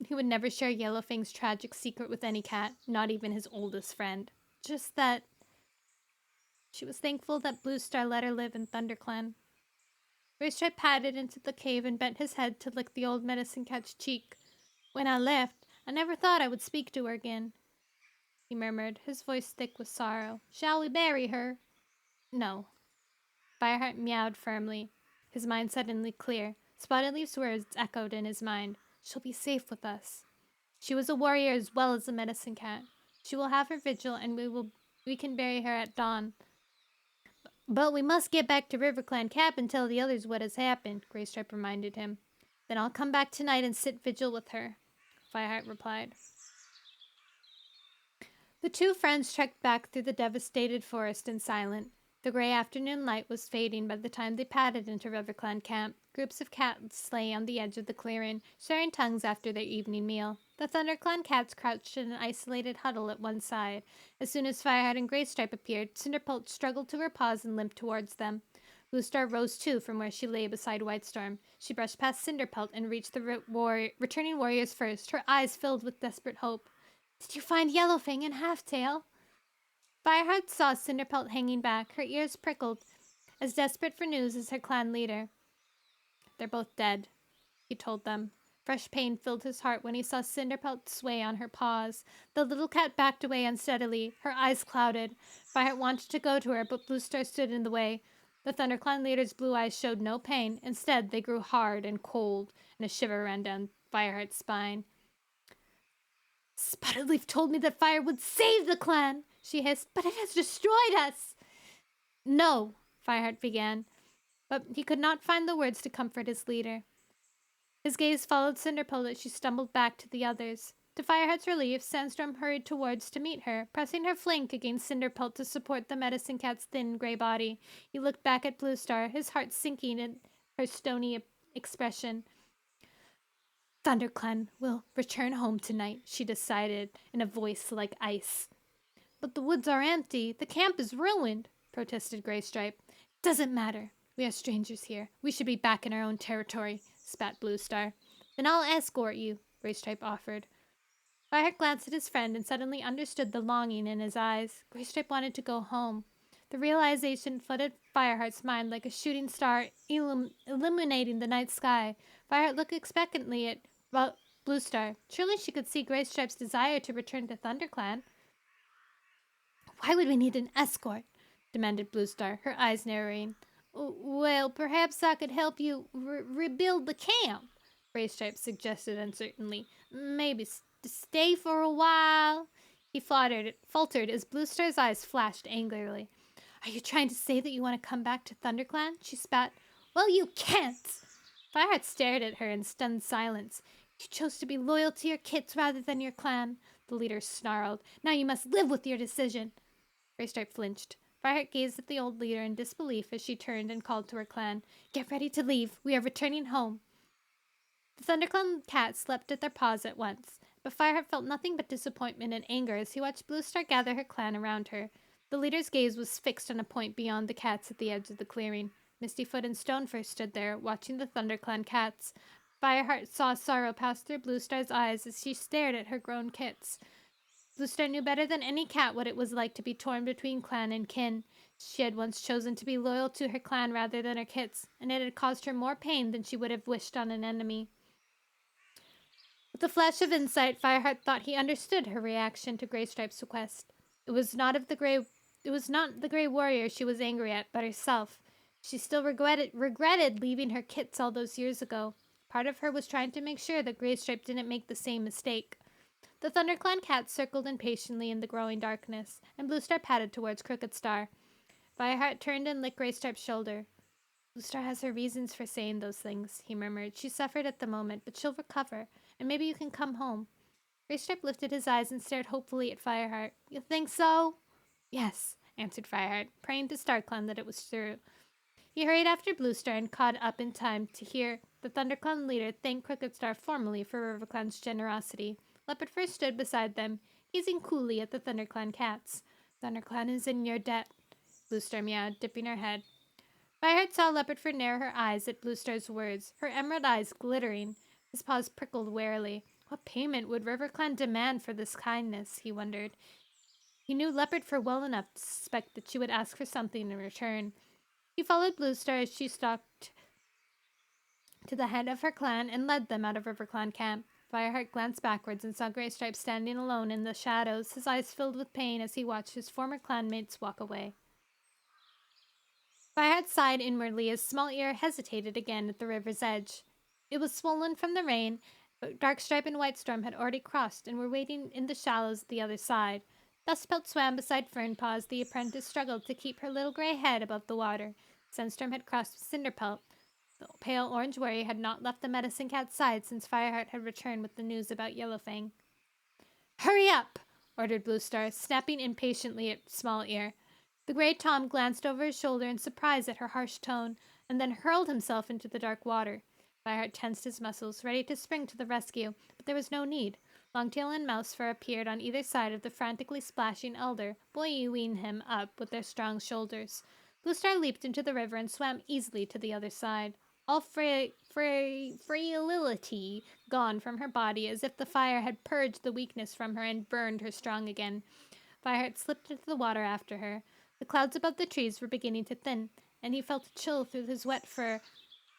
He would never share Yellowfang's tragic secret with any cat, not even his oldest friend. Just that She was thankful that Blue Star let her live in ThunderClan. Graystripe padded into the cave and bent his head to lick the old medicine cat's cheek. When I left, I never thought I would speak to her again, he murmured, his voice thick with sorrow. Shall we bury her? No. Fireheart meowed firmly, his mind suddenly clear. Spotted Leaf's words echoed in his mind. She'll be safe with us. She was a warrior as well as a medicine cat. She will have her vigil, and we can bury her at dawn. But we must get back to RiverClan Cap and tell the others what has happened, Graystripe reminded him. Then I'll come back tonight and sit vigil with her, Fireheart replied. The two friends trekked back through the devastated forest in silence. The gray afternoon light was fading by the time they padded into RiverClan Camp. Groups of cats lay on the edge of the clearing, sharing tongues after their evening meal. The ThunderClan cats crouched in an isolated huddle at one side. As soon as Fireheart and Graystripe appeared, Cinderpelt struggled to her paws and limped towards them. Bluestar rose too from where she lay beside Whitestorm. She brushed past Cinderpelt and reached the returning warriors first, her eyes filled with desperate hope. Did you find Yellowfang and Halftail? Fireheart saw Cinderpelt hanging back, her ears prickled, as desperate for news as her clan leader. They're both dead, he told them. Fresh pain filled his heart when he saw Cinderpelt sway on her paws. The little cat backed away unsteadily, her eyes clouded. Fireheart wanted to go to her, but Bluestar stood in the way. The ThunderClan leader's blue eyes showed no pain. Instead, they grew hard and cold, and a shiver ran down Fireheart's spine. Spotted Leaf told me that fire would save the clan, she hissed, but it has destroyed us. No, Fireheart began, but he could not find the words to comfort his leader. His gaze followed Cinderpelt as she stumbled back to the others. To Fireheart's relief, Sandstorm hurried towards to meet her, pressing her flank against Cinderpelt to support the medicine cat's thin gray body. He looked back at Bluestar, his heart sinking in her stony expression. ThunderClan will return home tonight, she decided, in a voice like ice. But the woods are empty. The camp is ruined, protested Graystripe. Doesn't matter. We are strangers here. We should be back in our own territory, spat Bluestar. Then I'll escort you, Graystripe offered. Fireheart glanced at his friend and suddenly understood the longing in his eyes. Graystripe wanted to go home. The realization flooded Fireheart's mind like a shooting star illuminating the night sky. Fireheart looked expectantly at Bluestar. Surely she could see Graystripe's desire to return to ThunderClan. Why would we need an escort? Demanded Bluestar, her eyes narrowing. Well, perhaps I could help you rebuild the camp, Graystripe suggested uncertainly. Maybe stay for a while. He faltered as Bluestar's eyes flashed angrily. Are you trying to say that you want to come back to ThunderClan? She spat. Well, you can't! Fireheart stared at her in stunned silence. You chose to be loyal to your kits rather than your clan, the leader snarled. Now you must live with your decision. Graystripe flinched. Fireheart gazed at the old leader in disbelief as she turned and called to her clan. Get ready to leave. We are returning home. The ThunderClan cats leapt at their paws at once, but Fireheart felt nothing but disappointment and anger as he watched Bluestar gather her clan around her. The leader's gaze was fixed on a point beyond the cats at the edge of the clearing. Mistyfoot and Stonefish stood there, watching the ThunderClan cats. Fireheart saw sorrow pass through Bluestar's eyes as she stared at her grown kits. Bluestar knew better than any cat what it was like to be torn between clan and kin. She had once chosen to be loyal to her clan rather than her kits, and it had caused her more pain than she would have wished on an enemy. With a flash of insight, Fireheart thought he understood her reaction to Graystripe's request. It was not the Grey Warrior she was angry at, but herself. She still regretted leaving her kits all those years ago. Part of her was trying to make sure that Graystripe didn't make the same mistake. The ThunderClan cats circled impatiently in the growing darkness, and Bluestar padded towards Crooked Star. Fireheart turned and licked Graystripe's shoulder. Bluestar has her reasons for saying those things, he murmured. She suffered at the moment, but she'll recover, and maybe you can come home. Graystripe lifted his eyes and stared hopefully at Fireheart. You think so? Yes, answered Fireheart, praying to StarClan that it was true. He hurried after Bluestar and caught up in time to hear the ThunderClan leader thank Crooked Star formally for RiverClan's generosity. Leopard first stood beside them, gazing coolly at the ThunderClan cats. ThunderClan is in your debt, Bluestar meowed, dipping her head. Fireheart saw Leopardford narrow her eyes at Bluestar's words, her emerald eyes glittering. His paws prickled warily. What payment would RiverClan demand for this kindness, he wondered. He knew Leopard Fur well enough to suspect that she would ask for something in return. He followed Bluestar as she stalked to the head of her clan and led them out of RiverClan camp. Fireheart glanced backwards and saw Greystripe standing alone in the shadows, his eyes filled with pain as he watched his former clanmates walk away. Fireheart sighed inwardly as Small Ear hesitated again at the river's edge. It was swollen from the rain, but Darkstripe and Whitestorm had already crossed and were waiting in the shallows at the other side. Dustpelt swam beside Fernpaw as the apprentice struggled to keep her little gray head above the water. Sunstorm had crossed with Cinderpelt. The pale orange warrior had not left the medicine cat's side since Fireheart had returned with the news about Yellowfang. "Hurry up!" ordered Bluestar, snapping impatiently at Small Ear. The gray Tom glanced over his shoulder in surprise at her harsh tone, and then hurled himself into the dark water. Fireheart tensed his muscles, ready to spring to the rescue, but there was no need. Longtail and Mousefur appeared on either side of the frantically splashing elder, buoying him up with their strong shoulders. Bluestar leaped into the river and swam easily to the other side. All frailty gone from her body, as if the fire had purged the weakness from her and burned her strong again. Fireheart slipped into the water after her. The clouds above the trees were beginning to thin, and he felt a chill through his wet fur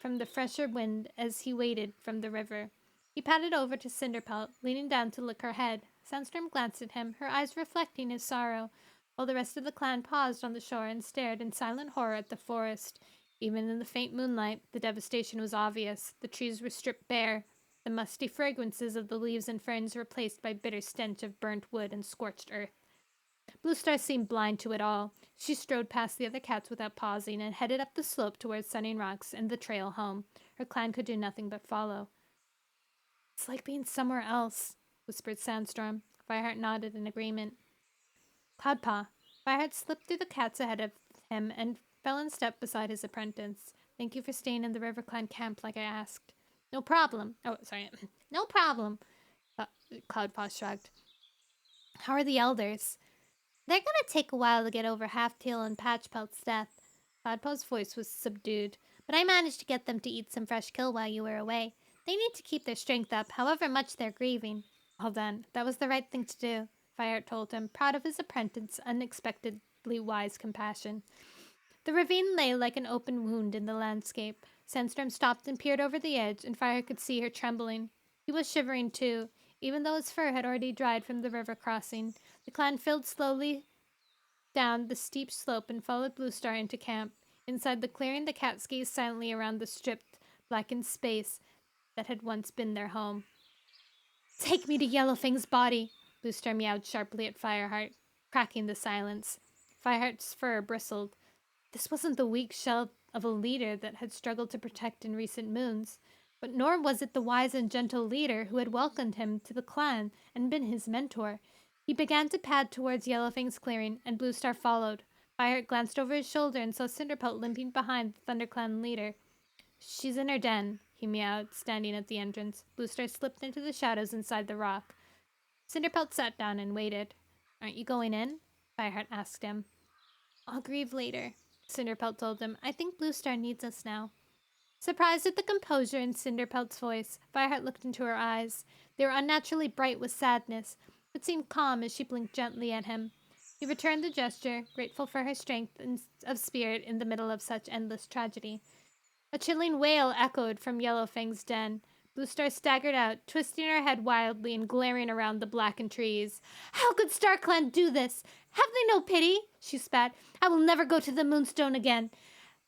from the fresher wind as he waded from the river. He padded over to Cinderpelt, leaning down to lick her head. Sandstorm glanced at him, her eyes reflecting his sorrow, while the rest of the clan paused on the shore and stared in silent horror at the forest. Even in the faint moonlight, the devastation was obvious. The trees were stripped bare, the musty fragrances of the leaves and ferns replaced by bitter stench of burnt wood and scorched earth. Bluestar seemed blind to it all. She strode past the other cats without pausing and headed up the slope towards Sunning Rocks and the trail home. Her clan could do nothing but follow. "It's like being somewhere else," whispered Sandstorm. Fireheart nodded in agreement. Cloudpaw. Fireheart slipped through the cats ahead of him and fell in step beside his apprentice. "Thank you for staying in the RiverClan camp like I asked." "No problem." Oh, sorry. "No problem." Cloudpaw shrugged. "How are the elders?" "They're gonna take a while to get over Halftail and Patchpelt's death." Cloudpaw's voice was subdued. "But I managed to get them to eat some fresh kill while you were away. They need to keep their strength up, however much they're grieving." "Well done. That was the right thing to do," Fireheart told him, proud of his apprentice's unexpectedly wise compassion. The ravine lay like an open wound in the landscape. Sandstorm stopped and peered over the edge, and Fireheart could see her trembling. He was shivering too, even though his fur had already dried from the river crossing. The clan filed slowly down the steep slope and followed Bluestar into camp. Inside the clearing, the cats gazed silently around the stripped, blackened space that had once been their home. "Take me to Yellowfang's body!" Bluestar meowed sharply at Fireheart, cracking the silence. Fireheart's fur bristled. This wasn't the weak shell of a leader that had struggled to protect in recent moons, but nor was it the wise and gentle leader who had welcomed him to the clan and been his mentor. He began to pad towards Yellowfang's clearing, and Bluestar followed. Fireheart glanced over his shoulder and saw Cinderpelt limping behind the ThunderClan leader. "She's in her den," he meowed, standing at the entrance. Bluestar slipped into the shadows inside the rock. Cinderpelt sat down and waited. "Aren't you going in?" Fireheart asked him. "I'll grieve later," Cinderpelt told him. "I think Bluestar needs us now." Surprised at the composure in Cinderpelt's voice, Fireheart looked into her eyes. They were unnaturally bright with sadness, but seemed calm as she blinked gently at him. He returned the gesture, grateful for her strength of spirit in the middle of such endless tragedy. A chilling wail echoed from Yellowfang's den. Bluestar staggered out, twisting her head wildly and glaring around the blackened trees. "How could StarClan do this? Have they no pity?" she spat. "I will never go to the Moonstone again.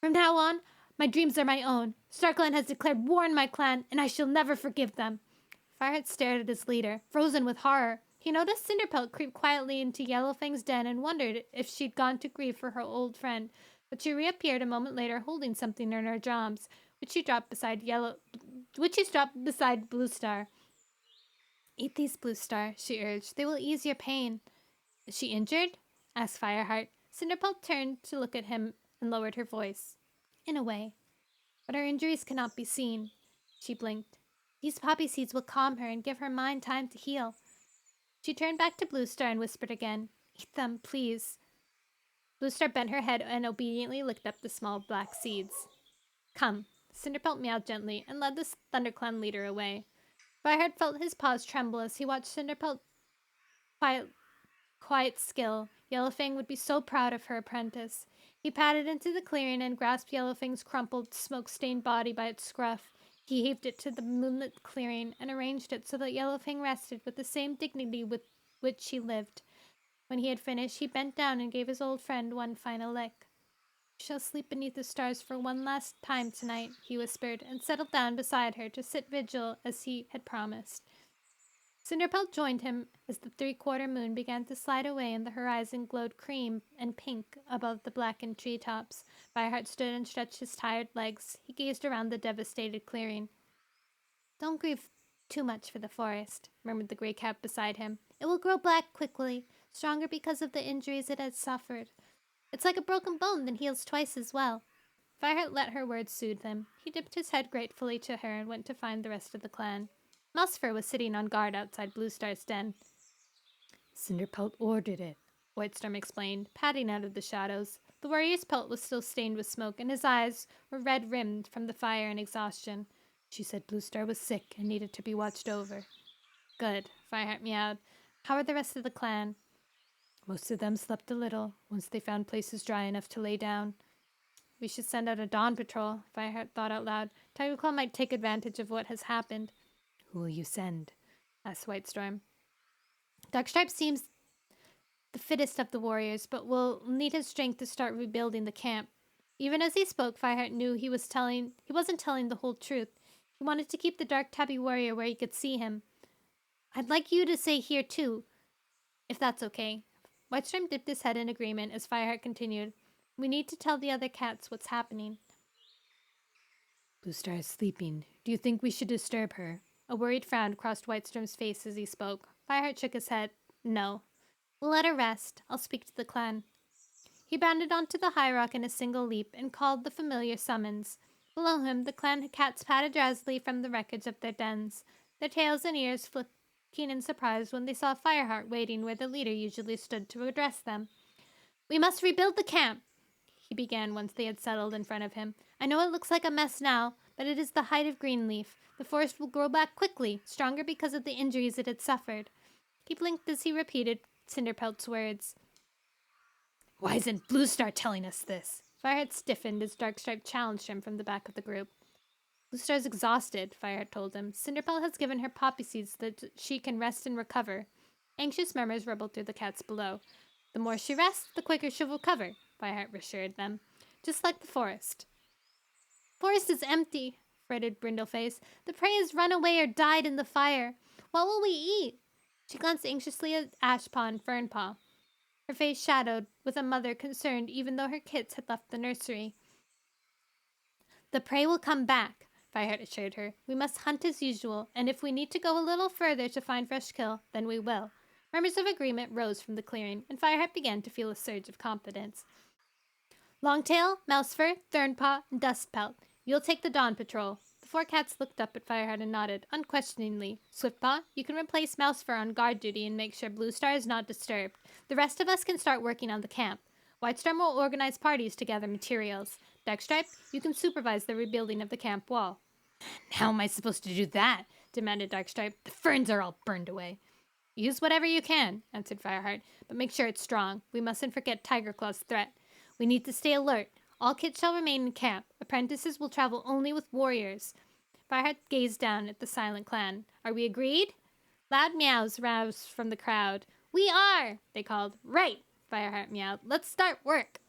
From now on, my dreams are my own. StarClan has declared war on my clan, and I shall never forgive them." Fireheart stared at his leader, frozen with horror. He noticed Cinderpelt creep quietly into Yellowfang's den and wondered if she'd gone to grieve for her old friend, but she reappeared a moment later holding something in her jaws, which she dropped beside Bluestar. "Eat these, Bluestar," she urged. "They will ease your pain." "Is she injured?" asked Fireheart. Cinderpelt turned to look at him and lowered her voice. "In a way. But her injuries cannot be seen." She blinked. "These poppy seeds will calm her and give her mind time to heal." She turned back to Bluestar and whispered again, "Eat them, please." Bluestar bent her head and obediently licked up the small black seeds. "Come." Cinderpelt meowed gently and led the ThunderClan leader away. Fireheart felt his paws tremble as he watched Cinderpelt quiet skill. Yellowfang would be so proud of her apprentice. He padded into the clearing and grasped Yellowfang's crumpled, smoke-stained body by its scruff. He heaved it to the moonlit clearing and arranged it so that Yellowfang rested with the same dignity with which she lived. When he had finished, he bent down and gave his old friend one final lick. "You shall sleep beneath the stars for one last time tonight," he whispered, and settled down beside her to sit vigil as he had promised. Cinderpelt joined him as the three-quarter moon began to slide away and the horizon glowed cream and pink above the blackened treetops. Fireheart stood and stretched his tired legs. He gazed around the devastated clearing. "Don't grieve too much for the forest," murmured the gray cat beside him. "It will grow black quickly, stronger because of the injuries it has suffered. It's like a broken bone that heals twice as well." Fireheart let her words soothe him. He dipped his head gratefully to her and went to find the rest of the clan. Mousefur was sitting on guard outside Bluestar's den. "Cinderpelt ordered it," Whitestorm explained, padding out of the shadows. The warrior's pelt was still stained with smoke, and his eyes were red-rimmed from the fire and exhaustion. "She said Bluestar was sick and needed to be watched over." "Good," Fireheart meowed. "How are the rest of the clan?" "Most of them slept a little, once they found places dry enough to lay down." "We should send out a dawn patrol," Fireheart thought out loud. "Tigerclaw might take advantage of what has happened." "Who will you send?" asked Whitestorm. "Darkstripe seems the fittest of the warriors, but will need his strength to start rebuilding the camp." Even as he spoke, Fireheart knew he wasn't telling the whole truth. He wanted to keep the dark tabby warrior where he could see him. "I'd like you to stay here too, if that's okay." Whitestorm dipped his head in agreement as Fireheart continued. "We need to tell the other cats what's happening." "Bluestar is sleeping. Do you think we should disturb her?" A worried frown crossed Whitestorm's face as he spoke. Fireheart shook his head. "No. We'll let her rest. I'll speak to the clan." He bounded onto the high rock in a single leap and called the familiar summons. Below him, the clan cats padded drowsily from the wreckage of their dens, their tails and ears flicking in surprise when they saw Fireheart waiting where the leader usually stood to address them. "We must rebuild the camp," he began once they had settled in front of him. "I know it looks like a mess now, but it is the height of Greenleaf. The forest will grow back quickly, stronger because of the injuries it had suffered." He blinked as he repeated Cinderpelt's words. "Why isn't Bluestar telling us this?" Fireheart stiffened as Darkstripe challenged him from the back of the group. "Bluestar's exhausted," Fireheart told him. "Cinderpelt has given her poppy seeds so that she can rest and recover." Anxious murmurs rippled through the cats below. "The more she rests, the quicker she'll recover," Fireheart assured them. "Just like the forest." "Forest is empty," fretted Brindleface. "The prey has run away or died in the fire. What will we eat?" She glanced anxiously at Ashpaw and Fernpaw. Her face shadowed with a mother concerned even though her kits had left the nursery. "The prey will come back," Fireheart assured her. "We must hunt as usual, and if we need to go a little further to find fresh kill, then we will." Murmurs of agreement rose from the clearing, and Fireheart began to feel a surge of confidence. "Longtail, Mousefur, Thornpaw, and Dustpelt, you'll take the dawn patrol." The four cats looked up at Fireheart and nodded, unquestioningly. "Swiftpaw, you can replace Mousefur on guard duty and make sure Bluestar is not disturbed. The rest of us can start working on the camp. Whitestorm will organize parties to gather materials. Darkstripe, you can supervise the rebuilding of the camp wall." "How am I supposed to do that?" demanded Darkstripe. "The ferns are all burned away." "Use whatever you can," answered Fireheart, "but make sure it's strong. We mustn't forget Tigerclaw's threat. We need to stay alert. All kits shall remain in camp. Apprentices will travel only with warriors." Fireheart gazed down at the silent clan. "Are we agreed?" Loud meows roused from the crowd. "We are!" they called. "Right!" Fireheart meowed. "Let's start work."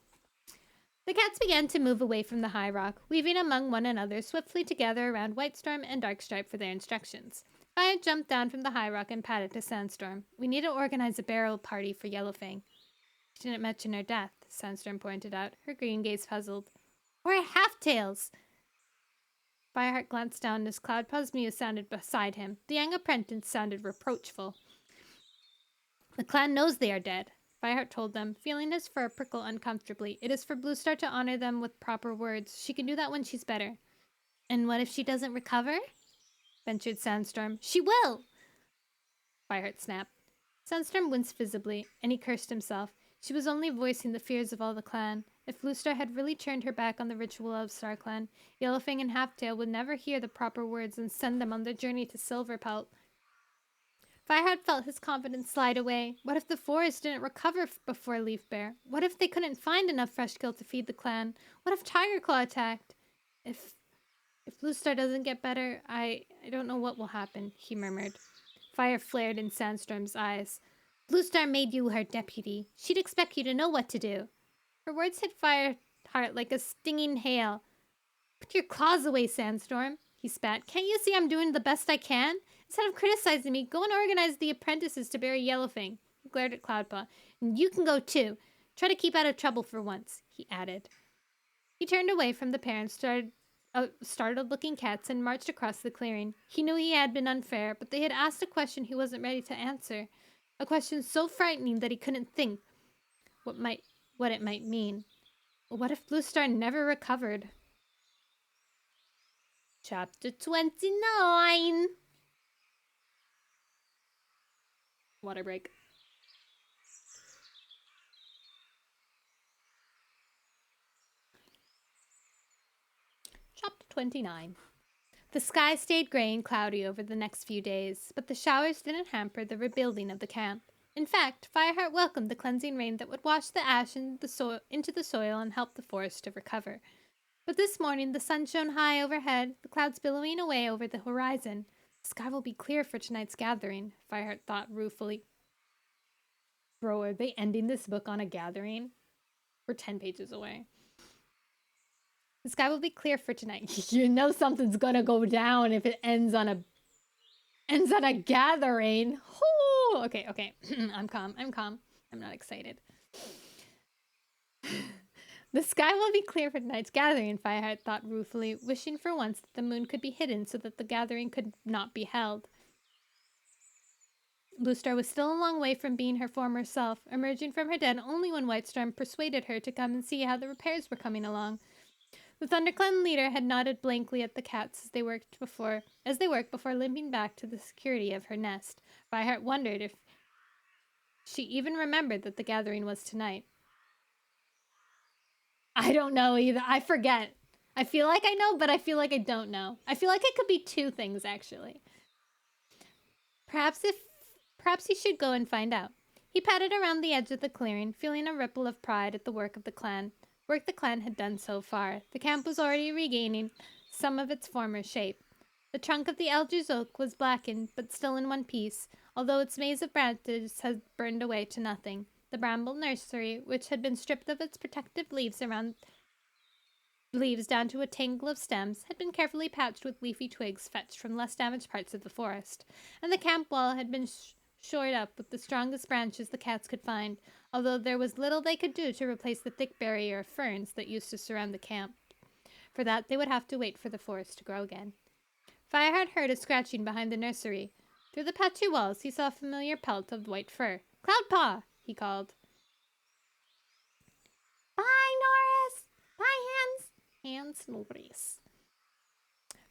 The cats began to move away from the high rock, weaving among one another swiftly together around Whitestorm and Darkstripe for their instructions. Fire jumped down from the high rock and patted to Sandstorm. "We need to organize a burial party for Yellowfang." "She didn't mention her death," Sandstorm pointed out, her green gaze puzzled. "Or her half-tails!" Fireheart glanced down as Cloudpaw's mew sounded beside him. The young apprentice sounded reproachful. "The clan knows they are dead," Fireheart told them, feeling his fur prickle uncomfortably. "It is for Bluestar to honor them with proper words. She can do that when she's better." "And what if she doesn't recover?" ventured Sandstorm. "She will!" Fireheart snapped. Sandstorm winced visibly, and he cursed himself. She was only voicing the fears of all the clan. If Bluestar had really turned her back on the ritual of StarClan, Yellowfang and Halftail would never hear the proper words and send them on their journey to Silverpelt. Fireheart felt his confidence slide away. What if the forest didn't recover before Leaf Bear? What if they couldn't find enough fresh kill to feed the clan? What if Tiger Claw attacked? If Blue Star doesn't get better, I don't know what will happen, he murmured. Fire flared in Sandstorm's eyes. Blue Star made you her deputy. She'd expect you to know what to do. Her words hit Fireheart like a stinging hail. Put your claws away, Sandstorm, he spat. Can't you see I'm doing the best I can? Instead of criticizing me, go and organize the apprentices to bury Yellowfang. He glared at Cloudpaw. And you can go too. Try to keep out of trouble for once, he added. He turned away from the pair and startled-looking cats and marched across the clearing. He knew he had been unfair, but they had asked a question he wasn't ready to answer. A question so frightening that he couldn't think what it might mean. What if Blue Star never recovered? Chapter 29. Water break. Chapter 29. The sky stayed gray and cloudy over the next few days, but the showers didn't hamper the rebuilding of the camp. In fact, Fireheart welcomed the cleansing rain that would wash the ash into the soil and help the forest to recover. But this morning the sun shone high overhead, the clouds billowing away over the horizon. The sky will be clear for tonight's gathering, Fireheart thought ruefully. Bro, are they ending this book on a gathering? We're 10 pages away. The sky will be clear for tonight. You know something's gonna go down if it ends on a gathering. Ooh, okay. I'm calm. I'm not excited. The sky will be clear for tonight's gathering, Fireheart thought ruefully, wishing for once that the moon could be hidden so that the gathering could not be held. Blue Star was still a long way from being her former self, emerging from her den only when White Storm persuaded her to come and see how the repairs were coming along. The ThunderClan leader had nodded blankly at the cats as they worked before limping back to the security of her nest. Fireheart wondered if she even remembered that the gathering was tonight. I don't know either. I forget. I feel like I know, but I feel like I don't know. I feel like it could be two things, actually. Perhaps he should go and find out. He padded around the edge of the clearing, feeling a ripple of pride at the work the clan had done so far. The camp was already regaining some of its former shape. The trunk of the Elder's oak was blackened, but still in one piece, although its maze of branches had burned away to nothing. The bramble nursery, which had been stripped of its protective leaves down to a tangle of stems, had been carefully patched with leafy twigs fetched from less damaged parts of the forest, and the camp wall had been shored up with the strongest branches the cats could find, although there was little they could do to replace the thick barrier of ferns that used to surround the camp. For that, they would have to wait for the forest to grow again. Fireheart heard a scratching behind the nursery. Through the patchy walls, he saw a familiar pelt of white fur. Cloudpaw! He called. Bye, Norris! Bye, Hans Norris.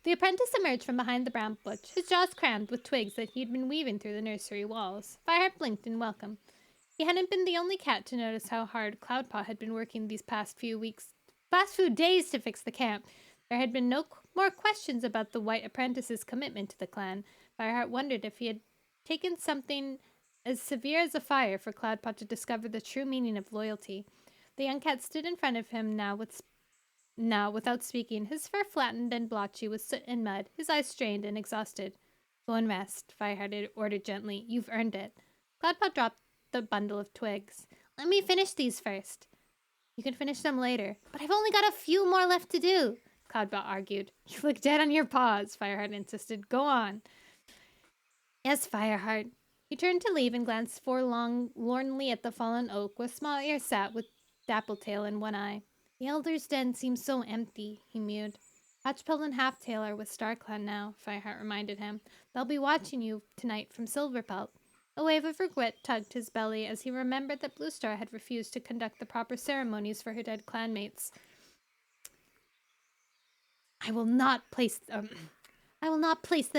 The apprentice emerged from behind the bramble bush, his jaws crammed with twigs that he had been weaving through the nursery walls. Fireheart blinked in welcome. He hadn't been the only cat to notice how hard Cloudpaw had been working these past few days to fix the camp. There had been no more questions about the white apprentice's commitment to the clan. Fireheart wondered if he had taken something as severe as a fire for Cloudpaw to discover the true meaning of loyalty. The young cat stood in front of him now without speaking, his fur flattened and blotchy with soot and mud, his eyes strained and exhausted. Go and rest, Fireheart ordered gently. You've earned it. Cloudpaw dropped the bundle of twigs. Let me finish these first. You can finish them later. But I've only got a few more left to do, Cloudpaw argued. You look dead on your paws, Fireheart insisted. Go on. Yes, Fireheart. He turned to leave and glanced forlornly at the fallen oak where Small Ear sat with Dappletail in one eye. The Elder's den seems so empty, he mewed. Patchpelt and Halftail are with StarClan now, Fireheart reminded him. They'll be watching you tonight from Silverpelt. A wave of regret tugged his belly as he remembered that Blue Star had refused to conduct the proper ceremonies for her dead clanmates. I will not place them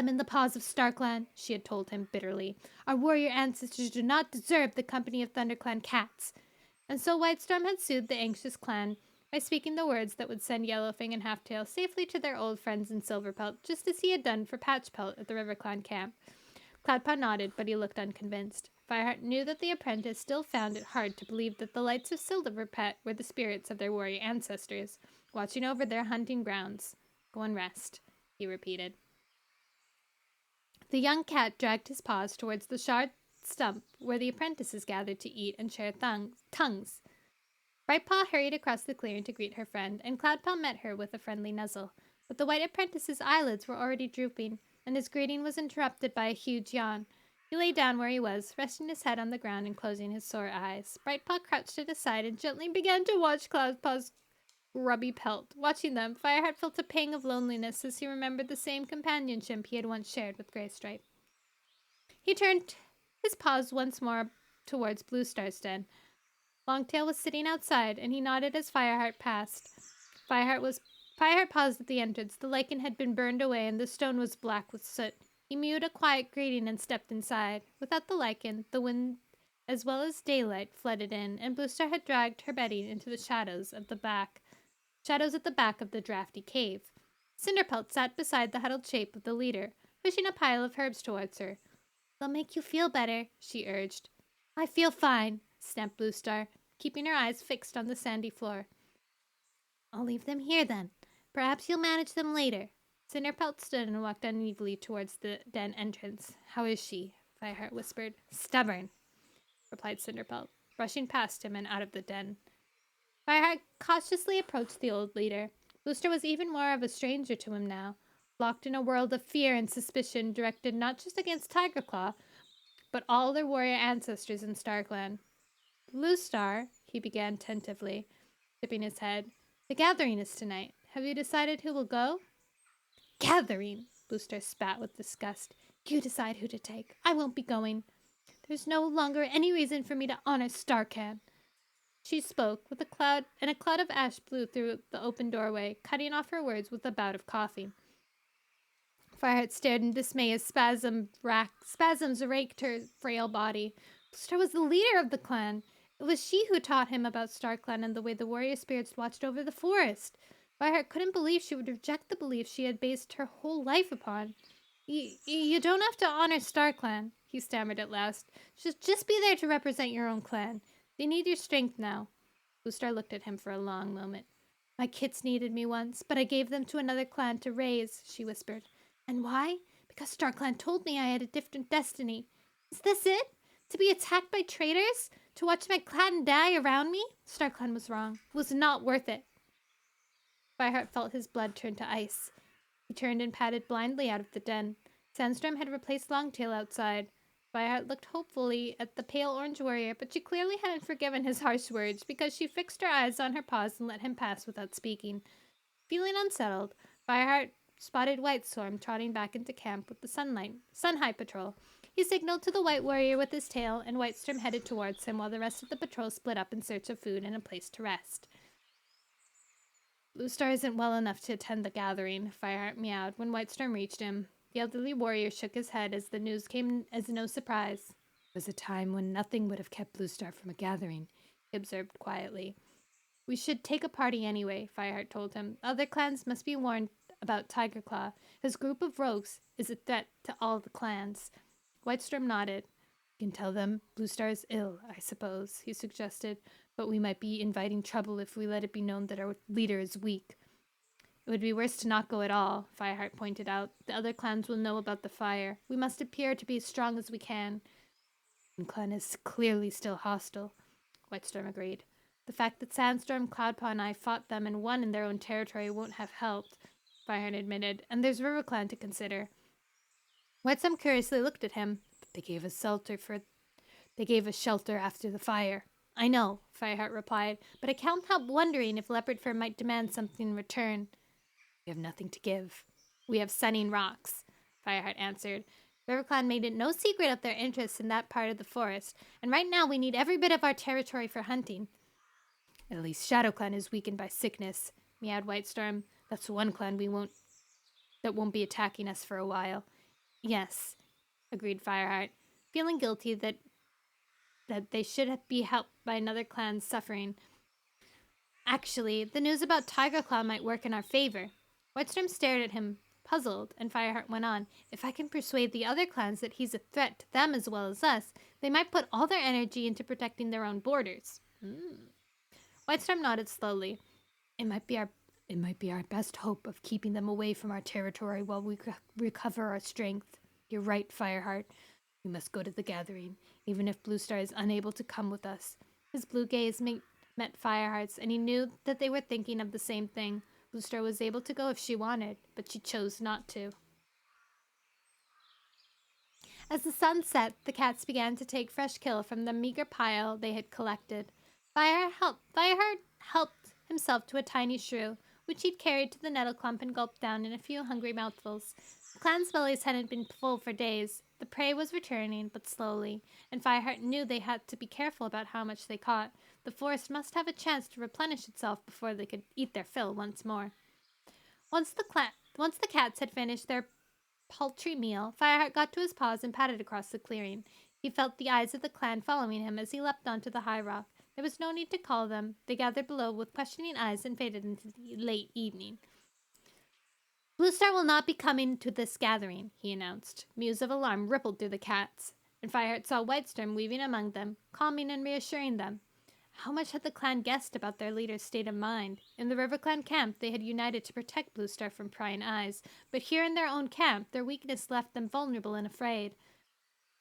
in the paws of StarClan, she had told him bitterly. Our warrior ancestors do not deserve the company of ThunderClan cats. And so Whitestorm had soothed the anxious clan by speaking the words that would send Yellowfang and Halftail safely to their old friends in Silverpelt, just as he had done for Patchpelt at the RiverClan camp. Cloudpaw nodded, but he looked unconvinced. Fireheart knew that the apprentice still found it hard to believe that the lights of Silverpet were the spirits of their warrior ancestors, watching over their hunting grounds. Go and rest, he repeated. The young cat dragged his paws towards the charred stump where the apprentices gathered to eat and share tongues. Brightpaw hurried across the clearing to greet her friend, and Cloudpaw met her with a friendly nuzzle. But the white apprentice's eyelids were already drooping, and his greeting was interrupted by a huge yawn. He lay down where he was, resting his head on the ground and closing his sore eyes. Brightpaw crouched at his side and gently began to wash Cloudpaw's grubby pelt. Watching them, Fireheart felt a pang of loneliness as he remembered the same companionship he had once shared with Graystripe. He turned his paws once more towards Bluestar's den. Longtail was sitting outside, and he nodded as Fireheart passed. Fireheart paused at the entrance. The lichen had been burned away, and the stone was black with soot. He mewed a quiet greeting and stepped inside. Without the lichen, the wind as well as daylight flooded in, and Bluestar had dragged her bedding into the shadows at the back of the drafty cave. Cinderpelt sat beside the huddled shape of the leader, pushing a pile of herbs towards her. "They'll make you feel better," she urged. "I feel fine," snapped Bluestar, keeping her eyes fixed on the sandy floor. "I'll leave them here, then. Perhaps you'll manage them later." Cinderpelt stood and walked uneasily towards the den entrance. "How is she?" Fireheart whispered. "Stubborn," replied Cinderpelt, brushing past him and out of the den. Fireheart cautiously approached the old leader. Bluestar was even more of a stranger to him now, locked in a world of fear and suspicion directed not just against Tigerclaw, but all their warrior ancestors in StarClan. "Bluestar," he began tentatively, tipping his head, "the gathering is tonight. Have you decided who will go?" "Gathering!" Bluestar spat with disgust. "You decide who to take. I won't be going. There's no longer any reason for me to honor StarClan." She spoke, with a cloud of ash blew through the open doorway, cutting off her words with a bout of coughing. Fireheart stared in dismay as spasms raked her frail body. Bluestar was the leader of the clan. It was she who taught him about StarClan and the way the warrior spirits watched over the forest. Fireheart couldn't believe she would reject the belief she had based her whole life upon. You don't have to honor StarClan," he stammered at last. Just be there to represent your own clan. They need your strength now." Bluestar looked at him for a long moment. "My kits needed me once, but I gave them to another clan to raise," she whispered. "And why? Because StarClan told me I had a different destiny. Is this it? To be attacked by traitors? To watch my clan die around me? StarClan was wrong. It was not worth it." Fireheart felt his blood turn to ice. He turned and padded blindly out of the den. Sandstorm had replaced Longtail outside. Fireheart looked hopefully at the pale orange warrior, but she clearly hadn't forgiven his harsh words because she fixed her eyes on her paws and let him pass without speaking. Feeling unsettled, Fireheart spotted Whitestorm trotting back into camp with the Sunhigh Patrol. He signaled to the white warrior with his tail, and Whitestorm headed towards him while the rest of the patrol split up in search of food and a place to rest. "Bluestar isn't well enough to attend the gathering," Fireheart meowed when Whitestorm reached him. The elderly warrior shook his head as the news came as no surprise. "There was a time when nothing would have kept Bluestar from a gathering," he observed quietly. "We should take a party anyway," Fireheart told him. "Other clans must be warned about Tigerclaw. His group of rogues is a threat to all the clans." Whitestorm nodded. "We can tell them Bluestar is ill, I suppose," he suggested, "but we might be inviting trouble if we let it be known that our leader is weak." "It would be worse to not go at all," Fireheart pointed out. "The other clans will know about the fire. We must appear to be as strong as we can." "One clan is clearly still hostile," Whitestorm agreed. "The fact that Sandstorm, Cloudpaw, and I fought them and won in their own territory won't have helped," Fireheart admitted, "and there's RiverClan to consider." Whitestorm curiously looked at him. "But they gave us shelter after the fire." "I know," Fireheart replied, "but I can't help wondering if Leopardfur might demand something in return." "We have nothing to give." "We have Sunning Rocks," Fireheart answered. RiverClan made it no secret of their interest in that part of the forest, and right now we need every bit of our territory for hunting. "At least ShadowClan is weakened by sickness," meowed Whitestorm. "That's one clan that won't be attacking us for a while." "Yes," agreed Fireheart, feeling guilty that they should be helped by another clan's suffering. "Actually, the news about Tigerclaw might work in our favor." Whitestorm stared at him, puzzled, and Fireheart went on. If I can persuade the other clans that he's a threat to them as well as us, they might put all their energy into protecting their own borders. Whitestorm nodded slowly. It might be our best hope of keeping them away from our territory while we recover our strength. You're right, Fireheart. We must go to the gathering, even if Bluestar is unable to come with us. His blue gaze met Fireheart's, and he knew that they were thinking of the same thing. Bluestar was able to go if she wanted, but she chose not to. As the sun set, the cats began to take fresh kill from the meager pile they had collected. Fireheart helped himself to a tiny shrew, which he'd carried to the nettle clump and gulped down in a few hungry mouthfuls. The clan's bellies hadn't been full for days. The prey was returning, but slowly, and Fireheart knew they had to be careful about how much they caught. The forest must have a chance to replenish itself before they could eat their fill once more. Once the cats had finished their paltry meal, Fireheart got to his paws and padded across the clearing. He felt the eyes of the clan following him as he leapt onto the high rock. There was no need to call them. They gathered below with questioning eyes and faded into the late evening. Bluestar will not be coming to this gathering, he announced. Mews of alarm rippled through the cats, and Fireheart saw Whitestorm weaving among them, calming and reassuring them. How much had the clan guessed about their leader's state of mind? In the River Clan camp, they had united to protect Bluestar from prying eyes, but here in their own camp, their weakness left them vulnerable and afraid.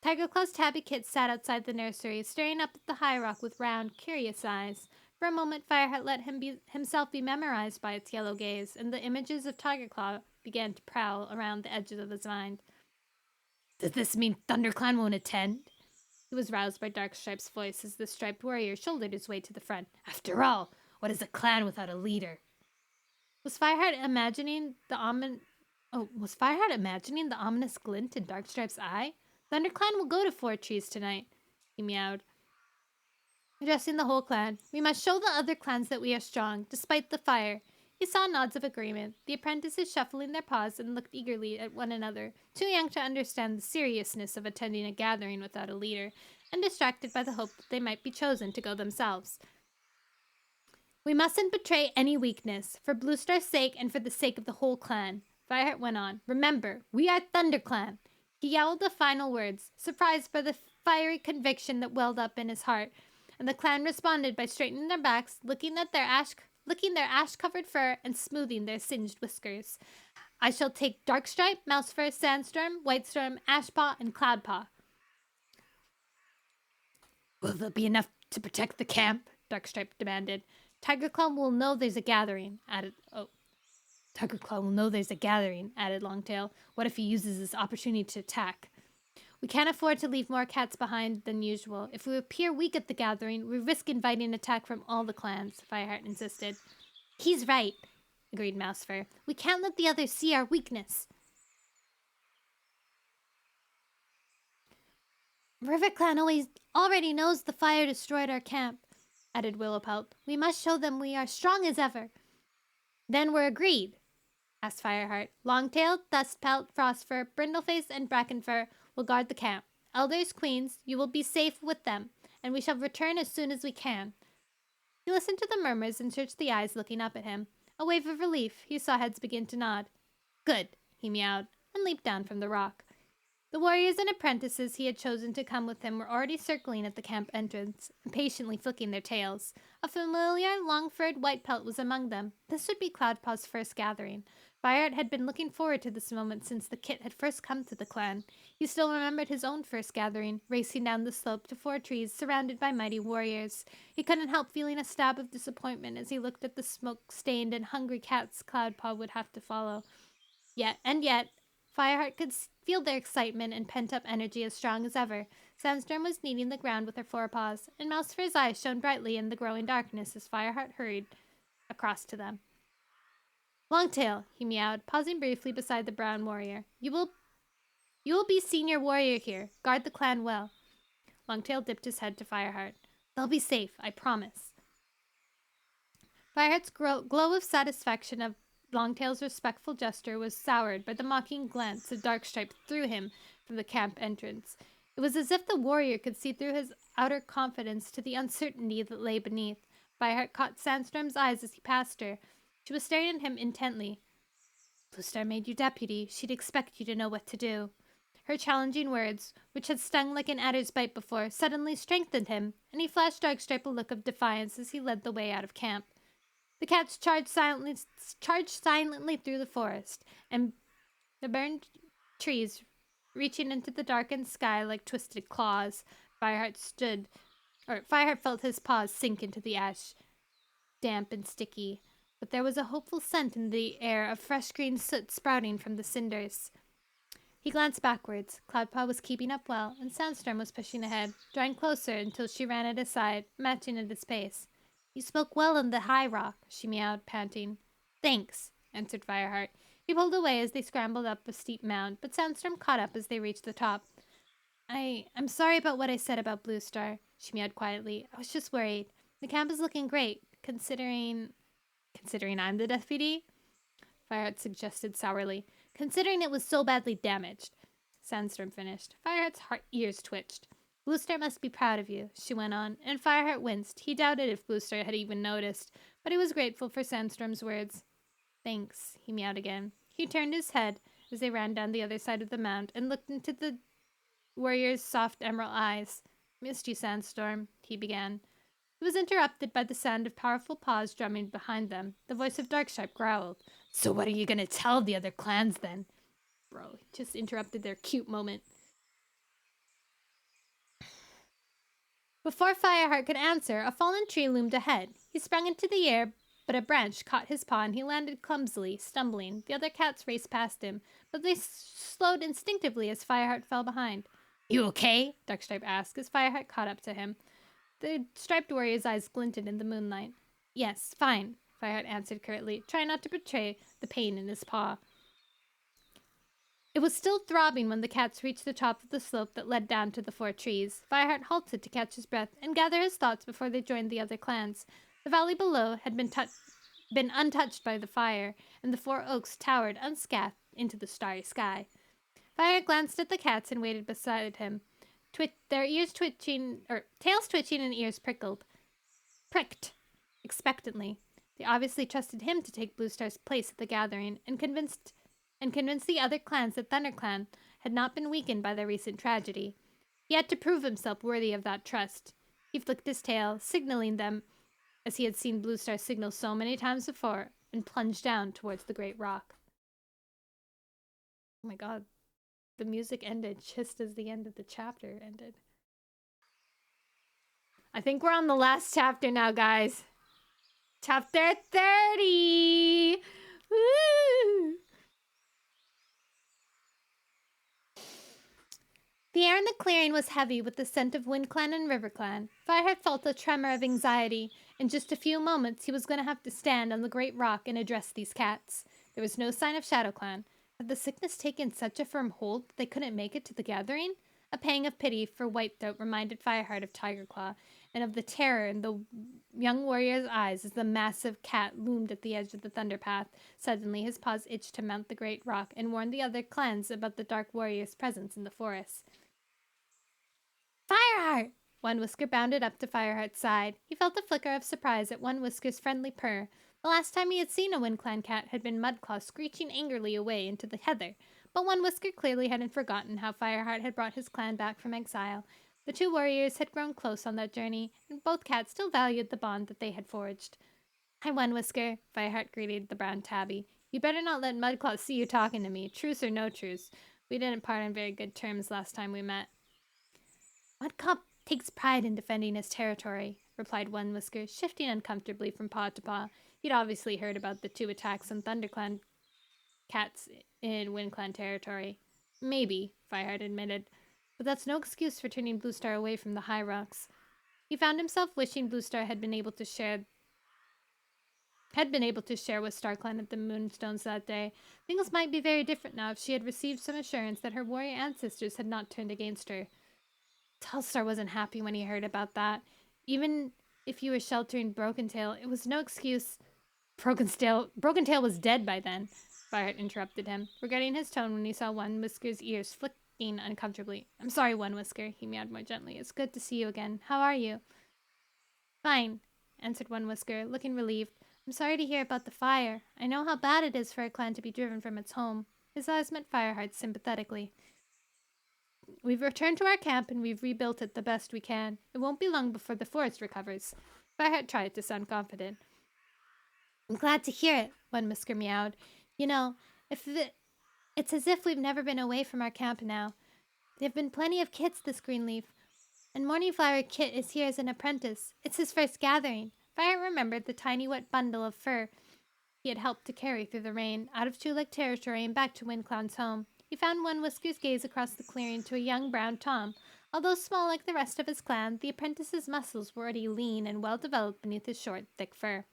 Tigerclaw's tabby kit sat outside the nursery, staring up at the high rock with round, curious eyes. For a moment, Fireheart let himself be memorized by its yellow gaze, and the images of Tigerclaw began to prowl around the edges of his mind. Does this mean ThunderClan won't attend? He was roused by Darkstripe's voice as the striped warrior shouldered his way to the front. After all, what is a clan without a leader? Was Fireheart imagining the ominous glint in Darkstripe's eye? ThunderClan will go to Four Trees tonight, he meowed, addressing the whole clan. We must show the other clans that we are strong, despite the fire. He saw nods of agreement, the apprentices shuffling their paws and looked eagerly at one another, too young to understand the seriousness of attending a gathering without a leader, and distracted by the hope that they might be chosen to go themselves. We mustn't betray any weakness, for Bluestar's sake and for the sake of the whole clan. Fireheart went on. Remember, we are ThunderClan. He yowled the final words, surprised by the fiery conviction that welled up in his heart, and the clan responded by straightening their backs, licking their ash-covered fur, and smoothing their singed whiskers. I shall take Darkstripe, Mousefur, Sandstorm, Whitestorm, Ashpaw, and Cloudpaw. Will there be enough to protect the camp? Darkstripe demanded. Tigerclaw will know there's a gathering, added Longtail. What if he uses this opportunity to attack? We can't afford to leave more cats behind than usual. If we appear weak at the gathering, we risk inviting attack from all the clans, Fireheart insisted. He's right, agreed Mousefur. We can't let the others see our weakness. River Clan already knows the fire destroyed our camp, added Willowpelt. We must show them we are strong as ever. Then we're agreed, asked Fireheart. Longtail, Dustpelt, Frostfur, Brindleface, and Brackenfur will guard the camp. Elders, queens, you will be safe with them, and we shall return as soon as we can. He listened to the murmurs and searched the eyes looking up at him. A wave of relief. He saw heads begin to nod. Good, he meowed, and leaped down from the rock. The warriors and apprentices he had chosen to come with him were already circling at the camp entrance, impatiently flicking their tails. A familiar, long-furred white pelt was among them. This would be Cloudpaw's first gathering. Fireheart had been looking forward to this moment since the kit had first come to the clan. He still remembered his own first gathering, racing down the slope to Four Trees, surrounded by mighty warriors. He couldn't help feeling a stab of disappointment as he looked at the smoke-stained and hungry cats Cloudpaw would have to follow. Yet, Fireheart could feel their excitement and pent-up energy as strong as ever. Sandstorm was kneading the ground with her forepaws, and Mousefur's eyes shone brightly in the growing darkness as Fireheart hurried across to them. Longtail, he meowed, pausing briefly beside the brown warrior. You will be senior warrior here. Guard the clan well. Longtail dipped his head to Fireheart. They'll be safe, I promise. Fireheart's glow of satisfaction of Longtail's respectful gesture was soured by the mocking glance of Darkstripe threw him from the camp entrance. It was as if the warrior could see through his outer confidence to the uncertainty that lay beneath. Fireheart caught Sandstorm's eyes as he passed her. She was staring at him intently. Bluestar made you deputy. She'd expect you to know what to do. Her challenging words, which had stung like an adder's bite before, suddenly strengthened him, and he flashed Darkstripe a look of defiance as he led the way out of camp. The cats charged silently through the forest, and the burned trees reaching into the darkened sky like twisted claws. Fireheart felt his paws sink into the ash, damp and sticky, but there was a hopeful scent in the air of fresh green soot sprouting from the cinders. He glanced backwards. Cloudpaw was keeping up well, and Sandstorm was pushing ahead, drawing closer until she ran at his side, matching at his pace. You spoke well on the high rock, she meowed, panting. Thanks, answered Fireheart. He pulled away as they scrambled up a steep mound, but Sandstorm caught up as they reached the top. I'm sorry about what I said about Bluestar, she meowed quietly. I was just worried. The camp is looking great, considering I'm the deputy? Fireheart suggested sourly. Considering it was so badly damaged. Sandstorm finished. Fireheart's ears twitched. Bluestar must be proud of you, she went on, and Fireheart winced. He doubted if Bluestar had even noticed, but he was grateful for Sandstorm's words. Thanks, he meowed again. He turned his head as they ran down the other side of the mound and looked into the warrior's soft emerald eyes. Missed you, Sandstorm, he began. He was interrupted by the sound of powerful paws drumming behind them. The voice of Darkstripe growled. So what are you going to tell the other clans then? Bro, he just interrupted their cute moment. Before Fireheart could answer, a fallen tree loomed ahead. He sprung into the air, but a branch caught his paw and he landed clumsily, stumbling. The other cats raced past him, but they slowed instinctively as Fireheart fell behind. You okay? Darkstripe asked as Fireheart caught up to him. The striped warrior's eyes glinted in the moonlight. Yes, fine, Fireheart answered curtly, trying not to betray the pain in his paw. It was still throbbing when the cats reached the top of the slope that led down to the 4 trees. Fireheart halted to catch his breath and gather his thoughts before they joined the other clans. The valley below had been untouched by the fire, and the 4 oaks towered unscathed into the starry sky. Fireheart glanced at the cats and waited beside him. Their tails twitching and ears pricked expectantly. They obviously trusted him to take Bluestar's place at the gathering, and convinced the other clans that ThunderClan had not been weakened by their recent tragedy. He had to prove himself worthy of that trust. He flicked his tail, signaling them as he had seen Bluestar signal so many times before, and plunged down towards the great rock. Oh my god. The music ended just as the end of the chapter ended. I think we're on the last chapter now, guys. Chapter 30! Woo! The air in the clearing was heavy with the scent of WindClan and RiverClan. Fireheart felt a tremor of anxiety. In just a few moments, he was going to have to stand on the great rock and address these cats. There was no sign of ShadowClan. Had the sickness taken such a firm hold that they couldn't make it to the gathering? A pang of pity for Whitethroat reminded Fireheart of Tigerclaw, and of the terror in the young warrior's eyes as the massive cat loomed at the edge of the Thunderpath. Suddenly, his paws itched to mount the great rock and warn the other clans about the dark warrior's presence in the forest. Fireheart! One Whisker bounded up to Fireheart's side. He felt a flicker of surprise at One Whisker's friendly purr. The last time he had seen a WindClan cat had been Mudclaw screeching angrily away into the heather, but One Whisker clearly hadn't forgotten how Fireheart had brought his clan back from exile. The 2 warriors had grown close on that journey, and both cats still valued the bond that they had forged. Hi, One Whisker, Fireheart greeted the brown tabby. You better not let Mudclaw see you talking to me, truce or no truce. We didn't part on very good terms last time we met. Mudclaw takes pride in defending his territory, replied One Whisker, shifting uncomfortably from paw to paw. He'd obviously heard about the 2 attacks on ThunderClan cats in WindClan territory. Maybe, Fireheart admitted, but that's no excuse for turning Bluestar away from the high rocks. He found himself wishing Bluestar had been able to share with StarClan at the Moonstones that day. Things might be very different now if she had received some assurance that her warrior ancestors had not turned against her. Telstar wasn't happy when he heard about that. Even if you were sheltering Broken Tail, it was no excuse. Broken Tail was dead by then, Fireheart interrupted him, regretting his tone when he saw One Whisker's ears flicking uncomfortably. I'm sorry, One Whisker, he meowed more gently. It's good to see you again. How are you? Fine, answered One Whisker, looking relieved. I'm sorry to hear about the fire. I know how bad it is for a clan to be driven from its home. His eyes met Fireheart's sympathetically. We've returned to our camp and we've rebuilt it the best we can. It won't be long before the forest recovers. Fireheart tried to sound confident. I'm glad to hear it, one whisker meowed. You know, it's as if we've never been away from our camp now. There have been plenty of kits this Greenleaf, and Morningflower Kit is here as an apprentice. It's his first gathering. Fire remembered the tiny wet bundle of fur he had helped to carry through the rain, out of Two-Leg territory and back to Windcloud's home. He found One Whisker's gaze across the clearing to a young brown Tom. Although small like the rest of his clan, the apprentice's muscles were already lean and well developed beneath his short, thick fur.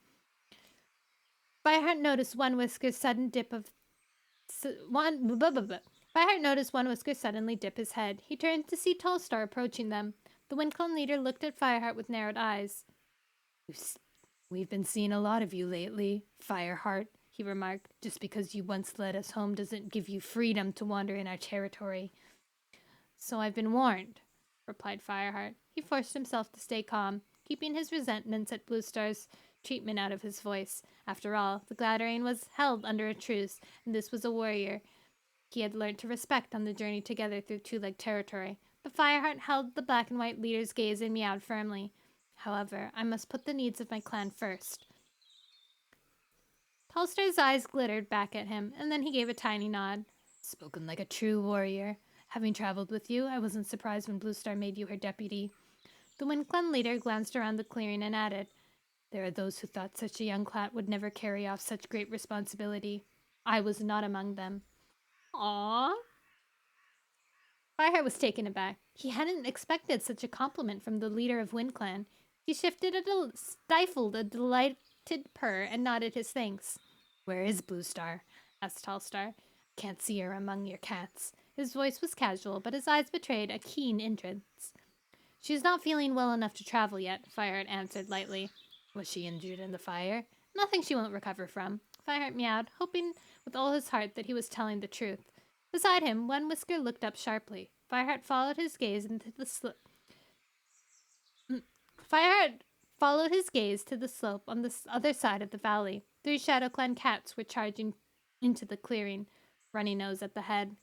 Fireheart noticed One Whisker's sudden dip of Fireheart noticed One Whisker suddenly dip his head. He turned to see Tallstar approaching them. The Windclan leader looked at Fireheart with narrowed eyes. We've been seeing a lot of you lately, Fireheart, he remarked. Just because you once led us home doesn't give you freedom to wander in our territory. So I've been warned, replied Fireheart. He forced himself to stay calm, keeping his resentments at Bluestar's treatment out of his voice. After all, the gathering was held under a truce, and this was a warrior he had learned to respect on the journey together through Two-Leg territory. But Fireheart held the black and white leader's gaze and meowed firmly. However, I must put the needs of my clan first. Tallstar's eyes glittered back at him, and then he gave a tiny nod. Spoken like a true warrior. Having traveled with you, I wasn't surprised when Bluestar made you her deputy. The Windclan leader glanced around the clearing and added, There are those who thought such a young clan would never carry off such great responsibility. I was not among them. Aww. Fireheart was taken aback. He hadn't expected such a compliment from the leader of WindClan. He stifled a delighted purr and nodded his thanks. Where is Bluestar? Asked Tallstar. Can't see her among your cats. His voice was casual, but his eyes betrayed a keen interest. She's not feeling well enough to travel yet, Fireheart answered lightly. Was she injured in the fire? Nothing she won't recover from. Fireheart meowed, hoping with all his heart that he was telling the truth. Beside him, One Whisker looked up sharply. Fireheart followed his gaze to the slope on the other side of the valley. 3 Shadow Clan cats were charging into the clearing, Runny Nose at the head.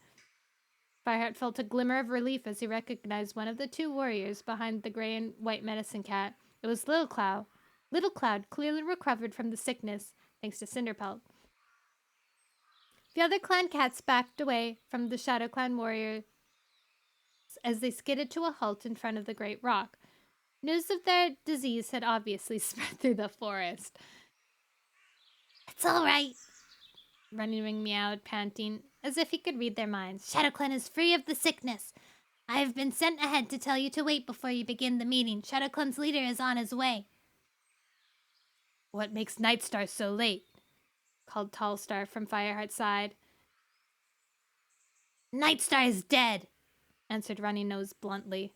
Fireheart felt a glimmer of relief as he recognized one of the 2 warriors behind the gray and white medicine cat. It was Little Cloud. Little Cloud clearly recovered from the sickness, thanks to Cinderpelt. The other clan cats backed away from the Shadow Clan warriors as they skidded to a halt in front of the great rock. News of their disease had obviously spread through the forest. It's all right, Running Ring meowed, panting, as if he could read their minds. Shadow Clan is free of the sickness. I have been sent ahead to tell you to wait before you begin the meeting. Shadow Clan's leader is on his way. What makes Nightstar so late? Called Tallstar from Fireheart's side. Nightstar is dead, answered Runny Nose bluntly.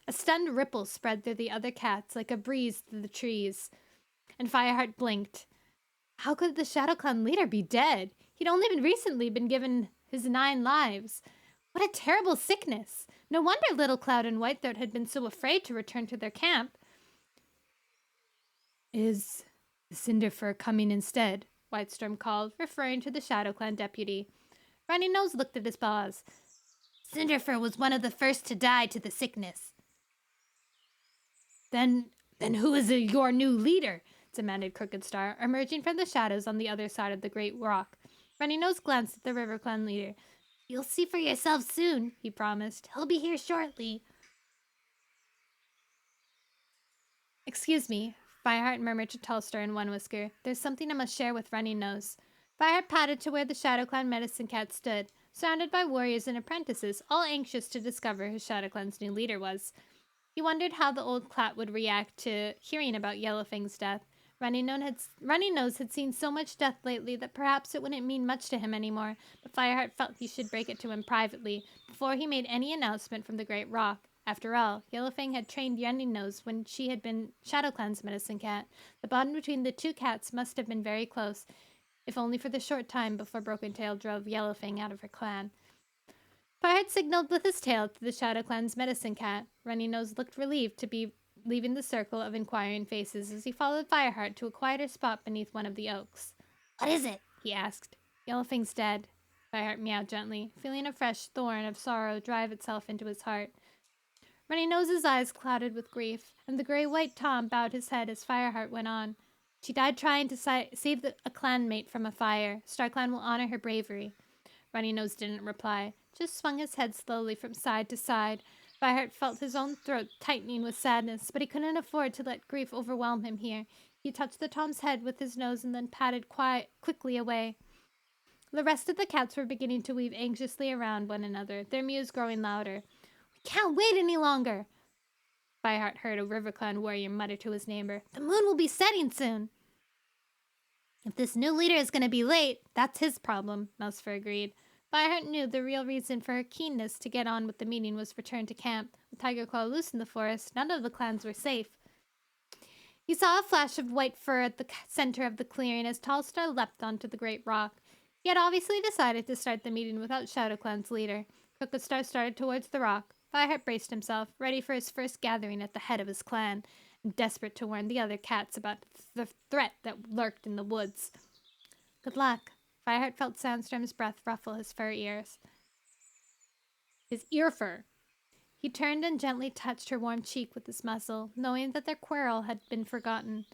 A stunned ripple spread through the other cats like a breeze through the trees, and Fireheart blinked. How could the Shadow Clan leader be dead? He'd only recently been given his 9 lives. What a terrible sickness! No wonder Little Cloud and Whitethroat had been so afraid to return to their camp. Is the Cinderfur coming instead? Whitestorm called, referring to the Shadow Clan deputy. Runny Nose looked at his paws. Cinderfur was one of the first to die to the sickness. Then who is your new leader? Demanded Crooked Star, emerging from the shadows on the other side of the great rock. Runny Nose glanced at the River Clan leader. You'll see for yourself soon, he promised. He'll be here shortly. Excuse me, Fireheart murmured to Tallstar and One Whisker. There's something I must share with Runny Nose. Fireheart padded to where the Shadow Clan medicine cat stood, surrounded by warriors and apprentices, all anxious to discover who Shadow Clan's new leader was. He wondered how the old clat would react to hearing about Yellowfang's death. Runny Nose had seen so much death lately that perhaps it wouldn't mean much to him anymore, but Fireheart felt he should break it to him privately, before he made any announcement from the Great Rock. After all, Yellowfang had trained Runny Nose when she had been Shadow Clan's medicine cat. The bond between the 2 cats must have been very close, if only for the short time before Broken Tail drove Yellowfang out of her clan. Fireheart signaled with his tail to the Shadow Clan's medicine cat. Runny Nose looked relieved to be leaving the circle of inquiring faces as he followed Fireheart to a quieter spot beneath one of the oaks. "What is it?" he asked. "Yellowfing's dead," Fireheart meowed gently, feeling a fresh thorn of sorrow drive itself into his heart. Runny Nose's eyes clouded with grief, and the gray-white Tom bowed his head as Fireheart went on. "She died trying to save a clanmate from a fire. StarClan will honor her bravery." Runny Nose didn't reply, just swung his head slowly from side to side. Fireheart felt his own throat tightening with sadness, but he couldn't afford to let grief overwhelm him here. He touched the Tom's head with his nose and then patted quickly away. The rest of the cats were beginning to weave anxiously around one another, their mews growing louder. "We can't wait any longer!" Fireheart heard a RiverClan warrior mutter to his neighbor. "The moon will be setting soon!" "If this new leader is going to be late, that's his problem," Mousefur agreed. Fireheart knew the real reason for her keenness to get on with the meeting was return to camp. With Tigerclaw loose in the forest, none of the clans were safe. He saw a flash of white fur at the center of the clearing as Tallstar leapt onto the great rock. He had obviously decided to start the meeting without ShadowClan's leader. Crooked started towards the rock. Fireheart braced himself, ready for his first gathering at the head of his clan, and desperate to warn the other cats about the threat that lurked in the woods. "Good luck." Fireheart felt Sandstorm's breath ruffle his fur ears. His ear fur. He turned and gently touched her warm cheek with his muzzle, knowing that their quarrel had been forgotten.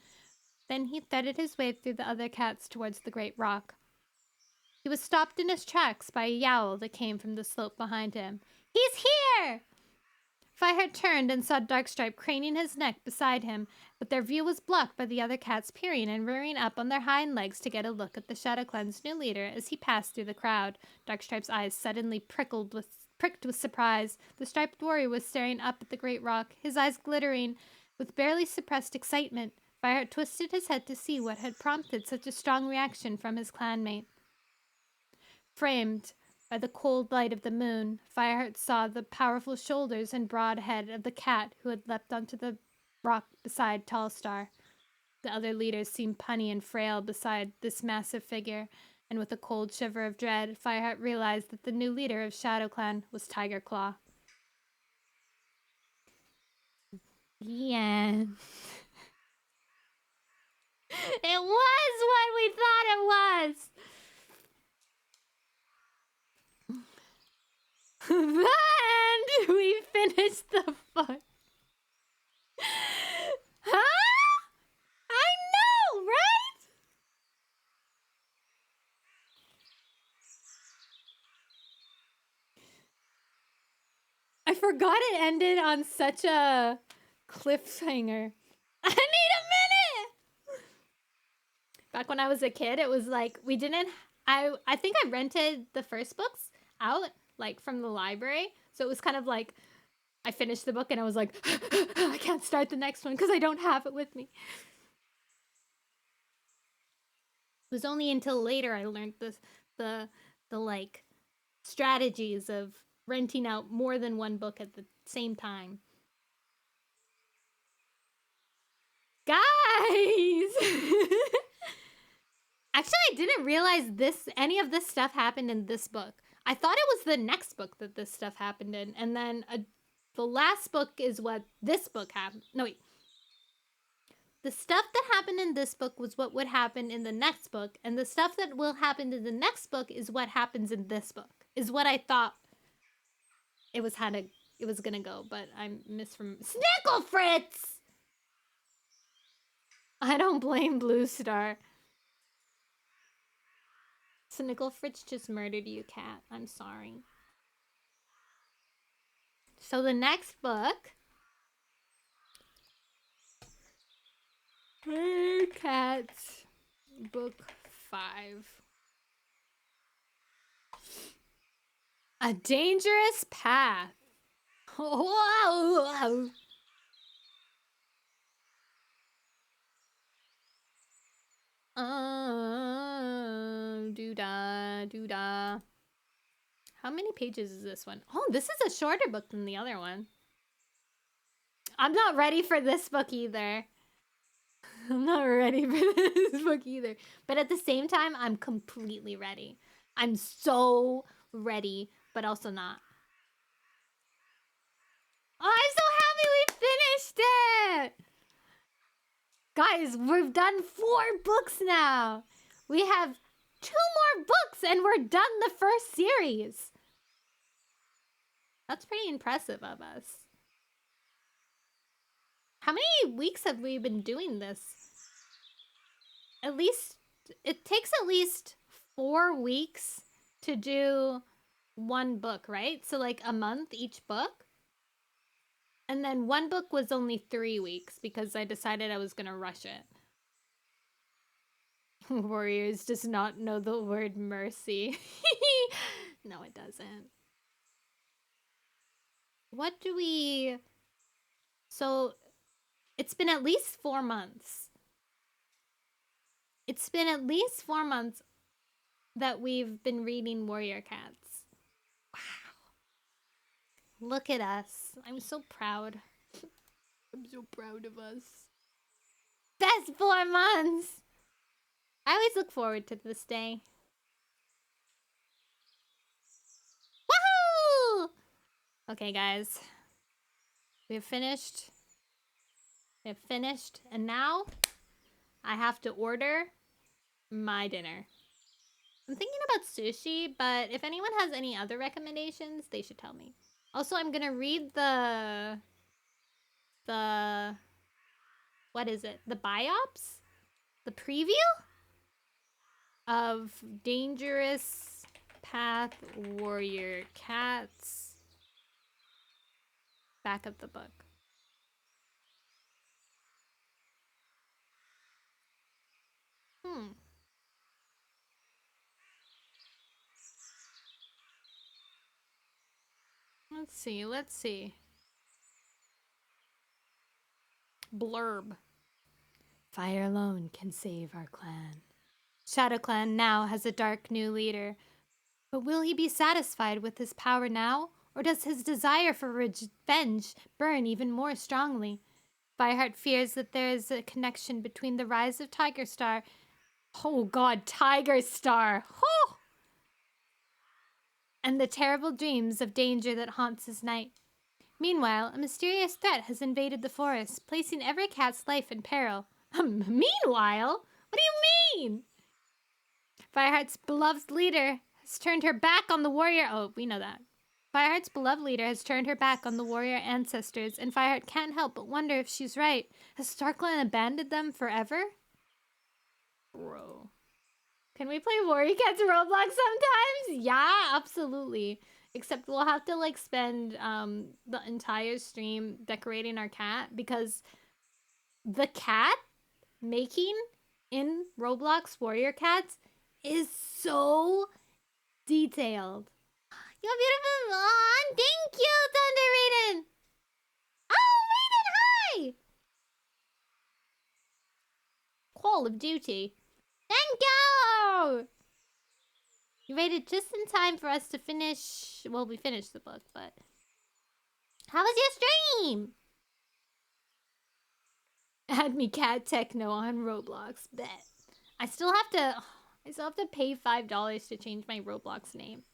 Then he threaded his way through the other cats towards the great rock. He was stopped in his tracks by a yowl that came from the slope behind him. "He's here!" Fireheart turned and saw Darkstripe craning his neck beside him, but their view was blocked by the other cats peering and rearing up on their hind legs to get a look at the ShadowClan's new leader as he passed through the crowd. Darkstripe's eyes suddenly pricked with surprise. The striped warrior was staring up at the great rock, his eyes glittering with barely suppressed excitement. Fireheart twisted his head to see what had prompted such a strong reaction from his clanmate. Framed by the cold light of the moon, Fireheart saw the powerful shoulders and broad head of the cat who had leapt onto the rock beside Tallstar. The other leaders seemed punny and frail beside this massive figure, and with a cold shiver of dread, Fireheart realized that the new leader of ShadowClan was Tigerclaw. The end. It was what we thought it was! And we finished the book. Huh? I know, right? I forgot it ended on such a cliffhanger. I need a minute! Back when I was a kid, it was like, we didn't... I think I rented the first books out, like, from the library. So it was kind of like, I finished the book and I was like, I can't start the next one because I don't have it with me. It was only until later I learned the like, strategies of renting out more than one book at the same time. Guys! Actually, I didn't realize any of this stuff happened in this book. I thought it was the next book that this stuff happened in, and then the last book is what this book happened. No, wait. The stuff that happened in this book was what would happen in the next book, and the stuff that will happen in the next book is what happens in this book, is what I thought it was gonna go, but I missed from... Snickle Fritz! I don't blame Blue Star. Snickle Fritz just murdered you, cat. I'm sorry. So the next book... Hey, Cats. Book 5. A Dangerous Path. Whoa! Doo-da. How many pages is this one? Oh, this is a shorter book than the other one. I'm not ready for this book either. I'm not ready for this book either. But at the same time, I'm completely ready. I'm so ready, but also not. Oh, I'm so happy we finished it! Guys, we've done 4 books now. We have 2 more books and we're done the first series. That's pretty impressive of us. How many weeks have we been doing this? It takes at least 4 weeks to do 1 book, right? So like a month each book. And then 1 book was only 3 weeks because I decided I was gonna rush it. Warriors does not know the word mercy. No, it doesn't. What do we... So, it's been at least 4 months. It's been at least 4 months that we've been reading Warrior Cats. Wow. Look at us. I'm so proud. I'm so proud of us. Best 4 months! I always look forward to this day. Woohoo! Okay, guys. We have finished. And now I have to order my dinner. I'm thinking about sushi, but if anyone has any other recommendations, they should tell me. Also, I'm gonna read the what is it? The biops? The preview of Dangerous Path Warrior Cats. Back of the book. Let's see. Blurb. Fire alone can save our clan. Shadow Clan now has a dark new leader. But will he be satisfied with his power now? Or does his desire for revenge burn even more strongly? Fireheart fears that there is a connection between the rise of Tiger Star... Oh god, Tiger Star! Oh! And the terrible dreams of danger that haunts his night. Meanwhile, a mysterious threat has invaded the forest, placing every cat's life in peril. Meanwhile? What do you mean? Fireheart's beloved leader has turned her back on the warrior... Oh, we know that. Fireheart's beloved leader has turned her back on the warrior ancestors, and Fireheart can't help but wonder if she's right. Has StarClan abandoned them forever? Bro. Can we play Warrior Cats Roblox sometimes? Yeah, absolutely. Except we'll have to like spend the entire stream decorating our cat because the cat making in Roblox Warrior Cats is so detailed. You're beautiful. Aw, thank you, Thunder Raiden. Oh, Raiden, hi! Call of Duty. Thank you! You raided just in time for us to finish... Well, we finished the book, but... How was your stream? Add me cat techno on Roblox. Bet. I still have to pay $5 to change my Roblox name.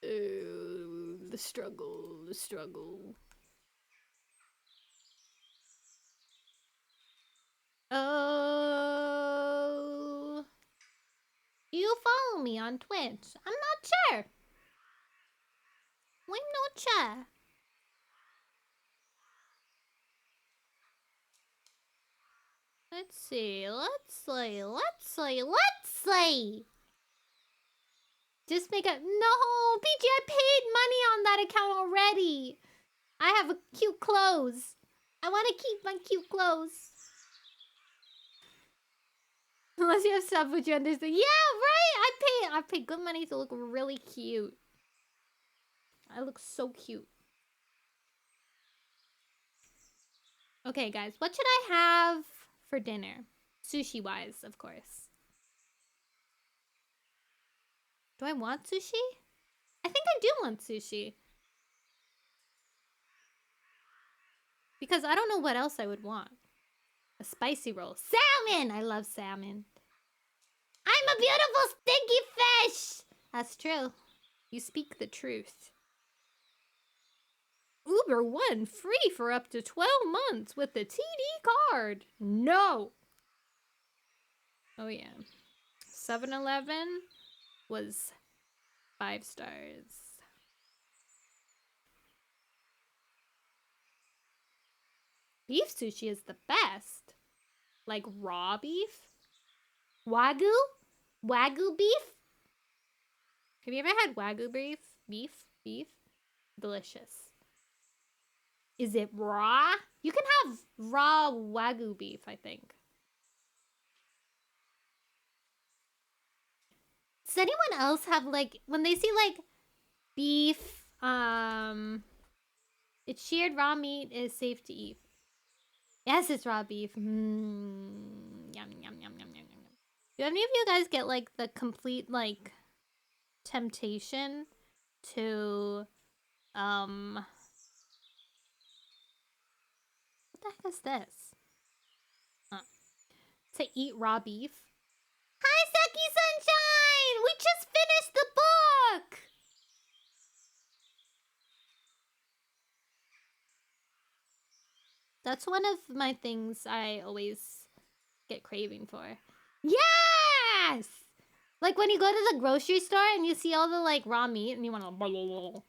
The struggle. Oh... You follow me on Twitch? I'm not sure. I'm not sure. Let's see. Just make a... No, PG, I paid money on that account already. I have a cute clothes. I want to keep my cute clothes. Unless you have stuff which you understand. Yeah, right. I pay good money to look really cute. I look so cute. Okay, guys, what should I have for dinner? Sushi-wise, of course. Do I want sushi? I think I do want sushi. Because I don't know what else I would want. A spicy roll. Salmon! I love salmon. I'm a beautiful stinky fish! That's true. You speak the truth. Uber One free for up to 12 months with the TD card. No. Oh yeah. 7-Eleven was 5 stars. Beef sushi is the best. Like raw beef? Wagyu? Wagyu beef? Have you ever had Wagyu beef? Beef? Delicious. Is it raw? You can have raw Wagyu beef, I think. Does anyone else have, like, when they see, like, beef, it's sheared raw meat is safe to eat. Yes, it's raw beef. Yum, yum, yum, yum, yum, yum. Do any of you guys get, like, the complete, like, temptation to, what the heck is this? To eat raw beef? Hi, Seki Sunshine! We just finished the book! That's one of my things I always get craving for. Yes! Like when you go to the grocery store and you see all the like raw meat and you want to...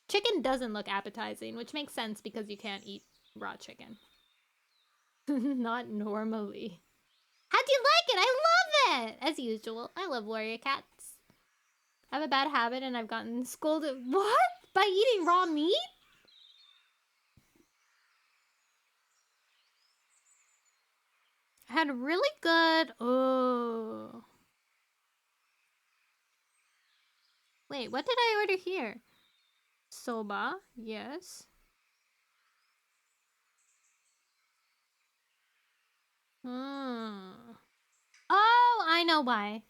Chicken doesn't look appetizing, which makes sense because you can't eat raw chicken. Not normally. How'd you like it? I love it! As usual, I love warrior cats. I have a bad habit and I've gotten scolded. What? By eating raw meat? I had really good... Oh. Wait, what did I order here? Soba, yes. Oh, I know why.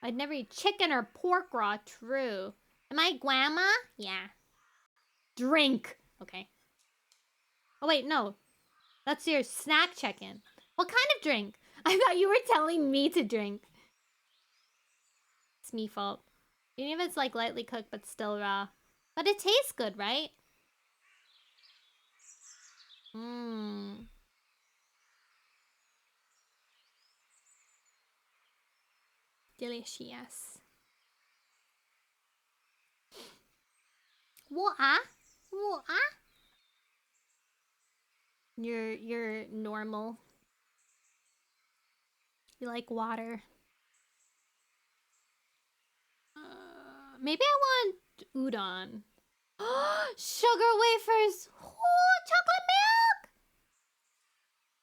I'd never eat chicken or pork raw, true. Am I grandma? Yeah. Drink. Okay. Oh, wait, no. That's your snack check-in. What kind of drink? I thought you were telling me to drink. It's me fault. Even if it's like lightly cooked but still raw. But it tastes good, right? Delicious. What? What? You're normal. You like water. Maybe I want udon. Sugar wafers. Oh, chocolate milk.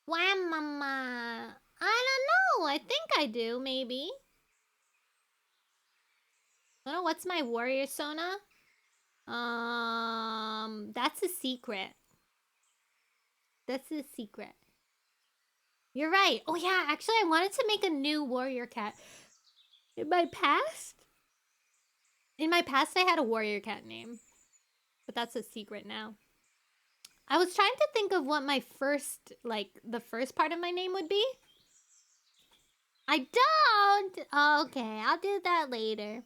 Wow, mama. I don't know. I think I do, maybe. I don't know. What's my warrior sona? That's a secret. That's a secret. You're right. Oh yeah, actually I wanted to make a new warrior cat. In my past I had a warrior cat name. But that's a secret now. I was trying to think of what my first, like, the first part of my name would be. I don't! Okay, I'll do that later.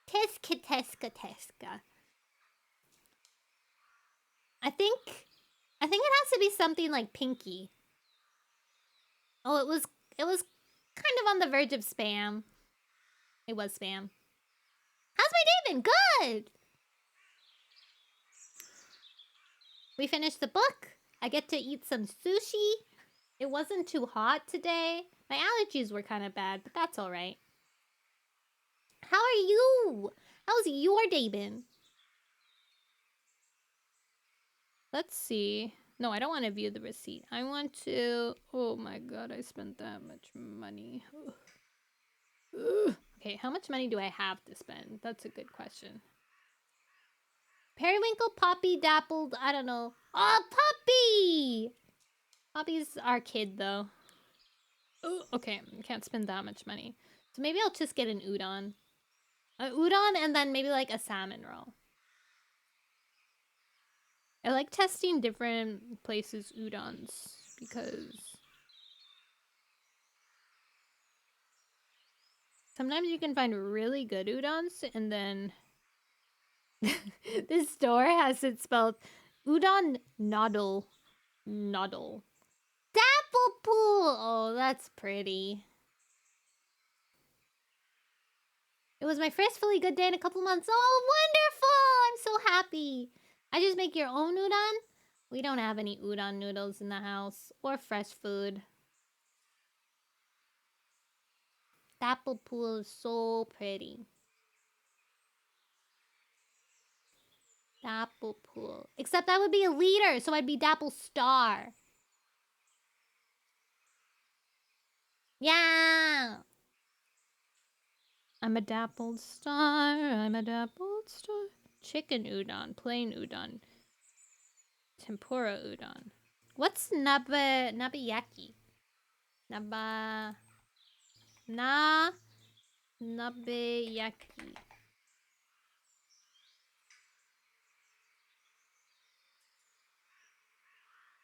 Teska. I think it has to be something like Pinky. Oh, it was kind of on the verge of spam. It was spam. How's my day been? Good! We finished the book. I get to eat some sushi. It wasn't too hot today. My allergies were kind of bad, but that's alright. How are you? How's your day been? Let's see. No, I don't want to view the receipt. I want to... Oh my god, I spent that much money. Ugh. Okay, how much money do I have to spend? That's a good question. Periwinkle, Poppy, Dappled, I don't know. Oh, Poppy! Poppy's our kid, though. Ooh, okay, can't spend that much money. So maybe I'll just get an udon. An udon and then maybe like a salmon roll. I like testing different places' udons because Sometimes you can find really good udons, and then this store has it spelled udon noddle. Noddle. Dapple pool! Oh, that's pretty. It was my first fully good day in a couple months. Oh, wonderful! I'm so happy. I just make your own udon? We don't have any udon noodles in the house. Or fresh food. Dapple pool is so pretty. Dapple pool. Except I would be a leader, so I'd be Dapple Star. Yeah! I'm a dappled star. I'm a dappled star. Chicken udon. Plain udon. Tempura udon. What's nabeyaki? Nabeyaki.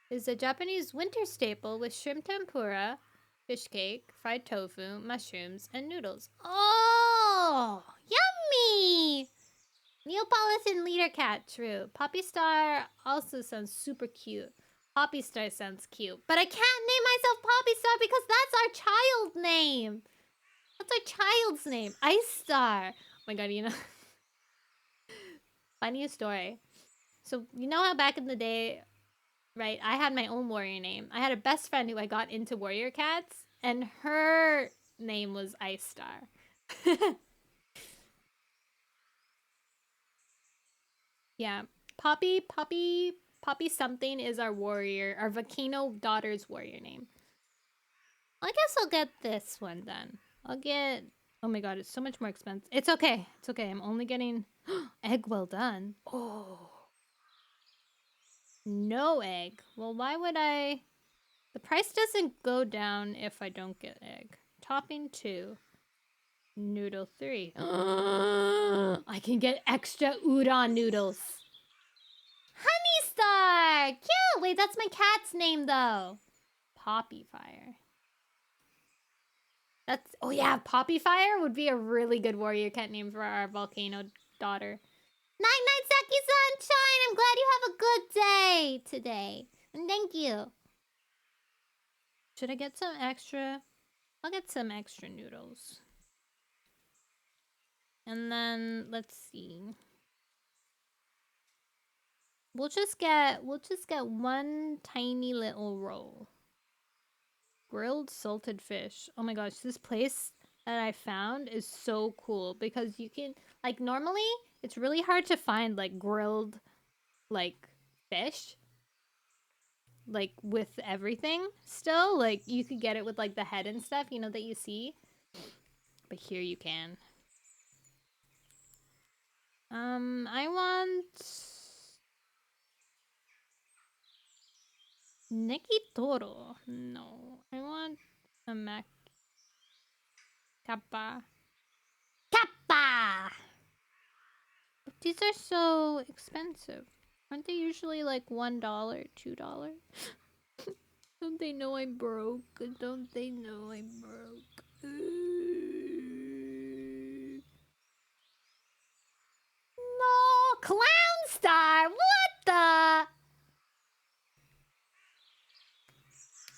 Is a Japanese winter staple with shrimp tempura, fish cake, fried tofu, mushrooms, and noodles. Oh, yummy! Neapolitan leader cat, true. Poppy Star also sounds super cute. Poppy Star sounds cute. But I can't name myself Poppy Star because that's our child name. That's our child's name. Ice Star. Oh my god, you know. Funny story. So, you know how back in the day, right, I had my own warrior name. I had a best friend who I got into warrior cats, and her name was Ice Star. Yeah. Poppy something is our warrior, our Volcano daughter's warrior name. I guess I'll get this one then. I'll get... Oh my god, it's so much more expensive. It's okay. It's okay. I'm only getting... egg well done. Oh. No egg. Well, why would I... The price doesn't go down if I don't get egg. Topping 2. Noodle 3. I can get extra udon noodles. Honey Star! Cute! Wait, that's my cat's name, though. Poppy Fire. That's... Oh, yeah, Poppy Fire would be a really good warrior cat name for our volcano daughter. Night-night, Saki Sunshine! I'm glad you have a good day today. And thank you. Should I get some extra? I'll get some extra noodles. And then, let's see. We'll just get one tiny little roll. Grilled salted fish. Oh my gosh, this place that I found is so cool because you can, like, normally it's really hard to find like grilled like fish like with everything still. Like you could get it with like the head and stuff, you know, that you see. But here you can. I want Nekitoro. No. I want a Mac Kappa. Kappa! These are so expensive. Aren't they usually like $1, $2? Don't they know I'm broke? Don't they know I'm broke? No! Clown Star! What the?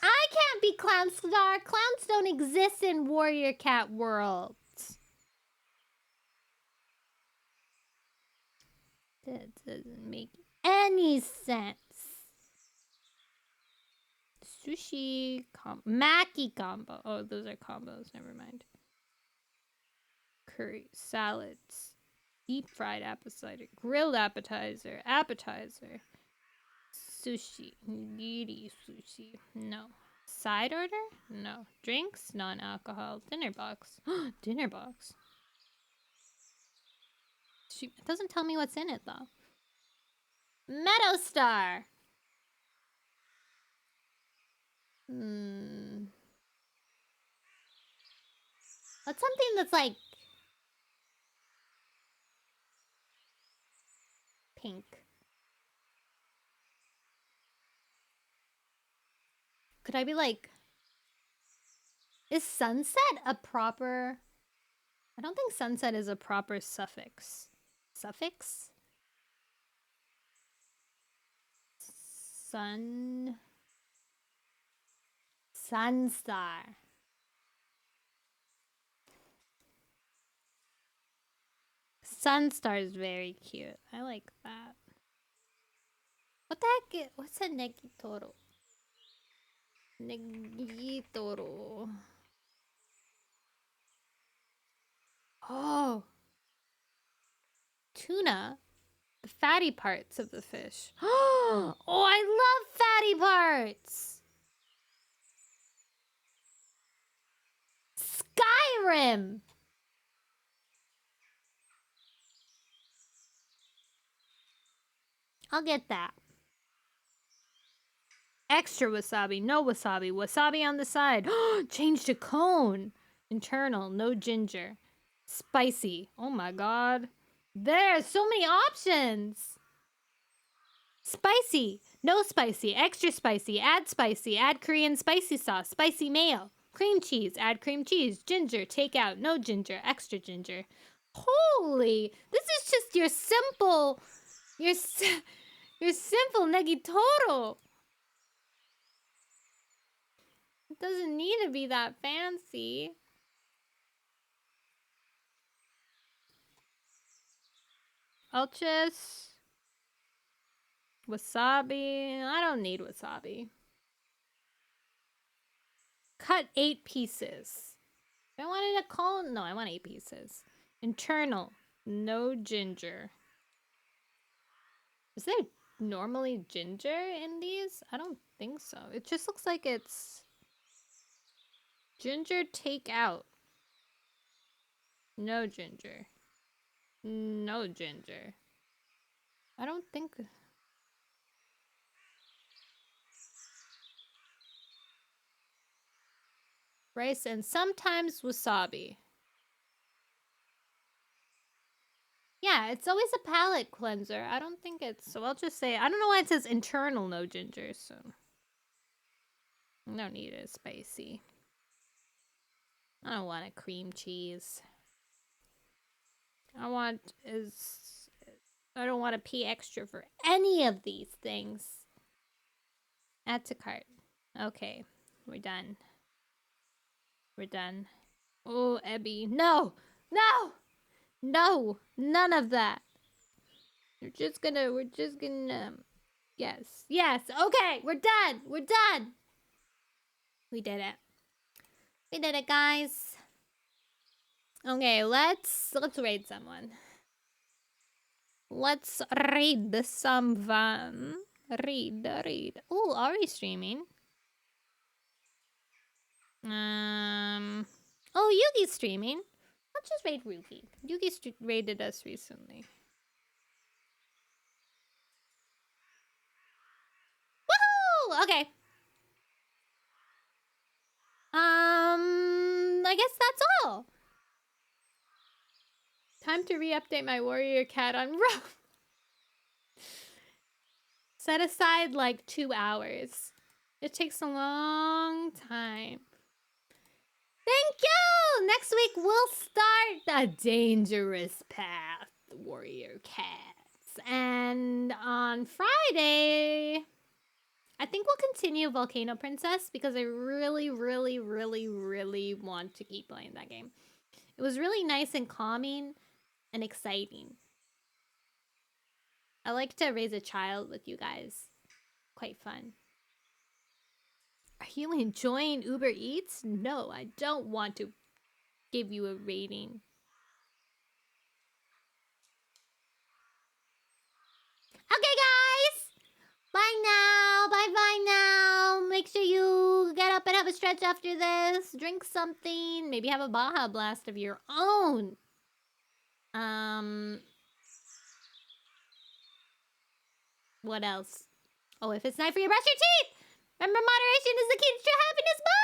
I can't be Clown Star. Clowns don't exist in Warrior Cat worlds. That doesn't make any sense. Sushi Maki combo. Oh, those are combos. Never mind. Curry, salads, deep fried appetizer, grilled appetizer, sushi, nigiri sushi. No. Side order? No. Drinks? Non-alcohol. Dinner box. Dinner box. It doesn't tell me what's in it though. Meadow Star. What's something that's like pink? Could I be like... Is sunset a proper I don't think sunset is a proper suffix. Suffix? Sunstar. Sunstar is very cute. I like that. What the heck? What's a negitoro? Negitoro. Oh. Tuna? The fatty parts of the fish. Oh, I love fatty parts! Skyrim! I'll get that. Extra wasabi, no wasabi. Wasabi on the side. Change to cone. Internal, no ginger. Spicy. Oh my god. There's so many options. Spicy, no spicy, extra spicy, add Korean spicy sauce, spicy mayo. Cream cheese, add cream cheese. Ginger, take out, no ginger, extra ginger. Holy, this is just your simple negitoro. It doesn't need to be that fancy. Ulchis. Wasabi. I don't need wasabi. Cut 8 pieces. If I wanted a cone, no, I want 8 pieces. Internal, no ginger. Is there normally ginger in these? I don't think so. It just looks like it's ginger take out. No ginger. No ginger. I don't think... Rice and sometimes wasabi. Yeah, it's always a palate cleanser. I don't think it's... So I'll just say... I don't know why it says internal no ginger, so... No need it spicy. I don't want a cream cheese. I don't want to pay extra for any of these things. Add to cart. Okay, we're done. We're done. Oh, Ebby. No! No! No! None of that. We're just gonna... Yes. Yes. Okay, we're done. We're done. We did it. We did it, guys. Okay, let's raid someone. Let's raid someone. Raid. Ooh, Ari's streaming. Oh, Yugi's streaming. Let's just raid Yugi. Yugi raided us recently. Woohoo! Okay. I guess that's all. Time to re-update my warrior cat on Roam. Set aside like 2 hours. It takes a long time. Thank you! Next week we'll start a dangerous path, warrior cats. And on Friday, I think we'll continue Volcano Princess because I really, really, really, really want to keep playing that game. It was really nice and calming and exciting. I like to raise a child with you guys. Quite fun. Are you enjoying Uber Eats? No, I don't want to give you a rating. Okay, guys! Bye now! Bye now! Make sure you get up and have a stretch after this. Drink something. Maybe have a Baja Blast of your own. What else? Oh, if it's night for you, brush your teeth! Remember, moderation is the key to true happiness. Bye!